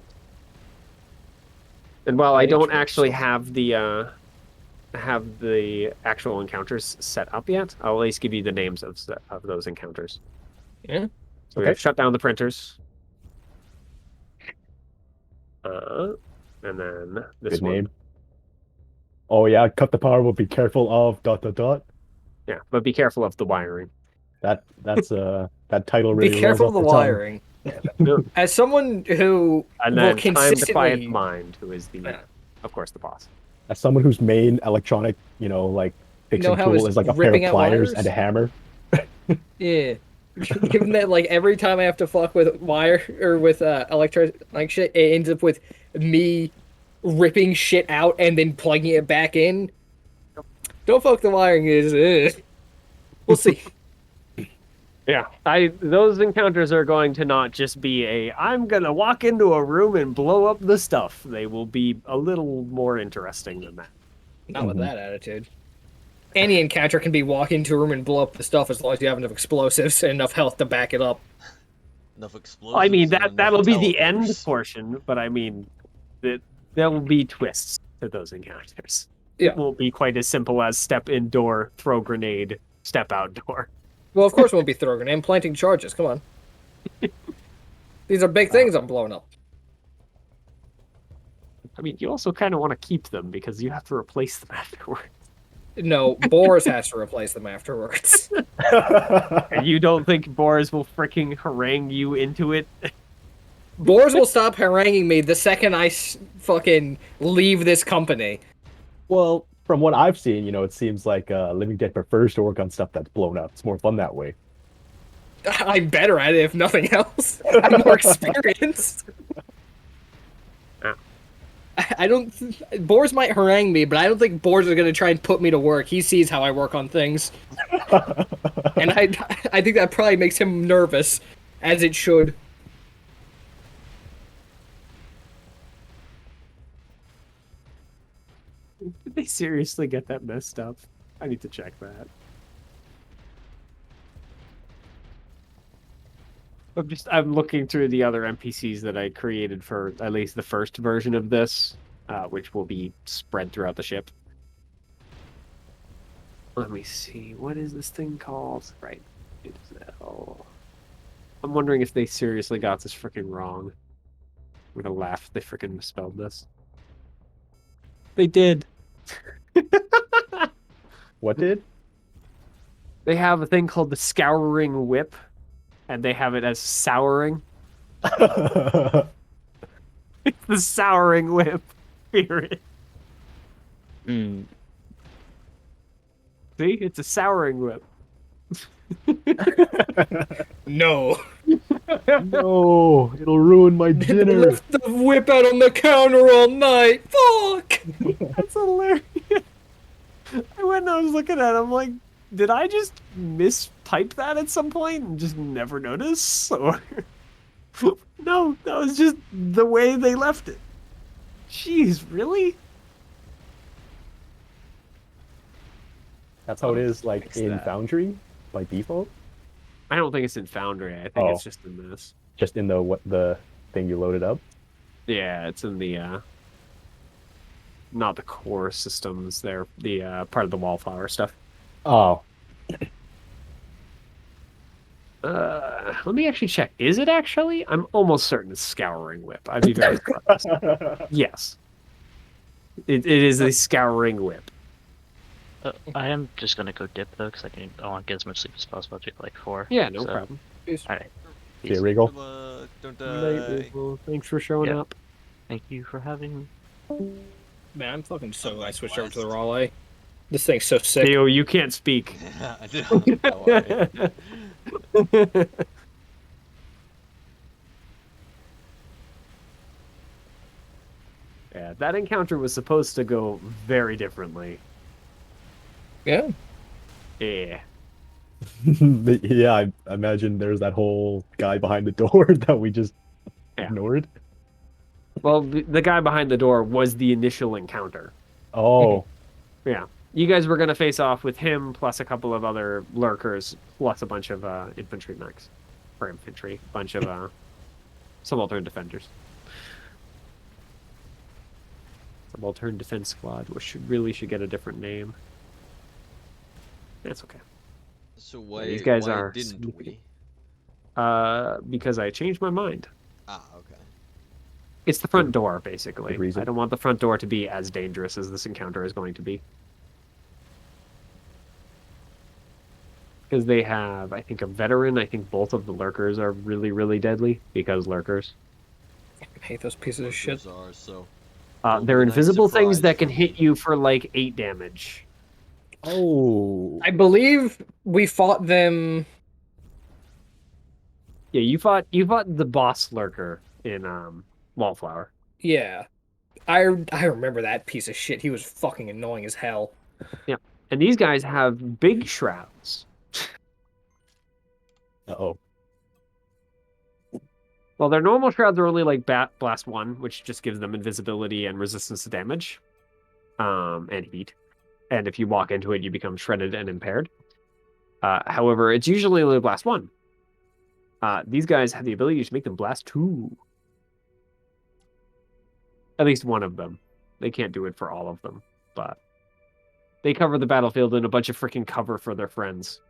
And while I don't actually have the actual encounters set up yet, I'll at least give you the names of those encounters. Yeah. So we Okay. have shut down the printers. And then this Good one. name. Oh yeah, cut the power. But be careful of ... Yeah, but be careful of the wiring. That title Be really rolls careful off of the the tongue. wiring. Yeah. As someone who And will then Time the Quiet consistently, Mind, who is of course, the boss. As someone whose main electronic, like fixing how tool is is like a pair of ripping out pliers wires? and a hammer. Yeah. Given that, like, every time I have to fuck with wire or with electric shit, it ends up with me ripping shit out and then plugging it back in. Don't fuck the wiring is. We'll see. Yeah, those encounters are going to not just be I'm gonna walk into a room and blow up the stuff. They will be a little more interesting than that. Not with that attitude. Any encounter can be walk into a room and blow up the stuff as long as you have enough explosives and enough health to back it up. Enough explosives. I mean and that'll enough be the end teleporters. portion, but I mean there will be twists to those encounters. Yeah. It won't be quite as simple as step in door, throw grenade, step out door. Well, of course it won't be throwing and planting charges. Come on. These are big things I'm blowing up. I mean, you also kind of want to keep them because you have to replace them afterward. No, Boris has to replace them afterwards. And you don't think Boris will freaking harangue you into it? Boris will stop haranguing me the second I fucking leave this company. Well, from what I've seen, it seems like Living Dead prefers to work on stuff that's blown up. It's more fun that way. I'm better at it, if nothing else. I'm more experienced. I don't. Boris might harangue me, but I don't think Boris is going to try and put me to work. He sees how I work on things, and I think that probably makes him nervous, as it should. Did they seriously get that messed up? I need to check that. I'm looking through the other NPCs that I created for at least the first version of this, which will be spread throughout the ship. Let me see. What is this thing called? Right. I'm wondering if they seriously got this freaking wrong. I'm gonna laugh if they freaking misspelled this. They did. What did? They have a thing called the Scouring Whip, and they have it as souring. It's the Souring Whip. Period. Mm. See? It's a Souring Whip. No. No, it'll ruin my dinner. Left the whip out on the counter all night. Fuck. That's hilarious. I went and I was looking at it, I'm like, did I just mistype that at some point and just never notice? Or no, that was just the way they left it. Jeez, really? That's how it is, like Fix in that. Foundry by default. I don't think it's in Foundry. I think it's just in this. Just in the thing you loaded up. Yeah, it's in the not the core systems. They're the part of the wallflower stuff. Oh, Let me actually check. Is it actually? I'm almost certain it's Scouring Whip. I'd be very surprised. Yes. It is a Scouring Whip. I am just gonna go dip though, because I want to get as much sleep as possible. I'll do like 4. Yeah, no so. problem. Alright. see, Regal. Good luck. Don't Night, die. Reegle. Thanks for showing Yeah. up. Thank you for having me. Man, I'm fucking so glad I switched over to the Blast. Raleigh. This thing's so sick. Theo, you can't speak. Don't worry. Yeah, that encounter was supposed to go very differently. Yeah. Yeah. Yeah, I imagine there's that whole guy behind the door that we just Yeah. ignored. Well, the guy behind the door was the initial encounter. Oh, Yeah. You guys were going to face off with him plus a couple of other lurkers plus a bunch of infantry mechs. Or infantry. Bunch of subaltern defenders. Subaltern defense squad, which should get a different name. That's okay. So These guys why are didn't significant. we? Because I changed my mind. Ah, okay. It's the front door, basically. good reason. I don't want the front door to be as dangerous as this encounter is going to be. Because they have, I think, a veteran. I think both of the lurkers are really, really deadly because lurkers. I hate those pieces of shit. Lurkers are, so it'll be They're a nice invisible things surprise that for can hit me. you for like 8 damage. oh, I believe we fought them. Yeah, you fought the boss lurker in Wallflower. Yeah, I remember that piece of shit. He was fucking annoying as hell. Yeah. And these guys have big shrouds. oh, Well, their normal shrouds are only like Blast 1, which just gives them invisibility and resistance to damage. And heat. And if you walk into it, you become shredded and impaired. However, it's usually only Blast 1. These guys have the ability to make them Blast 2. At least one of them. They can't do it for all of them, but they cover the battlefield in a bunch of freaking cover for their friends.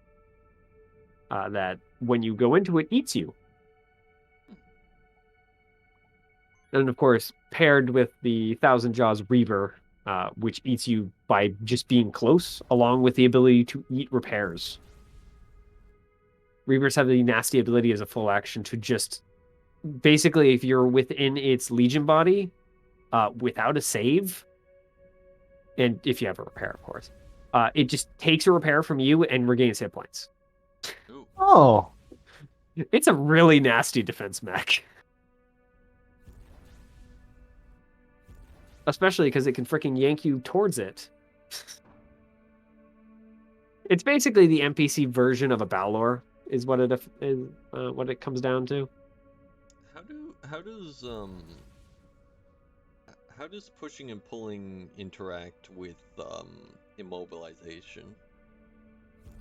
That when you go into it, eats you. And of course, paired with the Thousand Jaws Reaver, which eats you by just being close, along with the ability to eat repairs. Reavers have the nasty ability as a full action to just basically, if you're within its Legion body, without a save, and if you have a repair, of course, it just takes a repair from you and regains hit points. Ooh. oh. It's a really nasty defense mech. Especially because it can freaking yank you towards it. It's basically the NPC version of a Balor, is what it comes down to. How does pushing and pulling interact with immobilization?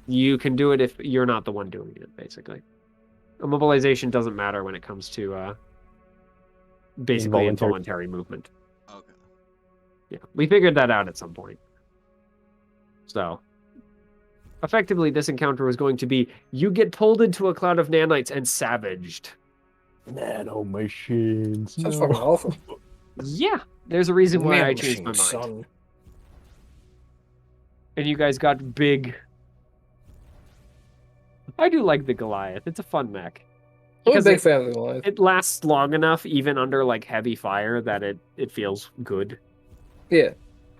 You can do it if you're not the one doing it, basically. Immobilization doesn't matter when it comes to basically involuntary movement. Okay. Yeah, we figured that out at some point. So, effectively, this encounter was going to be you get pulled into a cloud of nanites and savaged. Nano machines. Sounds no. fucking awful. Yeah, there's a reason why Man I changed my machine, mind. son. And you guys got big. I do like the Goliath. It's a fun mech. I'm a Because big fan of the Goliath. it lasts long enough, even under like heavy fire, that it feels good. Yeah.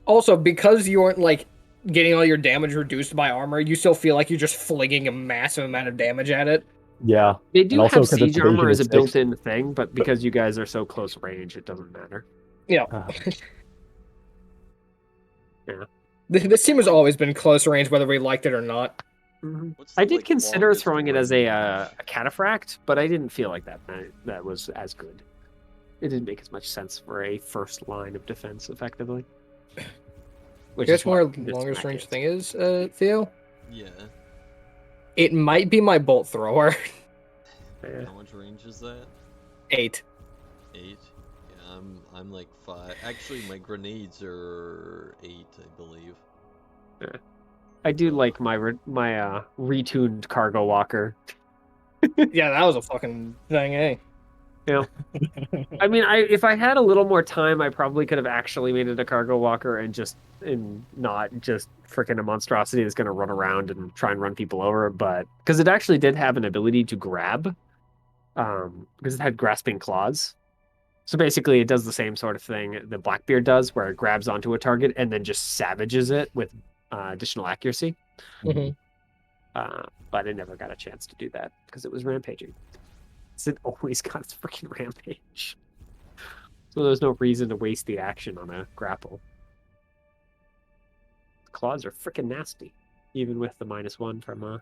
Also, because you aren't like getting all your damage reduced by armor, you still feel like you're just flinging a massive amount of damage at it. Yeah. They do also have 'cause it's siege armor evasion as a is 6. built-in thing, but because you guys are so close range, it doesn't matter. Yeah. Yeah. This team has always been close range, whether we liked it or not. What's I the, did like, consider longest throwing it as range? a cataphract, but I didn't feel like that was as good. It didn't make as much sense for a first line of defense, effectively. Which Guess is where what this longest mech range is. thing is, Theo? Yeah. It might be my bolt thrower. Yeah. How much range is that? 8. 8. Yeah, I'm like 5. Actually, my grenades are 8, I believe. I do like my retuned cargo walker. Yeah, that was a fucking thing, eh? Yeah. I mean, if I had a little more time, I probably could have actually made it a cargo walker and not just freaking a monstrosity that's going to run around and try and run people over. But because it actually did have an ability to grab, because it had grasping claws. So basically, it does the same sort of thing that Blackbeard does, where it grabs onto a target and then just savages it with additional accuracy. Mhm. But it never got a chance to do that because it was rampaging. It always got its freaking rampage. So there's no reason to waste the action on a grapple. The claws are freaking nasty, even with the -1 from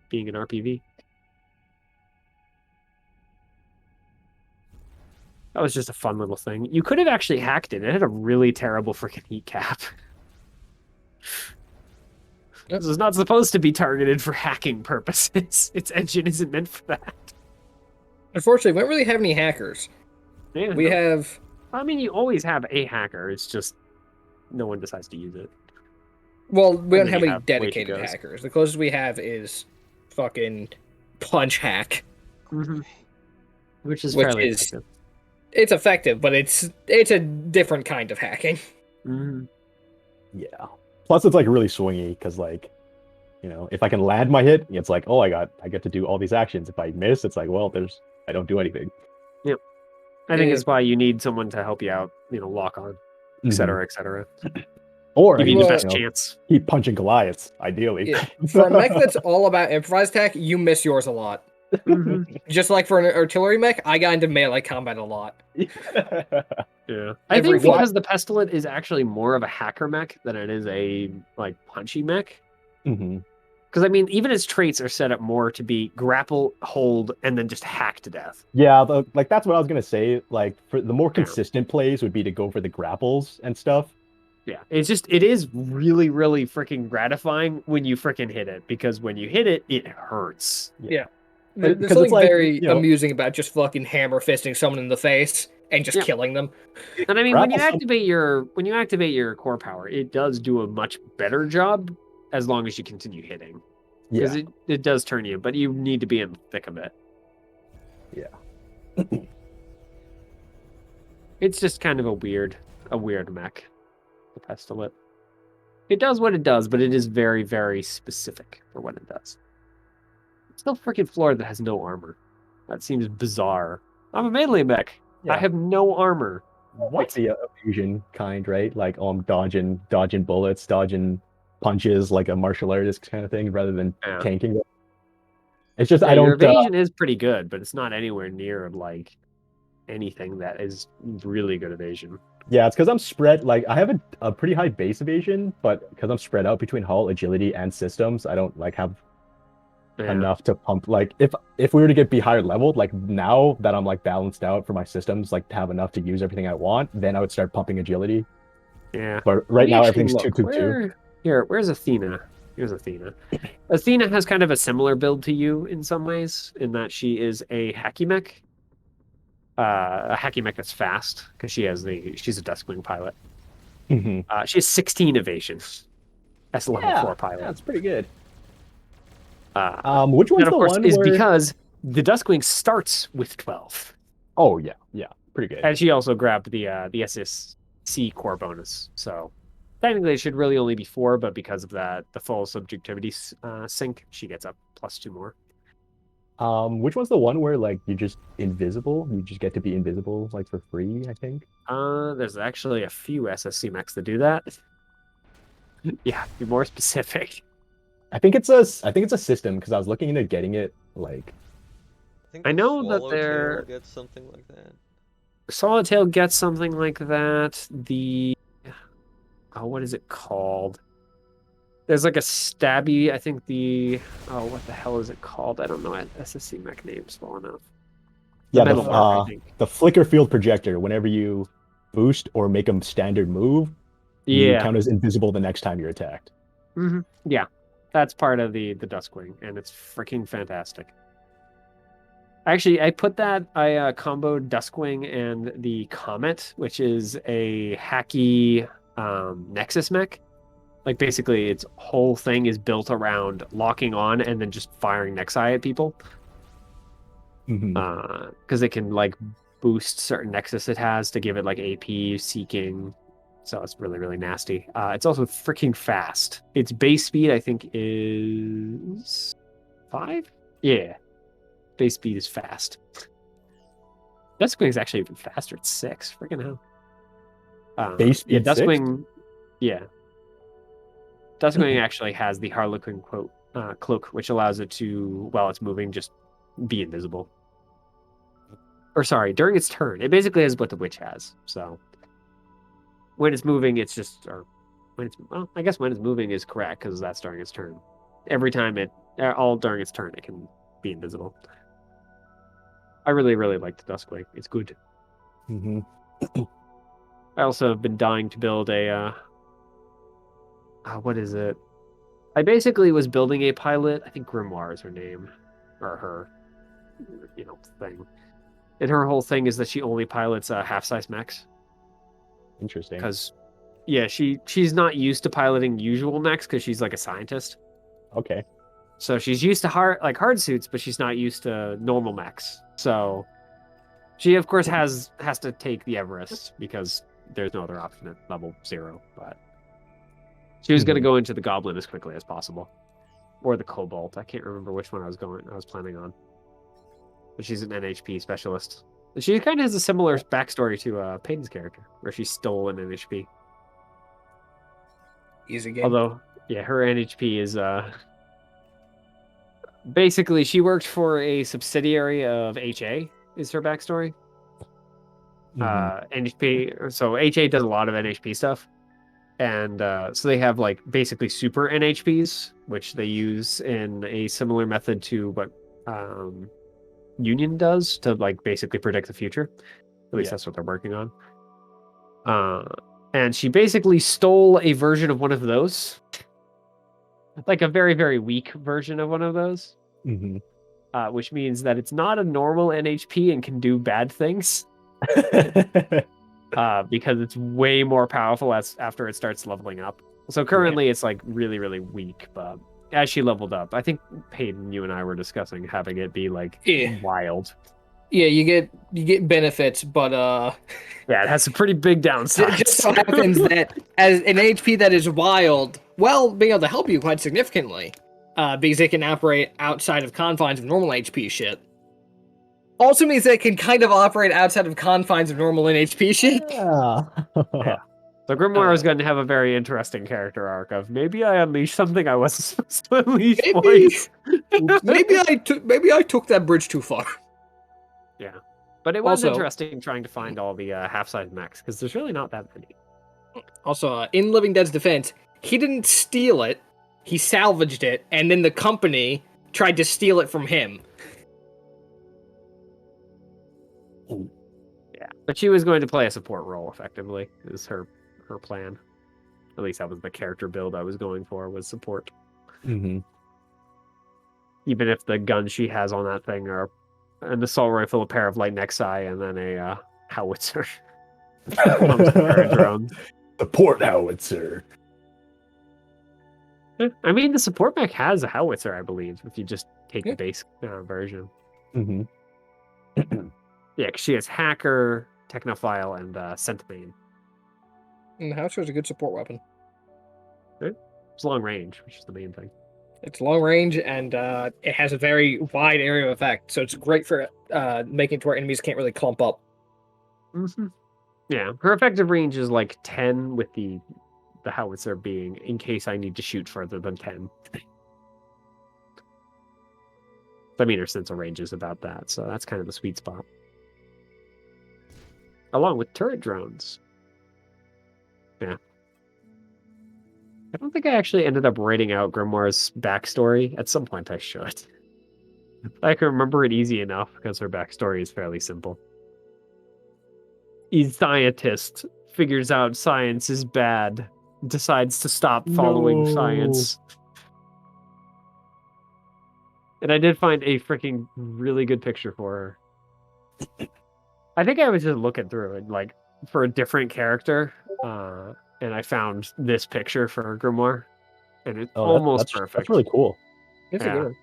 being an RPV. That was just a fun little thing. You could have actually hacked it. It had a really terrible freaking heat cap. Yep. This is not supposed to be targeted for hacking purposes. Its engine isn't meant for that. Unfortunately, we don't really have any hackers. Yeah, We no. have I mean, you always have a hacker. It's just no one decides to use it. Well, we And don't then have you any have dedicated Waitikos. hackers. The closest we have is fucking punch hack, Mm-hmm. Which is which fairly is effective. it's effective, but it's a different kind of hacking. Mm-hmm. Yeah. Plus, it's like really swingy because like, if I can land my hit, it's like, oh, I get to do all these actions. If I miss, it's like, well, I don't do anything. I think Yeah. it's why you need someone to help you out, lock on, et Mhm. cetera, et cetera. Or I Give can you the just, best chance. keep punching Goliaths, ideally. Yeah. For a mech that's all about improvised attack, you miss yours a lot. Mm-hmm. Just like for an artillery mech, I got into melee combat a lot. Yeah. I Every think fight. because the Pestilent is actually more of a hacker mech than it is a punchy mech. Mhm. Because I mean, even its traits are set up more to be grapple, hold, and then just hack to death. Yeah, like that's what I was gonna say. Like for the more Yeah. consistent plays would be to go for the grapples and stuff. Yeah. It is really, really freaking gratifying when you freaking hit it, because when you hit it, it hurts. Yeah. But- There's because it's something like, very amusing about just fucking hammer fisting someone in the face and just Yeah. killing them. And I mean, when you Grapple activate your core power, it does do a much better job as long as you continue hitting. Because Yeah, it does turn you, but you need to be in the thick of it. yeah. It's just kind of a weird mech, the Pestilent. It does what it does, but it is very, very specific for what it does. It's still freaking floored that has no armor. That seems bizarre. I'm a melee mech. I Yeah. have no armor. Like What? the fusion kind, right? Like, oh, I'm dodging bullets, dodging punches, like a martial artist kind of thing, rather than Yeah. tanking. It's just Yeah, I your don't. evasion is pretty good, but it's not anywhere near like anything that is really good evasion. Yeah, it's because I'm spread. Like I have a pretty high base evasion, but because I'm spread out between hull, agility, and systems, I don't like have Yeah. enough to pump. Like if we were to be higher leveled, like now that I'm like balanced out for my systems, like to have enough to use everything I want, then I would start pumping agility. Yeah. But Let right me now actually everything's look. 222. Where's Athena? Here's Athena. Athena has kind of a similar build to you in some ways, in that she is a hacky mech. A hacky mech that's fast, because she's a Duskwing pilot. Mhm. She has 16 evasion as a level 4 pilot. That's pretty good. Uh, Which one's that, of the course, one is where? because the Duskwing starts with 12. Oh yeah, pretty good. And she also grabbed the SSC core bonus. So technically it should really only be 4, but because of that, the full subjectivity sync, she gets up +2 more. Which one's the one where like you're just invisible? You just get to be invisible like for free, I think. There's actually a few SSC mechs that do that. Yeah, be more specific. I think it's a system because I was looking into getting it like think I the know that Swallowtail they're- gets something like that. Swallowtail gets something like that. What is it called? There's like a stabby. I think what the hell is it called? I don't know SSC mech names well enough. yeah, Metal Mark, I think. the flicker field projector. Whenever you boost or make a standard move, you Yeah. count as invisible the next time you're attacked. Mm-hmm. Yeah, that's part of the Duskwing, and it's freaking fantastic. Actually, I comboed Duskwing and the Comet, which is a hacky Nexus mech. Like basically, its whole thing is built around locking on and then just firing Nexi at people. Mhm. Because it can like boost certain Nexus it has to give it like AP, seeking. So it's really, really nasty. It's also freaking fast. Its base speed, I think, is 5? Yeah. Base speed is fast. Duskwing is actually even faster. It's 6. Freaking hell. Base speed 6? Duskwing. Yeah. Duskwing actually has the Harlequin cloak, which allows it to, while it's moving, just be invisible. Or sorry, during its turn. It basically has what the witch has. So when it's moving, it's just, I guess when it's moving is correct because that's during its turn. Every time all during its turn, it can be invisible. I really, really like the Duskwing. It's good. Hmm. I also have been dying to build a what is it? I basically was building a pilot. I think Grimoire is her name, or her, thing. And her whole thing is that she only pilots half-size mechs Interesting. because, yeah, she's not used to piloting usual mechs because she's like a scientist. Okay. So she's used to hard suits, but she's not used to normal mechs. So she, of course, has to take the Everest because there's no other option at level 0. But she was going to Mhm. go into the Goblin as quickly as possible, or the Cobalt. I can't remember which one I was planning on. But she's an NHP specialist. She kind of has a similar backstory to Payton's character, where she stole an NHP. Easy game. Although, yeah, her NHP is basically she worked for a subsidiary of HA. Is her backstory? Mhm. NHP. So HA does a lot of NHP stuff, and so they have like basically super NHPs, which they use in a similar method to what Union does to like basically predict the future. At least Yeah. that's what they're working on. And she basically stole a version of one of those, like a very, very weak version of one of those, Mhm. which means that it's not a normal NHP and can do bad things because it's way more powerful after it starts leveling up. So currently it's like really, really weak, but as she leveled up, I think Peyton, you and I were discussing having it be like Yeah. wild. Yeah, you get benefits, but Yeah, it has some pretty big downsides. It just so happens that as an HP that is wild, well, being able to help you quite significantly, because it can operate outside of confines of normal HP shit. Also means that it can kind of operate outside of confines of normal NHP shit. Yeah. Yeah. So Grimoire is going to have a very interesting character arc of maybe I unleashed something I wasn't supposed to unleash twice. Maybe I took that bridge too far. Yeah. But it was Also- interesting trying to find all the half-size mechs, because there's really not that many. Also, in Living Dead's defense, he didn't steal it; he salvaged it, and then the company tried to steal it from him. Yeah. But she was going to play a support role, effectively, is her plan. At least that was the character build I was going for, was support. Mhm. Even if the guns she has on that thing are an assault rifle, a pair of light nexi, and then a howitzer. Drones. The port howitzer. I mean, the support mech has a howitzer, I believe, if you just take Yeah. the base version. Mhm. Yeah, 'cause she has hacker, technophile, and centimane. And the Howitzer is a good support weapon. It's long range, which is the main thing. It's long range and it has a very wide area of effect, so it's great for making it to where enemies can't really clump up. Mm-hmm. Yeah, her effective range is like 10, with the howitzer being in case I need to shoot further than 10. I mean, her sensor range is about that, so that's kind of the sweet spot. Along with turret drones. Yeah. I don't think I actually ended up writing out Grimoire's backstory. At some point I should. I can remember it easy enough because her backstory is fairly simple. A scientist figures out science is bad, decides to stop following science. And I did find a freaking really good picture for her. I think I was just looking through it, like, for a different character, and I found this picture for Grimoire, and it's almost perfect. That's really cool. It's a Yeah. good one.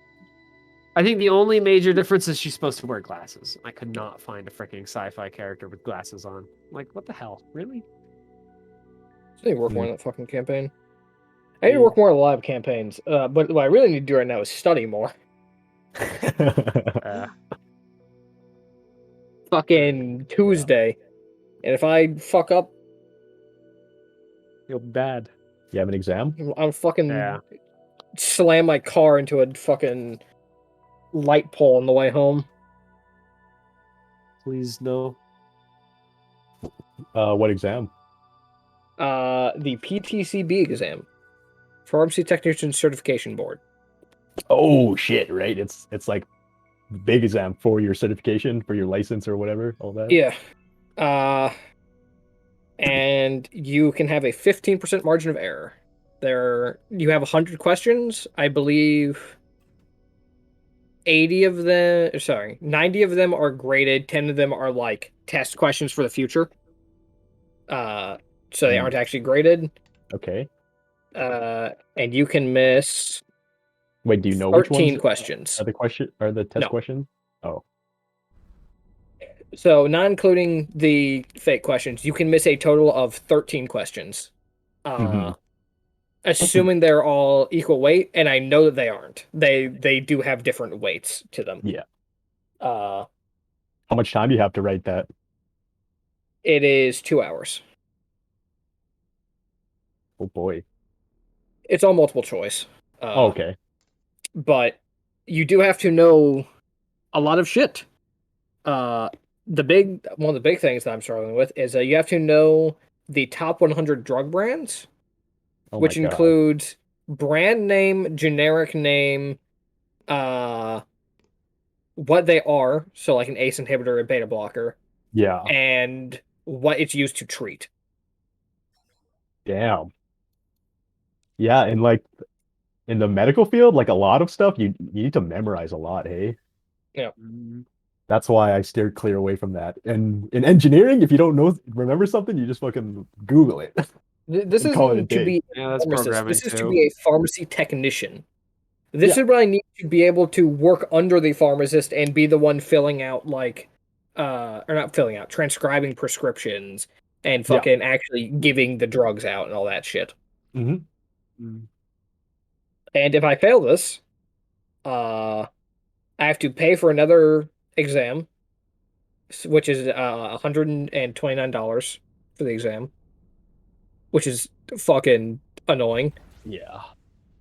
I think the only major difference is she's supposed to wear glasses. I could not find a freaking sci-fi character with glasses on. Like, what the hell? Really? I need to work more on that fucking campaign. I need to work more on the live campaigns, but what I really need to do right now is study more. Fucking Tuesday. And if I fuck up, Feel bad. You have an exam? I'm fucking Yeah. slam my car into a fucking light pole on the way home. Please no. What exam? The PTCB exam. Pharmacy Technician Certification Board. Oh shit! Right, it's like big exam for your certification, for your license or whatever. All that. Yeah. And you can have a 15% margin of error. You have 100 questions. I believe 80 of them, sorry, 90 of them are graded. 10 of them are like test questions for the future. So they aren't actually graded. Okay. And you can miss Wait, do you know which ones 13 questions. are the test No. questions? Oh. So not including the fake questions, you can miss a total of 13 questions. Mhm. Assuming they're all equal weight, and I know that they aren't. They do have different weights to them. Yeah. Uh, How much time do you have to write that? it is 2 hours. Oh boy. It's all multiple choice. Oh, okay. But you do have to know a lot of shit. One of the big things that I'm struggling with is you have to know the top 100 drug brands, Oh my which God. includes brand name, generic name, uh, what they are, so like an ACE inhibitor, a beta blocker, Yeah. and what it's used to treat. Damn. Yeah, and like in the medical field, like a lot of stuff you need to memorize a lot, hey? Yeah. That's why I steered clear away from that. And in engineering, if you don't remember something, you just fucking Google it This and call it a isn't to day. be Yeah, a that's pharmacist. programming This is to too. be a pharmacy technician. This Yeah. is what I need to be able to work under the pharmacist and be the one filling out or not filling out, transcribing prescriptions and Yeah. fucking actually giving the drugs out and all that shit. Hmm. And if I fail this, I have to pay for another exam, which is $129 for the exam, which is fucking annoying. Yeah.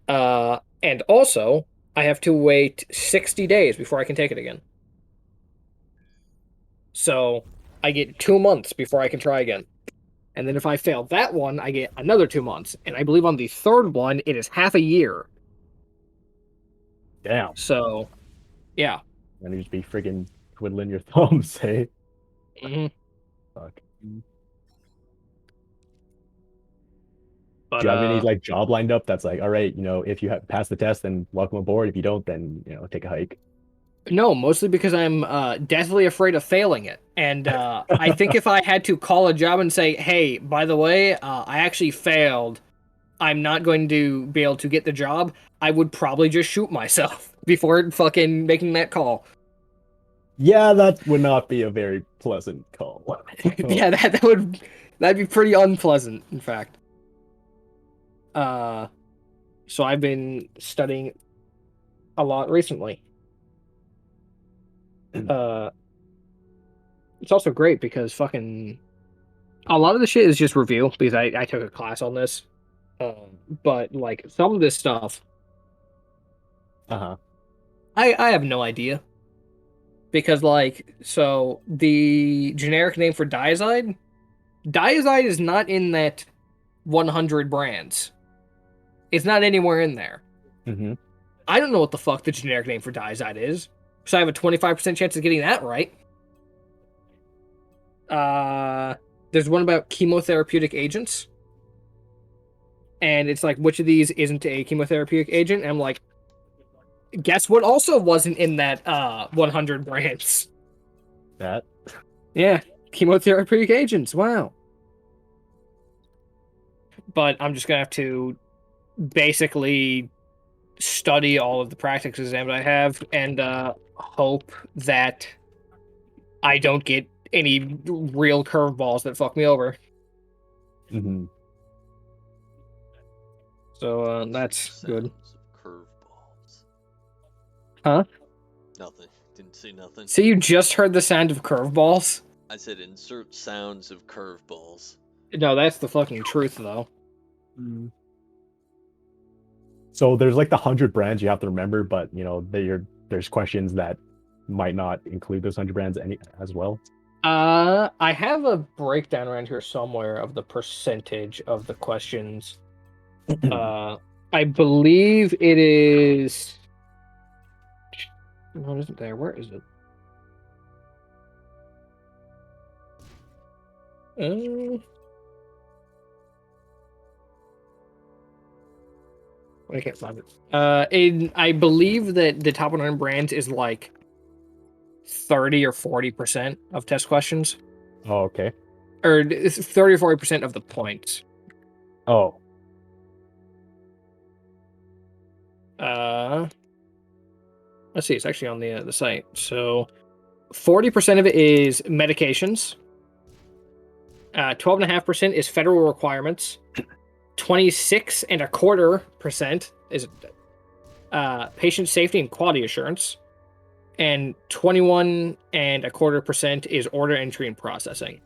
And also I have to wait 60 days before I can take it again. So I get 2 months before I can try again. And then if I fail that one, I get another 2 months. And I believe on the third one, it is half a year. Damn. So, yeah. And you just be freaking twiddling your thumbs, hey? hmm Fuck. But Do you have any like job lined up that's like, all right, if you have passed the test, then welcome aboard. If you don't, then take a hike. no, mostly because I'm deathly afraid of failing it. And I think if I had to call a job and say, hey, by the way, I actually failed, I'm not going to be able to get the job, I would probably just shoot myself before fucking making that call. Yeah, that would not be a very pleasant call. Yeah, that'd be pretty unpleasant, in fact. So I've been studying a lot recently. Uh, it's also great because fucking a lot of the shit is just review because I took a class on this. But like some of this stuff, Uh-huh. I have no idea because so the generic name for diazide is not in that 100 brands. It's not anywhere in there. Mm-hmm. I don't know what the fuck the generic name for diazide is, so I have a 25% chance of getting that right. There's one about chemotherapeutic agents, and it's like, which of these isn't a chemotherapeutic agent? And I'm like, guess what also wasn't in that 100 brands? That. Yeah, chemotherapeutic agents. Wow. But I'm just gonna have to basically study all of the practice exams I have and hope that I don't get any real curveballs that fuck me over. Mm-hmm. So that's good. Sounds of curveballs. Huh? Nothing. Didn't say nothing. So you just heard the sound of curveballs? I said insert sounds of curveballs. No, that's the fucking truth, though. So there's like the 100 brands you have to remember, but there's questions that might not include those 100 brands as well. I have a breakdown around here somewhere of the percentage of the questions. I believe it is. What is it there? Where is it? Uh, I can't find it. I believe that the top 100 brands is like 30 or 40% of test questions, Oh, okay. or it's 30 or 40% of the points. Oh, Let's see. It's actually on the site. So 40% of it is medications. 12.5% is federal requirements. 26.25% is patient safety and quality assurance, and 21.25% is order entry and processing.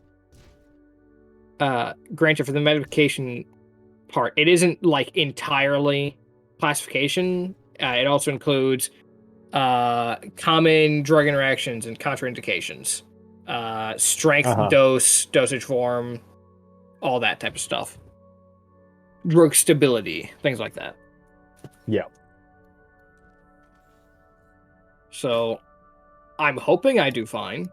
Granted, for the medication part, it isn't like entirely classification. It also includes common drug interactions and contraindications, strength, uh-huh. dosage form, all that type of stuff. Drug stability, things like that. Yeah. So I'm hoping I do fine.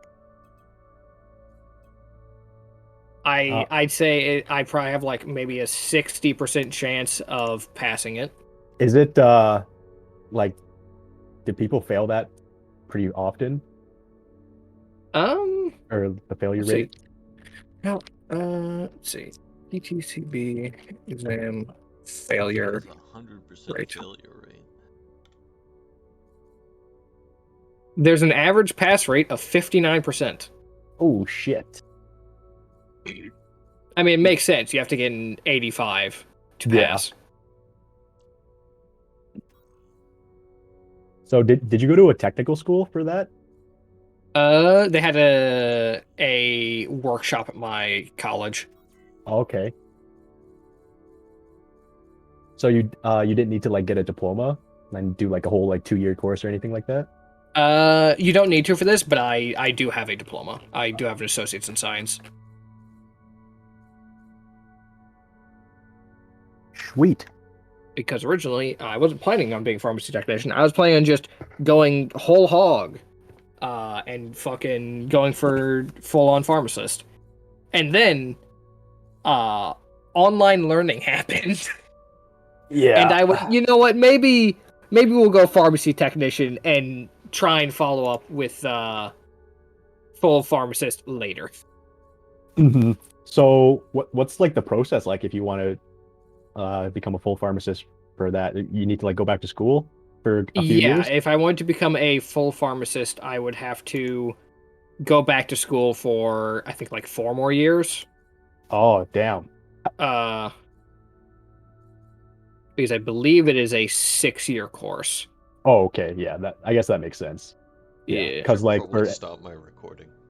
I'd say I probably have like maybe a 60% chance of passing it. Is it like do people fail that pretty often, or the failure Let's see. rate? Now, let's see. PTCB exam failure It's 100% rate. failure rate. There's an average pass rate of 59%. Oh shit. I mean, it makes sense. You have to get an 85 to Yeah. pass. So did you go to a technical school for that? They had a workshop at my college. Okay. So you didn't need to like get a diploma and do like a whole like 2-year course or anything like that? You don't need to for this, but I do have a diploma. I do have an associate's in science. Sweet. Because originally I wasn't planning on being a pharmacy technician. I was planning on just going whole hog, and fucking going for full on pharmacist. And then, online learning happened, and I went, Yeah. you know what? Maybe we'll go pharmacy technician and try and follow up with full pharmacist later. hmm So what's like the process like if you want to become a full pharmacist for that? You need to like go back to school for a few Yeah, years? if I wanted to become a full pharmacist, I would have to go back to school for I think like 4 more years. Oh, damn. Uh, because I believe it is a 6-year course. Oh, okay. Yeah, that I guess that makes sense. Yeah, Yeah. because Should like probably for stop my recording.